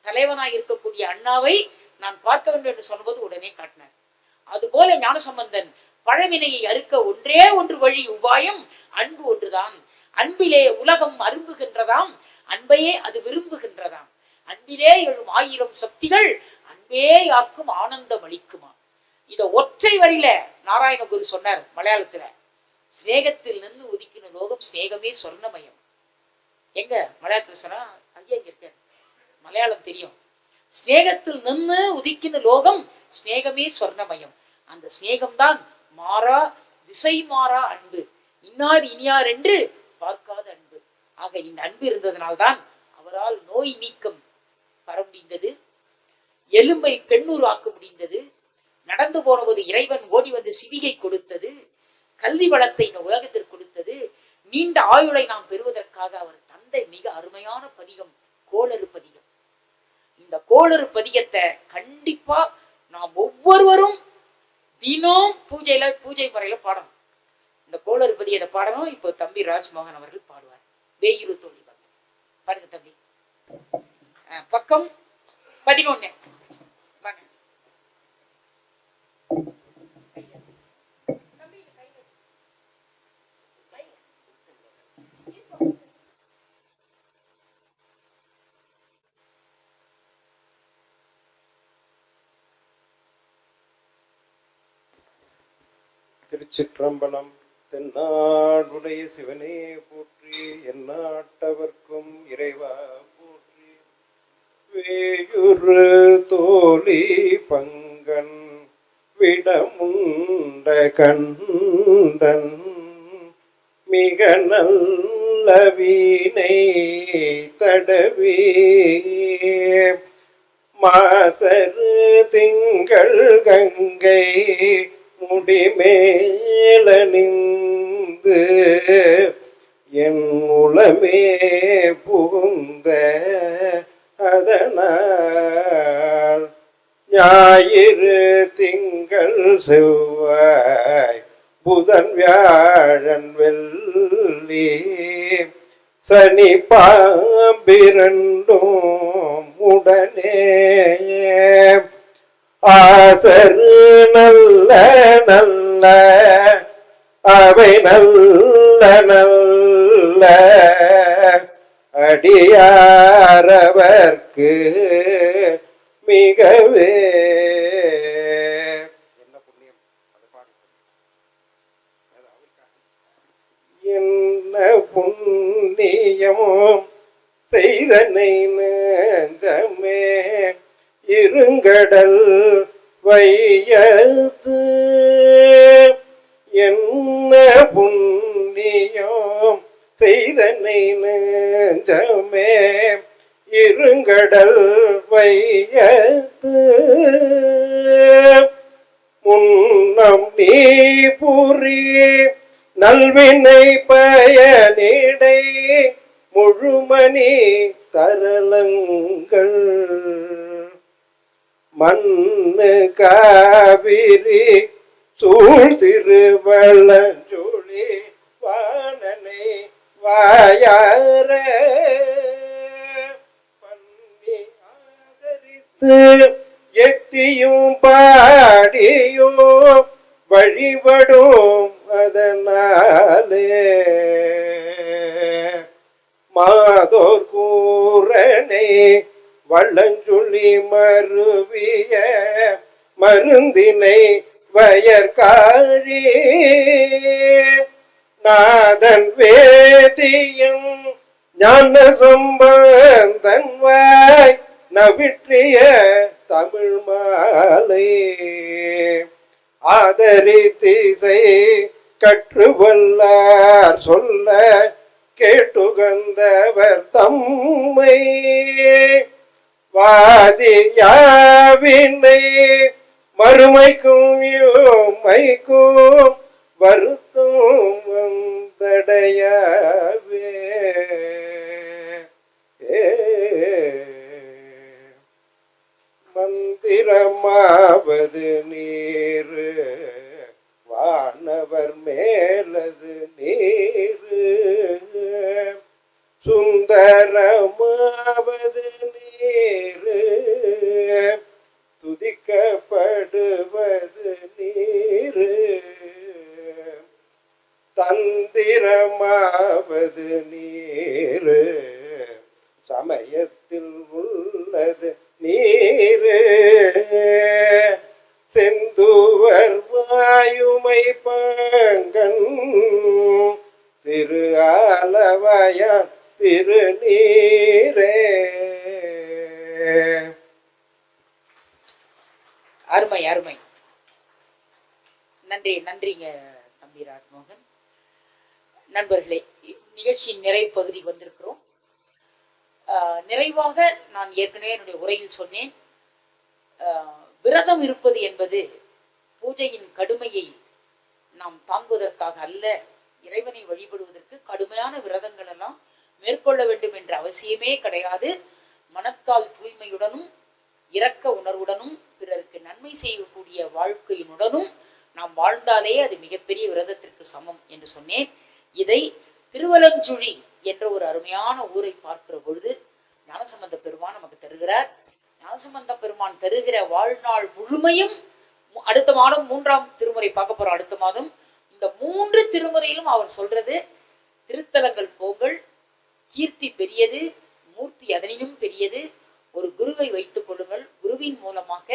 தலைவனாய் இருக்கக்கூடிய அண்ணாவை நான் பார்க்க வேண்டும் என்று சொன்னபோது உடனே காட்டினார். அதுபோல ஞானசம்பந்தன் பழவினையை அறுக்க ஒன்றே ஒன்று வழி உபாயம், அன்பு ஒன்றுதான். அன்பிலே உலகம் அரும்புகின்றதாம், அன்பையே அது விரும்புகின்றதாம். அன்பிலே எழும் 1000 சக்திகள் அன்பே யாக்கும் ஆனந்தம் அளிக்குமா. இத ஒற்றை வரியில நாராயணகுரு சொன்னார் மலையாளத்துல. சிநேகத்தில் நின்று உதிக்கின லோகம் சிநேகமே சொர்ணமயம். எங்க மலையாளத்துல சொன்னா, ஐயா இங்க இருக்க மலையாளம் தெரியும். சிநேகத்தில் நின்று உதிக்கின லோகம் சிநேகமே சொர்ணமயம். அந்த சிநேகம்தான் மாறா திசை மாறா அன்பு, இன்னார் இனியார் என்று பார்க்காத அன்பு. ஆக இந்த அன்பு இருந்ததனால்தான் அவரால் நோய் நீக்கம் பெற முடிந்தது, எலும்பை பெண்ணூர் ஆக்க முடிந்தது, நடந்து போனபோது இறைவன் ஓடி வந்து சிவிகை கொடுத்தது, கல்வி வளத்தை இந்த உலகத்திற்கு கொடுத்தது, நீண்ட ஆயுளை நாம் பெறுவதற்காக அவர் தந்தை மிக அருமையான பதிகம் கோளறு பதிகம். இந்த கோளறு பதிகத்தை கண்டிப்பா நாம் ஒவ்வொருவரும் தினம் பூஜை முறையில பாடணும். இந்த கோளறு பதிகத்தை பாடணும். இப்போ தம்பி ராஜ்மோகன் அவர்கள் பாடுவார். வேயிரு தோழி பாருங்க தம்பி. பக்கம் 11. திருச்சிற்றம்பலம். தென்னாடுடைய சிவனே போற்றி, எந்நாட்டவர்க்கும் இறைவா போற்றி. வேயுறு தோழி பங்கன் விடமுண்ட கண்டன் மிக நல்ல வீணை தடவே மாசரு திங்கள் கங்கை முடிமேலணிந்து என் உளமே புகுந்த அதனால் ஞாயிறு திங்கள் செவ்வாய் புதன் வியாழன் வெள்ளி சனி பாம்பிரண்டும் உடனே ஆசரு நல்ல நல்ல அவை நல்ல நல்ல அடியாரவர்க்கு மிகவே. என்ன புண்ணியம் அதை பாடு. என்ன புண்ணியம் செய்தனை நெஞ்சமே இருங்கடல் வையத்து. என்ன புண்ணியம் செய்தனை நெஞ்சமே இருங்கடல் வையத்து. முன்னம் நீ புரி நல்வினை பயனிடை முழுமணி தரளங்கள் மண்ணு காவிரி சூழ் திருவள்ளஞ்சொழி வானனை வாயார பண்ணி ஆதரித்து எத்தியும் பாடியும் வழிபடும் அதனாலே மாதோர் கூரனை வள்ளஞ்சொல்லி மருவிய மருந்தினை வயற்காழி நாதன் வேதியும் ஞான சம்பந்தன் வாய் நவிற்றிய தமிழ் மாலை ஆதரித்திசை கற்றுவல்லார் சொல்ல கேட்டுகந்தவர் தம்மை வாதியாவினை மறுமைக்கும் யோமைக்கும் வருத்தும் வந்தடையாவே. மந்திரமாவது நீரு வானவர் மேலது நீரு சுந்தரமாவது நீரு துதிக்கப்படுவது நீரு தந்திரமாவது நீரு சமயத்தில் உள்ளது நீரு செந்துவர் வாயுமை பங்கன் திரு ஆலவயன் திருநீரே. அருமை அருமை. நன்றி நன்றிங்க தம்பி ராஜ்மோகன். நண்பர்களே, நிகழ்ச்சியின் நிறைவு பகுதி வந்திருக்கிறோம். நிறைவாக நான் ஏற்கனவே என்னுடைய உரையில் சொன்னேன், விரதம் இருப்பது என்பது பூஜையின் கடுமையை நாம் தாங்குவதற்காக அல்ல, இறைவனை வழிபடுவதற்கு கடுமையான விரதங்கள் எல்லாம் மேற்கொள்ள வேண்டும் என்ற அவசியமே கிடையாது. மனத்தால் தூய்மையுடனும் இரக்க உணர்வுடனும் பிறருக்கு நன்மை செய்யக்கூடிய வாழ்க்கையினுடனும் நாம் வாழ்ந்தாலே அது மிகப்பெரிய விரதத்திற்கு சமம் என்று சொன்னேன். இதை திருவலஞ்சுழி என்ற ஒரு அருமையான ஊரை பார்க்கிற பொழுது ஞானசம்பந்த பெருமான் நமக்கு தருகிறார். ஞானசம்பந்த பெருமான் தருகிற வாழ்நாள் முழுமையும் அடுத்த மாதம் 3ஆம் திருமுறை பார்க்க போறோம். அடுத்த மாதம் இந்த 3 திருமுறையிலும் அவர் சொல்றது திருத்தலங்கள் போங்கள், கீர்த்தி பெரியது, மூர்த்தி அதனிலும் பெரியது, ஒரு குருவை வைத்துக் கொள்ளுங்கள், குருவின் மூலமாக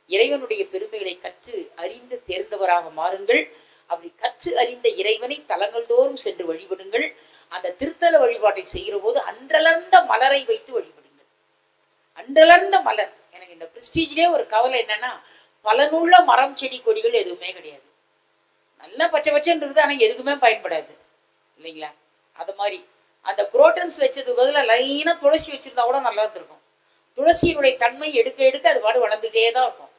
இறைவனுடைய பெருமைகளை கற்று அறிந்து தேர்ந்தவராக மாறுங்கள், அப்படி கற்று அறிந்த இறைவனை தலங்கள் தோறும் சென்று வழிபடுங்கள். அந்த திருத்தல வழிபாட்டை செய்கிற போது அன்றலர்ந்த மலரை வைத்து வழிபடுங்கள். அன்றலர்ந்த மலர். எனக்கு இந்த பிரிஸ்டீஜ்லயே ஒரு கவலை என்னன்னா, பலனுள்ள மரம் செடி கொடிகள் எதுவுமே கிடையாது. நல்லா பச்சை பச்சைன்னு இருக்குது, ஆனா எதுக்குமே பயன்படாது இல்லைங்களா? அது மாதிரி அந்த குரோட்டன்ஸ் வச்சது பதிலாக லைனா துளசி வச்சிருந்தா கூட நல்லா இருந்திருக்கும். துளசியினுடைய தன்மை எடுக்க எடுக்க அது பாடு வளர்ந்துகிட்டே தான் இருக்கும்.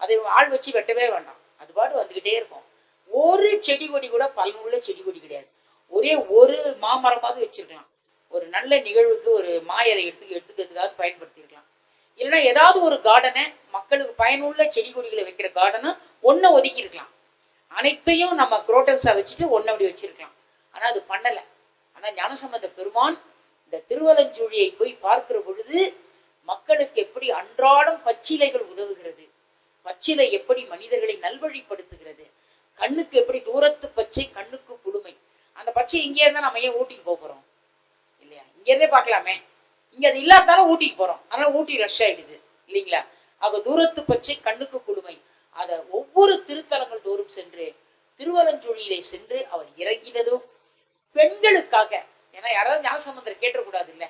அதை ஆள் வச்சு வெட்டவே வேண்டாம், அது பாடு வந்துகிட்டே இருக்கும். ஒரு செடி கொடி கூட பலனுள்ள செடி கொடி கிடையாது. ஒரே ஒரு மாமரமாவது வச்சிருக்கலாம், ஒரு நல்ல நிகழ்வுக்கு ஒரு மாயரை எடுத்துக்கிறதுக்காக பயன்படுத்திருக்கலாம். இல்லைன்னா ஏதாவது ஒரு கார்டனை, மக்களுக்கு பயனுள்ள செடி கொடிகளை வைக்கிற கார்டனை ஒன்றை ஒதுக்கி இருக்கலாம். அனைத்தையும் நம்ம குரோட்டன்ஸா வச்சுட்டு ஒன்றை அப்படி வச்சிருக்கலாம். ஆனா அது பண்ணலை. ஆனா ஞானசம்பந்த பெருமான் இந்த திருவலஞ்சூழியை போய் பார்க்கிற பொழுது மக்களுக்கு எப்படி அன்றாடம் பச்சிலைகள் உதவுகிறது, பச்சிலை எப்படி மனிதர்களை நல்வழிப்படுத்துகிறது, கண்ணுக்கு எப்படி தூரத்து பச்சை கண்ணுக்கு குளுமை. அந்த பச்சை இங்கே இருந்தா நம்ம ஏன் ஊட்டிக்கு போறோம் இல்லையா? இங்க இருந்தே பார்க்கலாமே. இங்க அது இல்லாதாலும் ஊட்டிக்கு போறோம், அதனால ஊட்டி ரஷ் ஆயிடுது இல்லைங்களா? ஆக தூரத்து பச்சை கண்ணுக்கு குளுமை. அத ஒவ்வொரு திருத்தலங்கள் தோறும் சென்று திருவலஞ்சுழியிலே சென்று அவர் இறங்கினதும் பெண்களுக்காக. ஏன்னா யாராவது ஞானசம்பந்தர் கேட்டக்கூடாது இல்ல,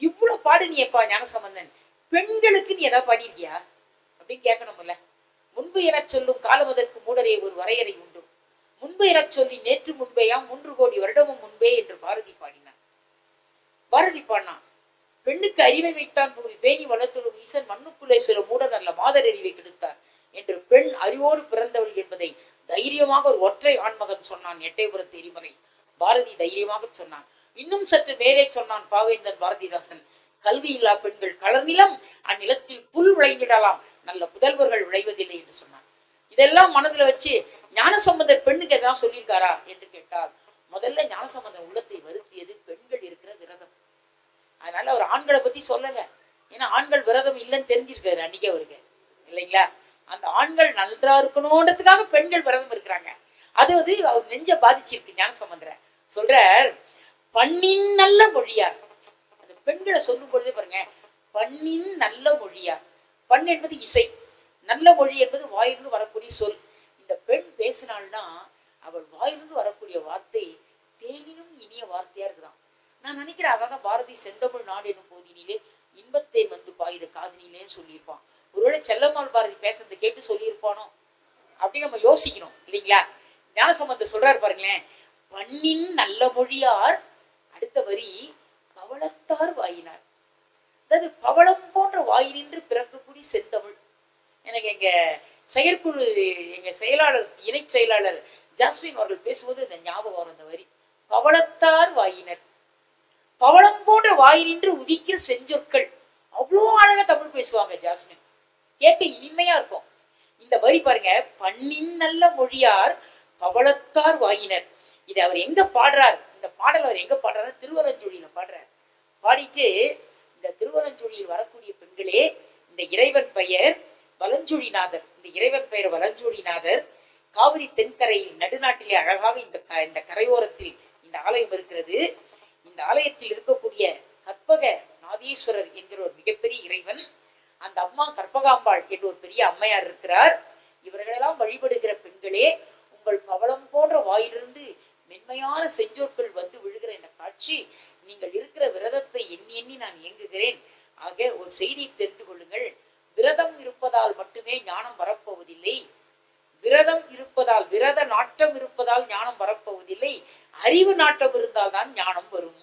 இவ்வளவு பாடுனியப்பா ஞானசம்பந்தன், பெண்களுக்கு நீ ஏதாவது பாடியிருக்கியா அப்படின்னு கேட்கணும்ல. முன்பு என சொல்லும் காலமதற்கு மூடரே ஒரு வரையறை உண்டு, முன்பு என சொல்லி நேற்று முன்பேயாம் 3 கோடி வருடமும் முன்பே என்று பாரதி பாடினான். பாரதி பாடினான், பெண்ணுக்கு அறிவை வைத்தான் பூமி பேணி வளர்த்துடும் ஈசன் மண்ணுக்குள்ளே சில மூடர் நல்ல மாதர் அறிவை கெடுத்தார் என்று பெண் அறிவோடு பிறந்தவள் என்பதை தைரியமாக ஒரு ஒற்றை ஆண்மகன் சொன்னான் எட்டயபுரத்து எரிமலை. பாரதி தைரியமாக சொன்னான். இன்னும் சற்று மேலே சொன்னான் பாவேந்தன் பாரதிதாசன், கல்வி இல்லா பெண்கள் களர்நிலம் அந்நிலத்தில் புல் விளைந்திடலாம், நல்ல புதல்வர்கள் விளைவதில்லை என்று சொன்னான். இதெல்லாம் மனதுல வச்சு ஞானசம்பந்தர் பெண்ணுக்கு எதாவது சொல்லியிருக்காரா என்று கேட்டால், முதல்ல ஞானசம்பந்தர் உள்ளத்தை வருத்தியது பெண்கள் இருக்கிற விரதம். அதனால அவர் ஆண்களை பத்தி சொல்லல, ஏன்னா ஆண்கள் விரதம் இல்லைன்னு தெரிஞ்சிருக்காரு அன்னைக்கு அவருக்கு இல்லைங்களா? அந்த ஆண்கள் நன்றா இருக்கணும்ன்றதுக்காக பெண்கள் விரதம் இருக்கிறாங்க. அது அவர் நெஞ்ச பாதிச்சிருக்கு. ஞானசம்பந்தர சொல்ற, பண்ணின் நல்ல மொழியார். அந்த பெண்களை சொல்லும் பொழுதே பாருங்க, பண்ணின் நல்ல மொழியார். பண் என்பது இசை, நல்ல மொழி என்பது வாயிலிருந்து வரக்கூடிய சொல். இந்த பெண் பேசினாள்னா அவள் வாயிலிருந்து வரக்கூடிய வார்த்தை தேனினும் இனிய வார்த்தையா இருக்குதான். நான் நினைக்கிறேன் அதான் பாரதி செந்தமிழ் நாடு எனும் போதினிலே இன்பத்தேன் வந்து பாயுத காதினிலேன்னு சொல்லியிருப்பான். ஒருவேளை செல்லம்மாள் பாரதி பேசுறதை கேட்டு சொல்லியிருப்பானோ அப்படின்னு நம்ம யோசிக்கணும் இல்லைங்களா? ஞானசம்பந்தர் சொல்றாரு பாருங்களேன், பண்ணின் நல்ல மொழியார், அடுத்த வரி பவளத்தார் வாயினார். அதாவது பவளம் போன்ற வாயினின்று பிறக்கக்கூடிய செந்தமிழ். எனக்கு எங்க செயற்குழு எங்க செயலாளர் இணை செயலாளர் ஜாஸ்மின் அவர்கள் பேசும்போது இந்த ஞாபகம் வரும். அந்த வரி பவளத்தார் வாயினர், பவளம் போன்ற வாயினின்று உதிக்கிற செஞ்சொற்கள். அவ்வளோ அழகா தமிழ் பேசுவாங்க ஜாஸ்மின், கேட்க இனிமையா இருக்கும். இந்த வரி பாருங்க, பண்ணின் நல்ல மொழியார் பவளத்தார் வாயினர். இதை அவர் எங்க பாடுறார்? இந்த பாடல் அவர் எங்க பாடுறாரு? திருவலஞ்சுழியில பாடுறார். பாடிட்டு இந்த திருவலஞ்சுழியில் வரக்கூடிய பெண்களே, இந்த இறைவன் பெயர் வலஞ்சுழிநாதர். இந்த இறைவன் பெயர் வலஞ்சுழிநாதர். காவிரி தென்கரையில் நடுநாட்டிலே அழகாக இந்த கரையோரத்தில் இந்த ஆலயம் இருக்கிறது. இந்த ஆலயத்தில் இருக்கக்கூடிய கற்பக நாதீஸ்வரர் என்கிற ஒரு மிகப்பெரிய இறைவன், அந்த அம்மா கற்பகாம்பாள் என்று ஒரு பெரிய அம்மையார் இருக்கிறார். இவர்களெல்லாம் வழிபடுகிற பெண்களே, உங்கள் பவளம் போன்ற வாயிலிருந்து மென்மையான செஞ்சோர்கள் வந்து விழுகிற இந்த காட்சி, நீங்கள் இருக்கிற விரதத்தை எண்ணி எண்ணி நான் இயங்குகிறேன். ஆக ஒரு செய்தியை தெரிந்து கொள்ளுங்கள், விரதம் இருப்பதால் மட்டுமே ஞானம் வரப்போவதில்லை. விரதம் இருப்பதால், விரத நாட்டம் இருப்பதால் ஞானம் வரப்போவதில்லை. அறிவு நாட்டம் இருந்தால் தான் ஞானம் வரும்.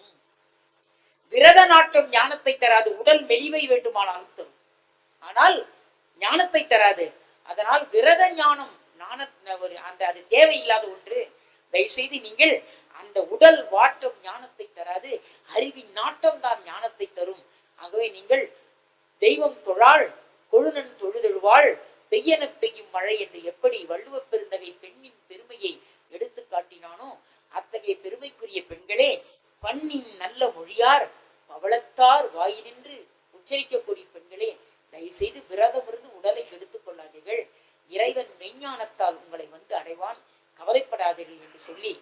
விரத நாட்டம் ஞானத்தை தராது, உடல் மெலிவை வேண்டுமானாலும் தரும், ஆனால் ஞானத்தை தராது. அதனால் விரத ஞானம் அது தேவையில்லாத ஒன்று. தயவுசெய்து நீங்கள் அந்த உடல் வாட்டம் ஞானத்தை தராது, அறிவின் நாட்டம் தான் ஞானத்தை தரும். ஆகவே நீங்கள் தெய்வம் தொழாள் கொழுநன் தொழுதெழுவாள் பெய்யன பெய்யும் மழை என்று எப்படி வள்ளுவ பெருந்தகை பெண்ணின் பெருமையை எடுத்து காட்டினானோ, அத்தகைய பெருமைக்குரிய பெண்களே, பண்ணின் நல்ல மொழியார் பவளத்தார் வாயினின்று உச்சரிக்கக்கூடிய பெண்களே, தயவு செய்து விரதம் இருந்து உடலை கெடுத்துக் கொள்ளாதீர்கள். இறைவன் மெய்ஞானத்தால் உங்களை வந்து அடைவான், கவலைப்படாதீர்கள் என்று சொல்லி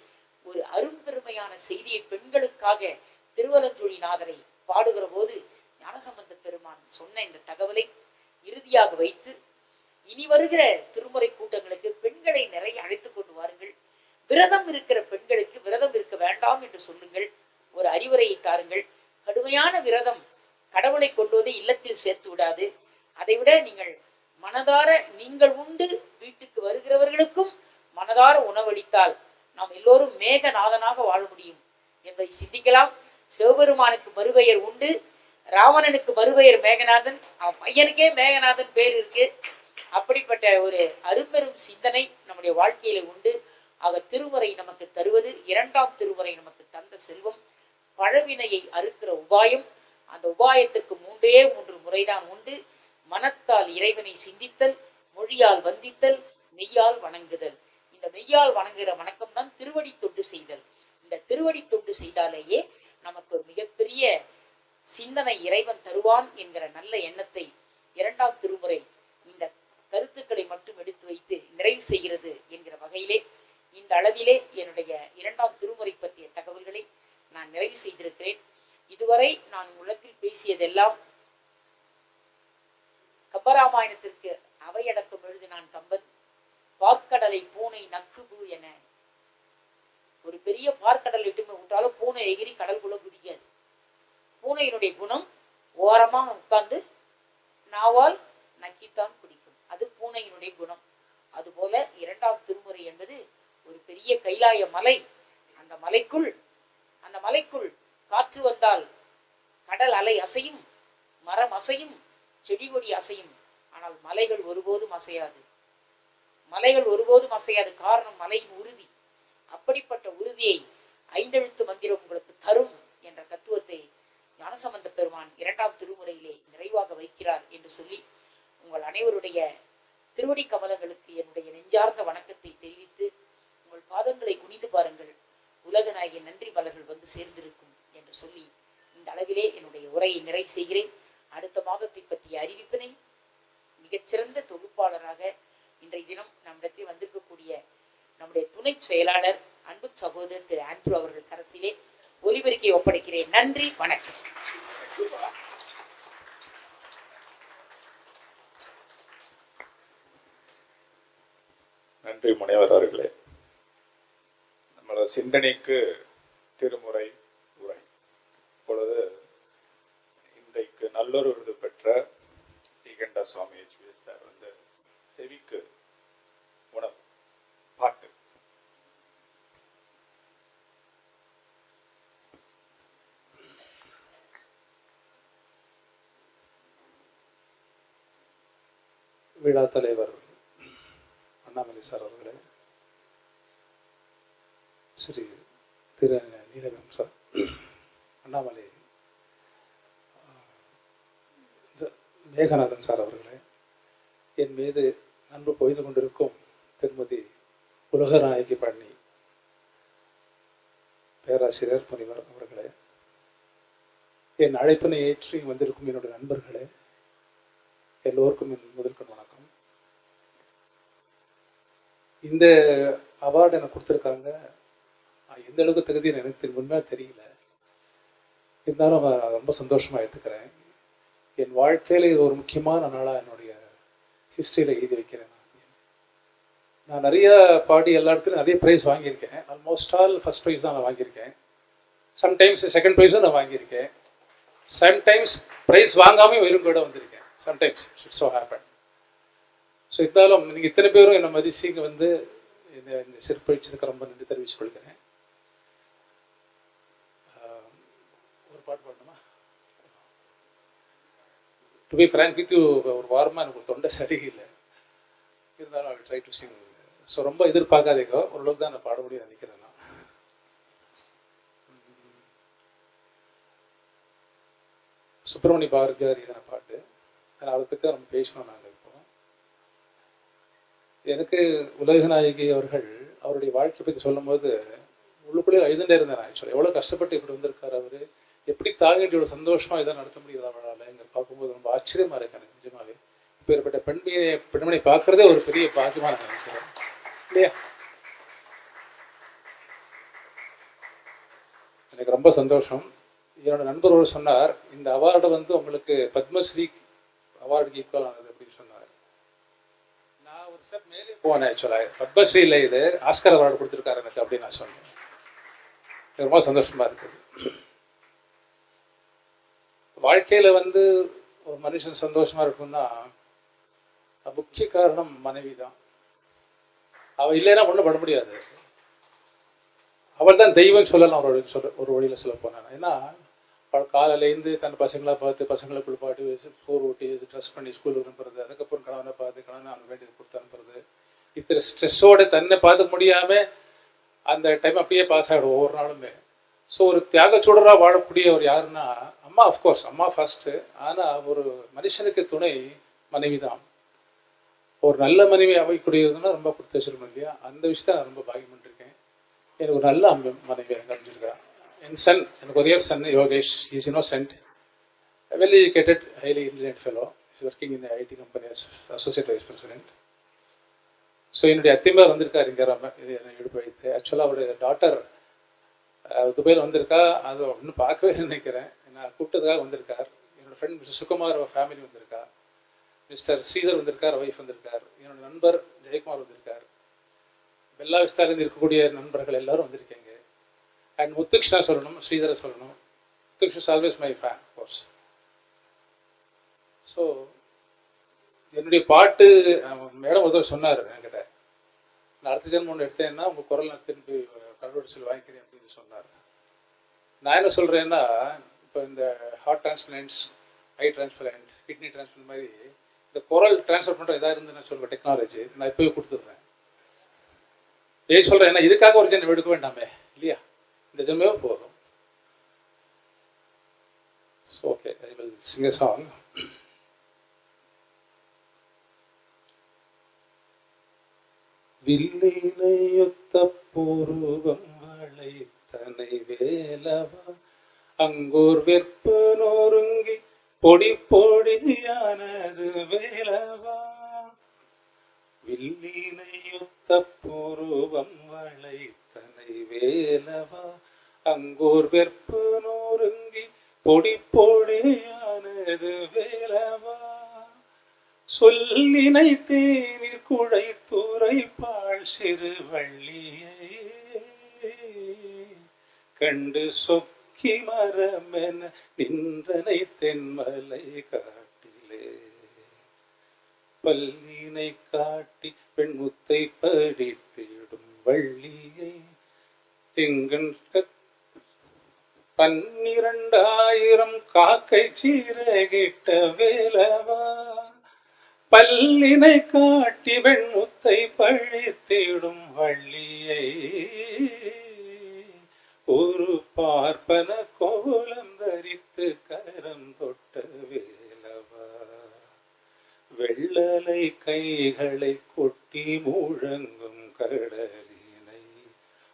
ஒரு அரும்பெருமையான செய்தியை பெண்களுக்காக திருவலஞ்சுழிநாதரை பாடுகிற போது ஞானசம்பந்த பெருமான் சொன்ன இந்த தகவலை இறுதியாக வைத்து, இனி வருகிற திருமுறை கூட்டங்களுக்கு பெண்களை நிறைய அழைத்து கொண்டு வாருங்கள். விரதம் இருக்கிற பெண்களுக்கு விரதம் இருக்க வேண்டாம் என்று சொல்லுங்கள், ஒரு அறிவுரையை தாருங்கள். கடுமையான விரதம் கடவுளை கொண்டுவதை இல்லத்தில் சேர்த்து விடாது. அதைவிட நீங்கள் மனதார நீங்கள் உண்டு வீட்டுக்கு வருகிறவர்களுக்கும் மனதார உணவளித்தால் நாம் எல்லோரும் மேகநாதனாக வாழ முடியும் என்பதை சிந்திக்கலாம். சிவபெருமானுக்கு மறுபெயர் உண்டு, ராவணனுக்கு மறுபெயர் மேகநாதன், அவன் பையனுக்கே மேகநாதன் பேர் இருக்கு. அப்படிப்பட்ட ஒரு அரும்பெரும் சிந்தனை நம்முடைய வாழ்க்கையில உண்டு. ஆக திருமுறை நமக்கு தருவது, 2ஆம் திருமுறை நமக்கு தந்த செல்வம் பழவினையை அறுக்கிற உபாயம். அந்த உபாயத்திற்கு 3 முறைதான் உண்டு. மனத்தால் இறைவனை சிந்தித்தல், மொழியால் வந்தித்தல், மெய்யால் வணங்குதல். இந்த மெய்யால் வணங்குகிற வணக்கம் தான் திருவடி தொண்டு செய்தல். இந்த திருவடி தொண்டு செய்தாலேயே நமக்கு ஒரு மிகப்பெரிய சிந்தனை இறைவன் தருவான் என்கிற நல்ல எண்ணத்தை இரண்டாம் திருமுறை இந்த கருத்துக்களை மட்டும் எடுத்து வைத்து நிறைவு செய்கிறது என்கிற வகையிலே இந்த அளவிலே என்னுடைய இரண்டாம் திருமுறை பற்றிய தகவல்களை நான் நிறைவு செய்திருக்கிறேன். இதுவரை நான் உள்ளத்தில் பேசியதெல்லாம் கம்பராமாயணத்திற்கு அவையடக்கம் எழுதினான் கம்பன். பாற்கடலை பூனை நக்குபு என ஒரு பெரிய பார்க்கடல் இட்டுமே விட்டாலும் பூனை எகிரி கடலுக்குள்ள குதிக்காது. பூனையினுடைய குணம் ஓரமா உட்கார்ந்து நாவால் நக்கித்தான் குடிக்கும். அது பூனையினுடைய குணம். அதுபோல இரண்டாம் திருமுறை என்பது ஒரு பெரிய கைலாய மலை. அந்த மலைக்குள் காற்று வந்தால் கடல் அலை அசையும், மரம் அசையும், செடி கொடி அசையும். ஆனால் மலைகள் ஒருபோதும் அசையாது. காரணம் மலையின் உறுதி. அப்படிப்பட்ட உறுதியை ஐந்தெழுத்து மந்திரம் உங்களுக்கு தரும் என்ற தத்துவத்தை ஞானசம்பந்த பெருமான் இரண்டாம் திருமுறையிலே நிறைவாக வைக்கிறார் என்று சொல்லி உங்கள் அனைவருடைய திருவடி கமலங்களுக்கு என்னுடைய நெஞ்சார்ந்த வணக்கத்தை தெரிவித்து உங்கள் பாதங்களை குனிந்து பாருங்கள், உலக நாயகன் நன்றி மலர்கள் வந்து சேர்ந்திருக்கும் என்று சொல்லி இந்த அளவிலே என்னுடைய உரையை நிறைவு செய்கிறேன். அடுத்த மாதத்தை பற்றிய அறிவிப்பினை மிகச்சிறந்த தொகுப்பாளராக இன்றைய தினம் நம்மிடத்தில் வந்திருக்கக்கூடிய நம்முடைய துணை செயலாளர் அன்பு சகோதரர் திரு ஆண்ட்ரூ அவர்கள் கரத்திலே ஒலிபெருக்கை ஒப்படைக்கிறேன். நன்றி, வணக்கம். நன்றி முனைவர் அவர்களே. நம்மளோட சிந்தனைக்கு திருமுறை உரை. இப்பொழுது இன்றைக்கு நல்லொரு விருது பெற்ற ஸ்ரீகண்ட சுவாமி HVS சார் வந்து செவிக்கு உணவு பாட்டு. விழா தலைவர் அண்ணாமலை சார் அவர்களே, ஸ்ரீ திரு நீலகம் சார், அண்ணாமலை மேகநாதன் சார் அவர்களே, என் மீது அன்பு பொய்து கொண்டிருக்கும் திருமதி உலகநாயகி பழனி பேராசிரியர் முனிவர் அவர்களே, என் அழைப்பினை ஏற்றி வந்திருக்கும் என்னுடைய நண்பர்களே, எல்லோருக்கும் என் முதல்கண் வணக்கம். இந்த அவார்டு எனக்கு கொடுத்துருக்காங்க. எந்த அளவுக்கு தகுதின்னு எனக்கு உண்மையாக தெரியல. இருந்தாலும் ரொம்ப சந்தோஷமாக எடுத்துக்கிறேன். என் வாழ்க்கையில் இது ஒரு முக்கியமான நாளாக என்னுடைய ஹிஸ்ட்ரியில் எழுதி வைக்கிறேன். நான் நிறைய பாடி எல்லா இடத்துலையும் நிறைய ப்ரைஸ் வாங்கியிருக்கேன். ஆல்மோஸ்ட் ஆல் ஃபர்ஸ்ட் ப்ரைஸ் தான் நான் வாங்கியிருக்கேன். சம்டைம்ஸ் செகண்ட் ப்ரைஸும் நான் வாங்கியிருக்கேன். சம்டைம்ஸ் ப்ரைஸ் வாங்காமல் வெறும் கூட வந்திருக்கேன். Sometimes it's so happen. So இருந்தாலும் நீங்கள் இத்தனை பேரும் என்னை மதிச்சு இங்கே வந்து இந்த சிறப்பளிச்சதுக்கு ரொம்ப நன்றி தெரிவித்துக் கொள்கிறேன். ஒரு பாட்டு பாடணுமா? To be frank with you, ஒரு வாரமாக எனக்கு ஒரு தொண்டை சரியில்லை. இருந்தாலும் I will try to sing. So ரொம்ப எதிர்பார்க்காதீங்க, ஓரளவுக்கு தான் நான் பாட முடியும் நினைக்கிறேன். நான் சுப்பிரமணிய பாரதியார் இதனை பாட்டு. அதை பற்றி தான் நம்ம பேசணும். நாங்கள் இப்போ எனக்கு உலகநாயகி அவர்கள் அவருடைய வாழ்க்கையை பற்றி சொல்லும் போது உள்ளுக்குள்ளே எழுதுண்டே இருந்தேன். ஆக்சுவலாக எவ்வளோ கஷ்டப்பட்டு இப்படி வந்திருக்காரு அவர், எப்படி தாங்கிட்டு இவ்வளோ சந்தோஷமாக இதை நடத்த முடியுது அவரால் எங்களை பார்க்கும்போது ரொம்ப ஆச்சரியமாக இருக்கு எனக்கு நிஜமாவே. இப்போ ஏற்பட்ட பெண்மணி பார்க்குறதே ஒரு பெரிய பாக்கியமாக நினைக்கிறேன் இல்லையா? எனக்கு ரொம்ப சந்தோஷம். என்னோட நண்பர் ஒரு சொன்னார், இந்த அவார்டை வந்து உங்களுக்கு பத்மஸ்ரீ அவார்டுக்கு ஈக்குவல் ஆனது அப்படின்னு சொன்னார். நான் ஒரு ஸ்டெப் மேலே போனேன். ஆக்சுவலாக பத்மஸ்ரீல இது ஆஸ்கர் அவார்டு கொடுத்துருக்காரு எனக்கு அப்படின்னு நான் சொன்னேன். ரொம்ப சந்தோஷமா இருக்குது. வாழ்க்கையில வந்து ஒரு மனுஷன் சந்தோஷமா இருக்கும்னா முக்கிய காரணம் மனைவி தான். அவள் இல்லைன்னா ஒன்றும் பண்ண முடியாது. அவள் தான் தெய்வம் சொல்லலாம் ஒரு வழியில் சொல்ல போனேன். ஏன்னா அவள் காலையிலேருந்து தன் பசங்களை பார்த்து பசங்களை குளிப்பாட்டி வச்சு சோறு ஊட்டி ட்ரெஸ் பண்ணி ஸ்கூலுக்கு அனுப்புறது, அதுக்கப்புறம் கணவனை பார்த்து கணவனை அவனுக்கு வேண்டியது கொடுத்து அனுப்புறது, இத்தனை ஸ்ட்ரெஸ்ஸோடு தன்னை பார்க்க முடியாமல் அந்த டைம் அப்படியே பாஸ் ஆகிடும் ஒவ்வொரு நாளுமே. ஸோ ஒரு தியாகச்சூடராக வாழக்கூடிய ஒரு யாருன்னா அம்மா. அஃப்கோர்ஸ் அம்மா ஃபர்ஸ்ட்டு. ஆனால் ஒரு மனுஷனுக்கு துணை மனைவி தான். ஒரு நல்ல மனைவி அமைக்கூடியதுன்னா ரொம்ப கொடுத்து வச்சிருக்கணும் இல்லையா? அந்த விஷயத்த நான் ரொம்ப பாக்கியம் பண்ணிருக்கேன். எனக்கு ஒரு நல்ல மனைவி எனக்கு அமைஞ்சிருக்கா. என் சன், எனக்கு ஒரே son Yogesh, is innocent. well educated, highly intelligent fellow. He's working in the IT company as associate vice president. So என்னுடைய அத்தியமார் வந்திருக்கார் இங்கே இது என்னை எடுப்பு வைத்து. ஆக்சுவலாக அவருடைய டாட்டர் துபாயில் வந்திருக்கா, அது இன்னும் பார்க்கவே நினைக்கிறேன். நான் கூப்பிட்டதுக்காக வந்திருக்கார். என்னோடய ஃப்ரெண்ட் மிஸ்டர் சுகுமார் ஃபேமிலி வந்திருக்கா, மிஸ்டர் ஸ்ரீதர் வந்திருக்கார், ஒய்ஃப் வந்திருக்கார், என்னோட நண்பர் ஜெயக்குமார் வந்திருக்கார், பெல்லா விஸ்தாலேருந்து இருக்கக்கூடிய நண்பர்கள் எல்லாரும் வந்திருக்கீங்க. அண்ட் முத்துகிருஷ்ணா சொல்லணும், ஸ்ரீதரை சொல்லணும். Muthukrishna is always my fan course. So என்னுடைய பாட்டு மேடம் ஒருத்தர் சொன்னார் என்கிட்ட, நான் அடுத்த ஜென்மம் ஒன்று எடுத்தேன்னா உங்கள் குரல் நான் திரும்பி கடவுள் சொல்லி வாங்கிக்கிறேன் அப்படின்னு சொன்னார். நான் என்ன சொல்கிறேன்னா, இப்போ இந்த heart transplants, eye transplant, kidney transplant மாதிரி இந்த குரல் டிரான்ஸ்ஃபர் பண்ணுற இதாக இருந்து நான் சொல்கிறேன் டெக்னாலஜி, நான் இப்போவே கொடுத்துட்றேன். ஏன் சொல்கிறேன், ஏன்னா இதுக்காக ஒரு ஜென்மம் எடுக்க வேண்டாமே இல்லையா, இந்த ஜென்மமே போதும். So okay, I will sing a song. வில்லினையொத்த பூர்வம் வளைத்தனை வேலவா, அங்கோர் வெற்பு நொறுங்கி பொடி பொடியானது வேலவா. வில்லினையொத்த பூர்வம் வளைத்தனை வேலவா, அங்கோர் வெற்பு நொறுங்கி பொடி பொடியானது வேலவா. சொல்லினை தேனிற் குழை துறை பாழ் சிறு வள்ளியை கண்டு சொக்கி மரமென நின்றனை தென்மலை காட்டிலே. பல்லினை காட்டி பெண்முத்தை படித்திடும் வள்ளியை திங்கன் 12,000 காக்கை சீரகிட்ட வேலவா. பல்லினை காட்டி வெண்முத்தை பழித்திடும் வள்ளியை ஒரு பார்ப்பன கோலம் தரித்து கரம் தொட்ட வேலவா. வெள்ளலை கைகளை கொட்டி முழங்கும் கடலினை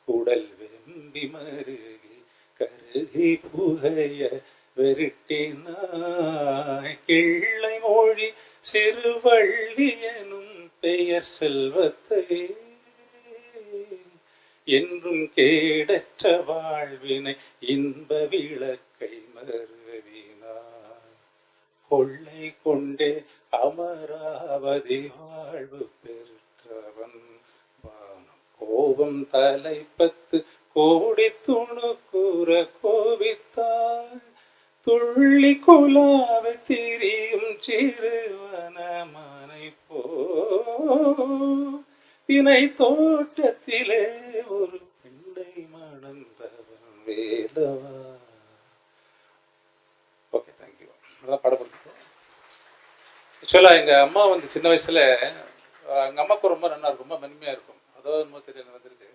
உடல் வெம்பி மருகி கருகி புகைய வெருட்டினாய். கிள்ளை மொழி சிறுவள்ளி எனும் பெயர் செல்வத்தை என்றும் கேடற்ற வாழ்வினை இன்ப விளக்கை மருவினாய். கொள்ளை கொண்டே அமராவதி வாழ்வு பெற்றவன் வானம் கோபம் தலைப்பத்து கோடி துணுக்கூற கோபித்தாய். துள்ளி குலாவை திரியும் சிறுவனமனை போ தினை தோட்டத்திலே ஒரு பெண்ணை மணந்தவன் வேலவா. Okay, thank you. நல்லா பாடப்படுத்து. ஆக்சுவலாக எங்கள் அம்மா வந்து சின்ன வயசில் எங்கள் அம்மாவுக்கு ரொம்ப நல்லா இருக்கும், ரொம்ப மென்மையாக இருக்கும். அதாவது ரொம்ப தெரியல வந்திருக்கு.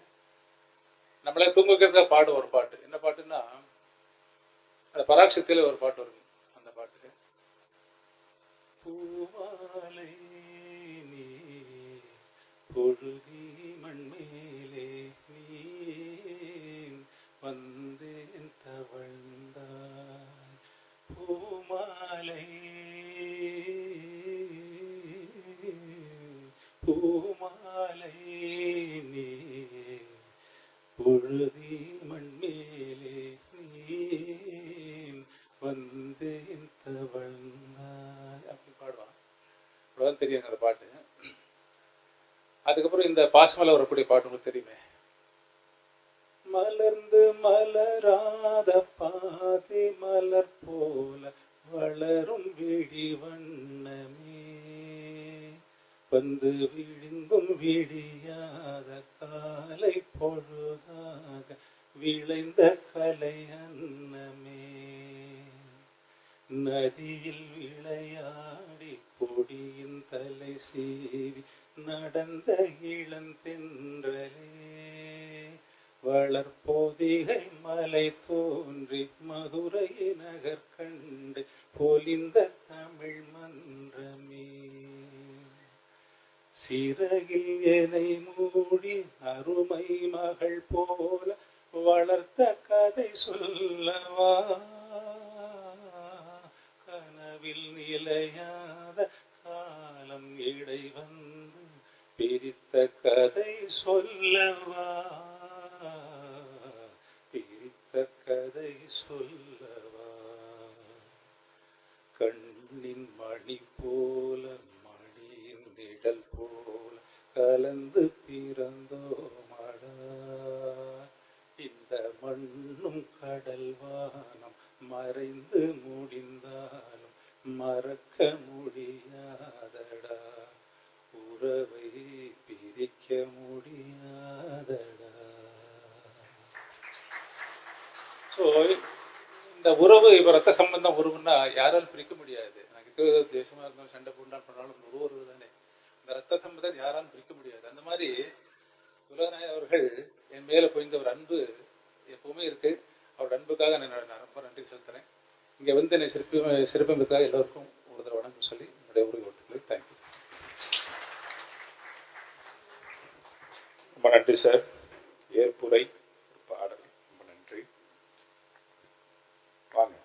நம்மளே தூங்க வைக்கிறதுக்காக பாடு ஒரு பாட்டு. என்ன பாட்டுன்னா, அந்த பராக்ஷத்தில் ஒரு பாட்டு வரும். அந்த பாட்டு பூமாலை நீ பொழுதி மண்மேலே நீ வந்தேன் தவழ்ந்தாய். பூமாலை பூமாலை நீ பொழுதி மண்மேலே நீ வந்தேன் தவழ்ந்தாய் அப்படி பாடுவான். அவ்வளோதான் தெரியுங்க அந்த பாட்டு. அதுக்கப்புறம் இந்த பாசமலை வரக்கூடிய பாட்டு உங்களுக்கு தெரியுமே. மலர்ந்து மலராத பாதி மலர் போல வளரும் விழி வண்ணமே, வந்து விழிந்தும் விடியாத காலை பொழுதாக விளைந்த கலை அன்னமே. நதியில் விளையாடி கொடியின் தலை சீவி நடந்த இளந்தென்றலே, வளர்போதிகை மலை தோன்றி மதுரை நகர் கண்டு பொலிந்த தமிழ் மன்றமே. சிறகில் எனை மூடி அருமை மகள் போல வளர்த்த கதை சொல்லவா, சொல்லவா, பிரித்த கதை சொல்லவா, கண்ணின் மணி போல மணியின் நிழல் போல கலந்து பிறந்தோமடா, இந்த மண்ணும் கடல் வானம் மறைந்து முடிந்தாலும் மறக்க முடியாதடா, உறவை பிரிக்க முடியாதடா. ஸோ இந்த உறவு இப்போ ரத்த சம்பந்தம் உறவுன்னா யாராலும் பிரிக்க முடியாது. எனக்கு தேசமாக இருந்தாலும் சண்டை போட்டால் பண்ணாலும் ஒரு உறவு தானே. இந்த ரத்த சம்பந்தத்தை யாராலும் பிரிக்க முடியாது. அந்த மாதிரி உலகநாயகர் அவர்கள் என் மேலே பொய்ந்த ஒரு அன்பு எப்பவுமே இருக்கு. அவரோட அன்புக்காக நான் ரொம்ப நன்றி செலுத்துறேன். இங்கே வந்து என்னை சிறப்பிப்பதற்காக எல்லோருக்கும் ஒரு தடவை வணக்கம் சொல்லி என்னுடைய உறுதி கொடுத்துக்களை. தேங்க்யூ. ரொம்ப நன்றி சார். ஏற்புரை பாடல் ரொம்ப நன்றி. வாங்க.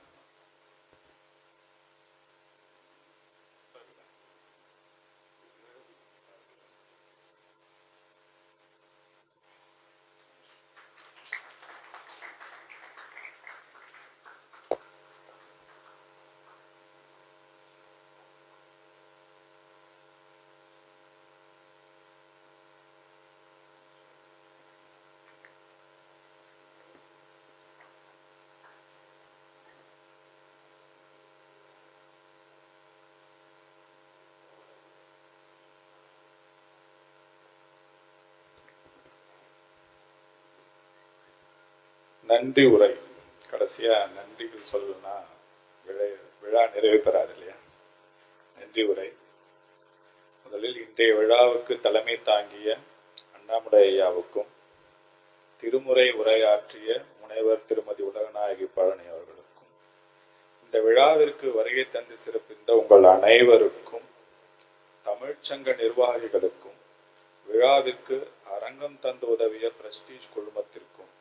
நன்றி உரை. கடைசியா நன்றிகள் சொல்லணும்னா விழா நிறைவு பெறாது இல்லையா? நன்றி உரை. முதலில் இன்றைய விழாவுக்கு தலைமை தாங்கிய அண்ணாமலை ஐயாவுக்கும், திருமுறை உரையாற்றிய முனைவர் திருமதி உலகநாயகி பழனி அவர்களுக்கும், இந்த விழாவிற்கு வருகை தந்து சிறப்பித்த உங்கள் அனைவருக்கும், தமிழ்ச்சங்க நிர்வாகிகளுக்கும், விழாவிற்கு அரங்கம் தந்து உதவிய பிரஸ்டீஜ் குழுமத்திற்கும்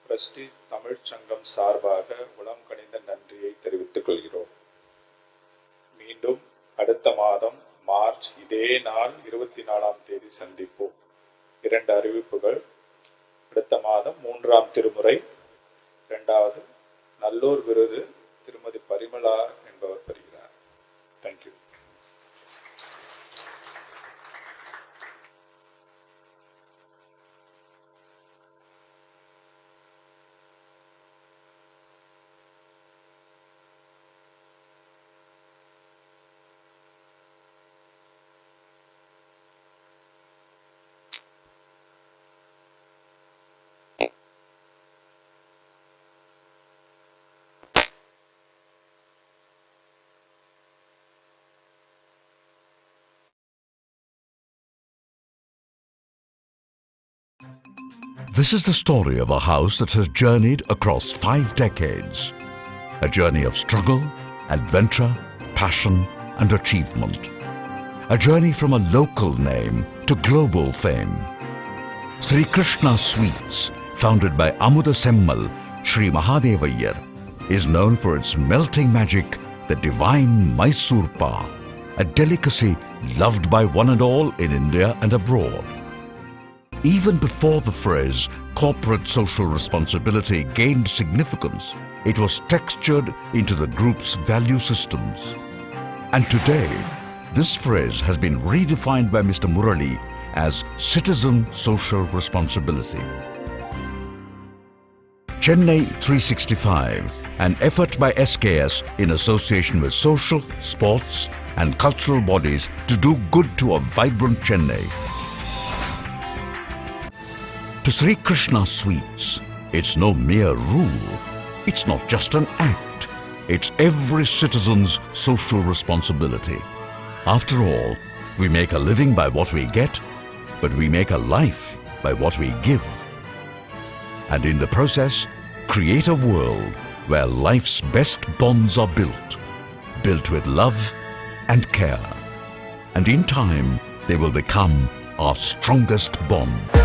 பிரஸ்டீஜ் தமிழ்ச்சங்கம் சார்பாக உளம் கனிந்த நன்றியை தெரிவித்துக் கொள்கிறோம். மீண்டும் அடுத்த மாதம் மார்ச் இதே நாள் 24ஆம் தேதி சந்திப்போம். 2 அறிவிப்புகள். அடுத்த மாதம் 3ஆம் திருமுறை, 2வது நல்லூர் விருது திருமதி பரிமளா என்பவர் பெறுகிறார். Thank you. This is the story of a house that has journeyed across 5 decades. A journey of struggle, adventure, passion and achievement. A journey from a local name to global fame. Sri Krishna Sweets, founded by Amuda Semmal, Sri Mahadevayar, is known for its melting magic, the divine Mysore Pa, a delicacy loved by one and all in India and abroad. Even before the phrase corporate social responsibility gained significance, it was textured into the group's value systems. And today, this phrase has been redefined by Mr. Murali as citizen social responsibility. Chennai 365, an effort by SKS in association with social, sports and cultural bodies to do good to a vibrant Chennai. To Sri Krishna Sweets, it's no mere rule. It's not just an act. It's every citizen's social responsibility. After all, we make a living by what we get, but we make a life by what we give. And in the process, create a world where life's best bonds are built with love and care. And in time, they will become our strongest bond.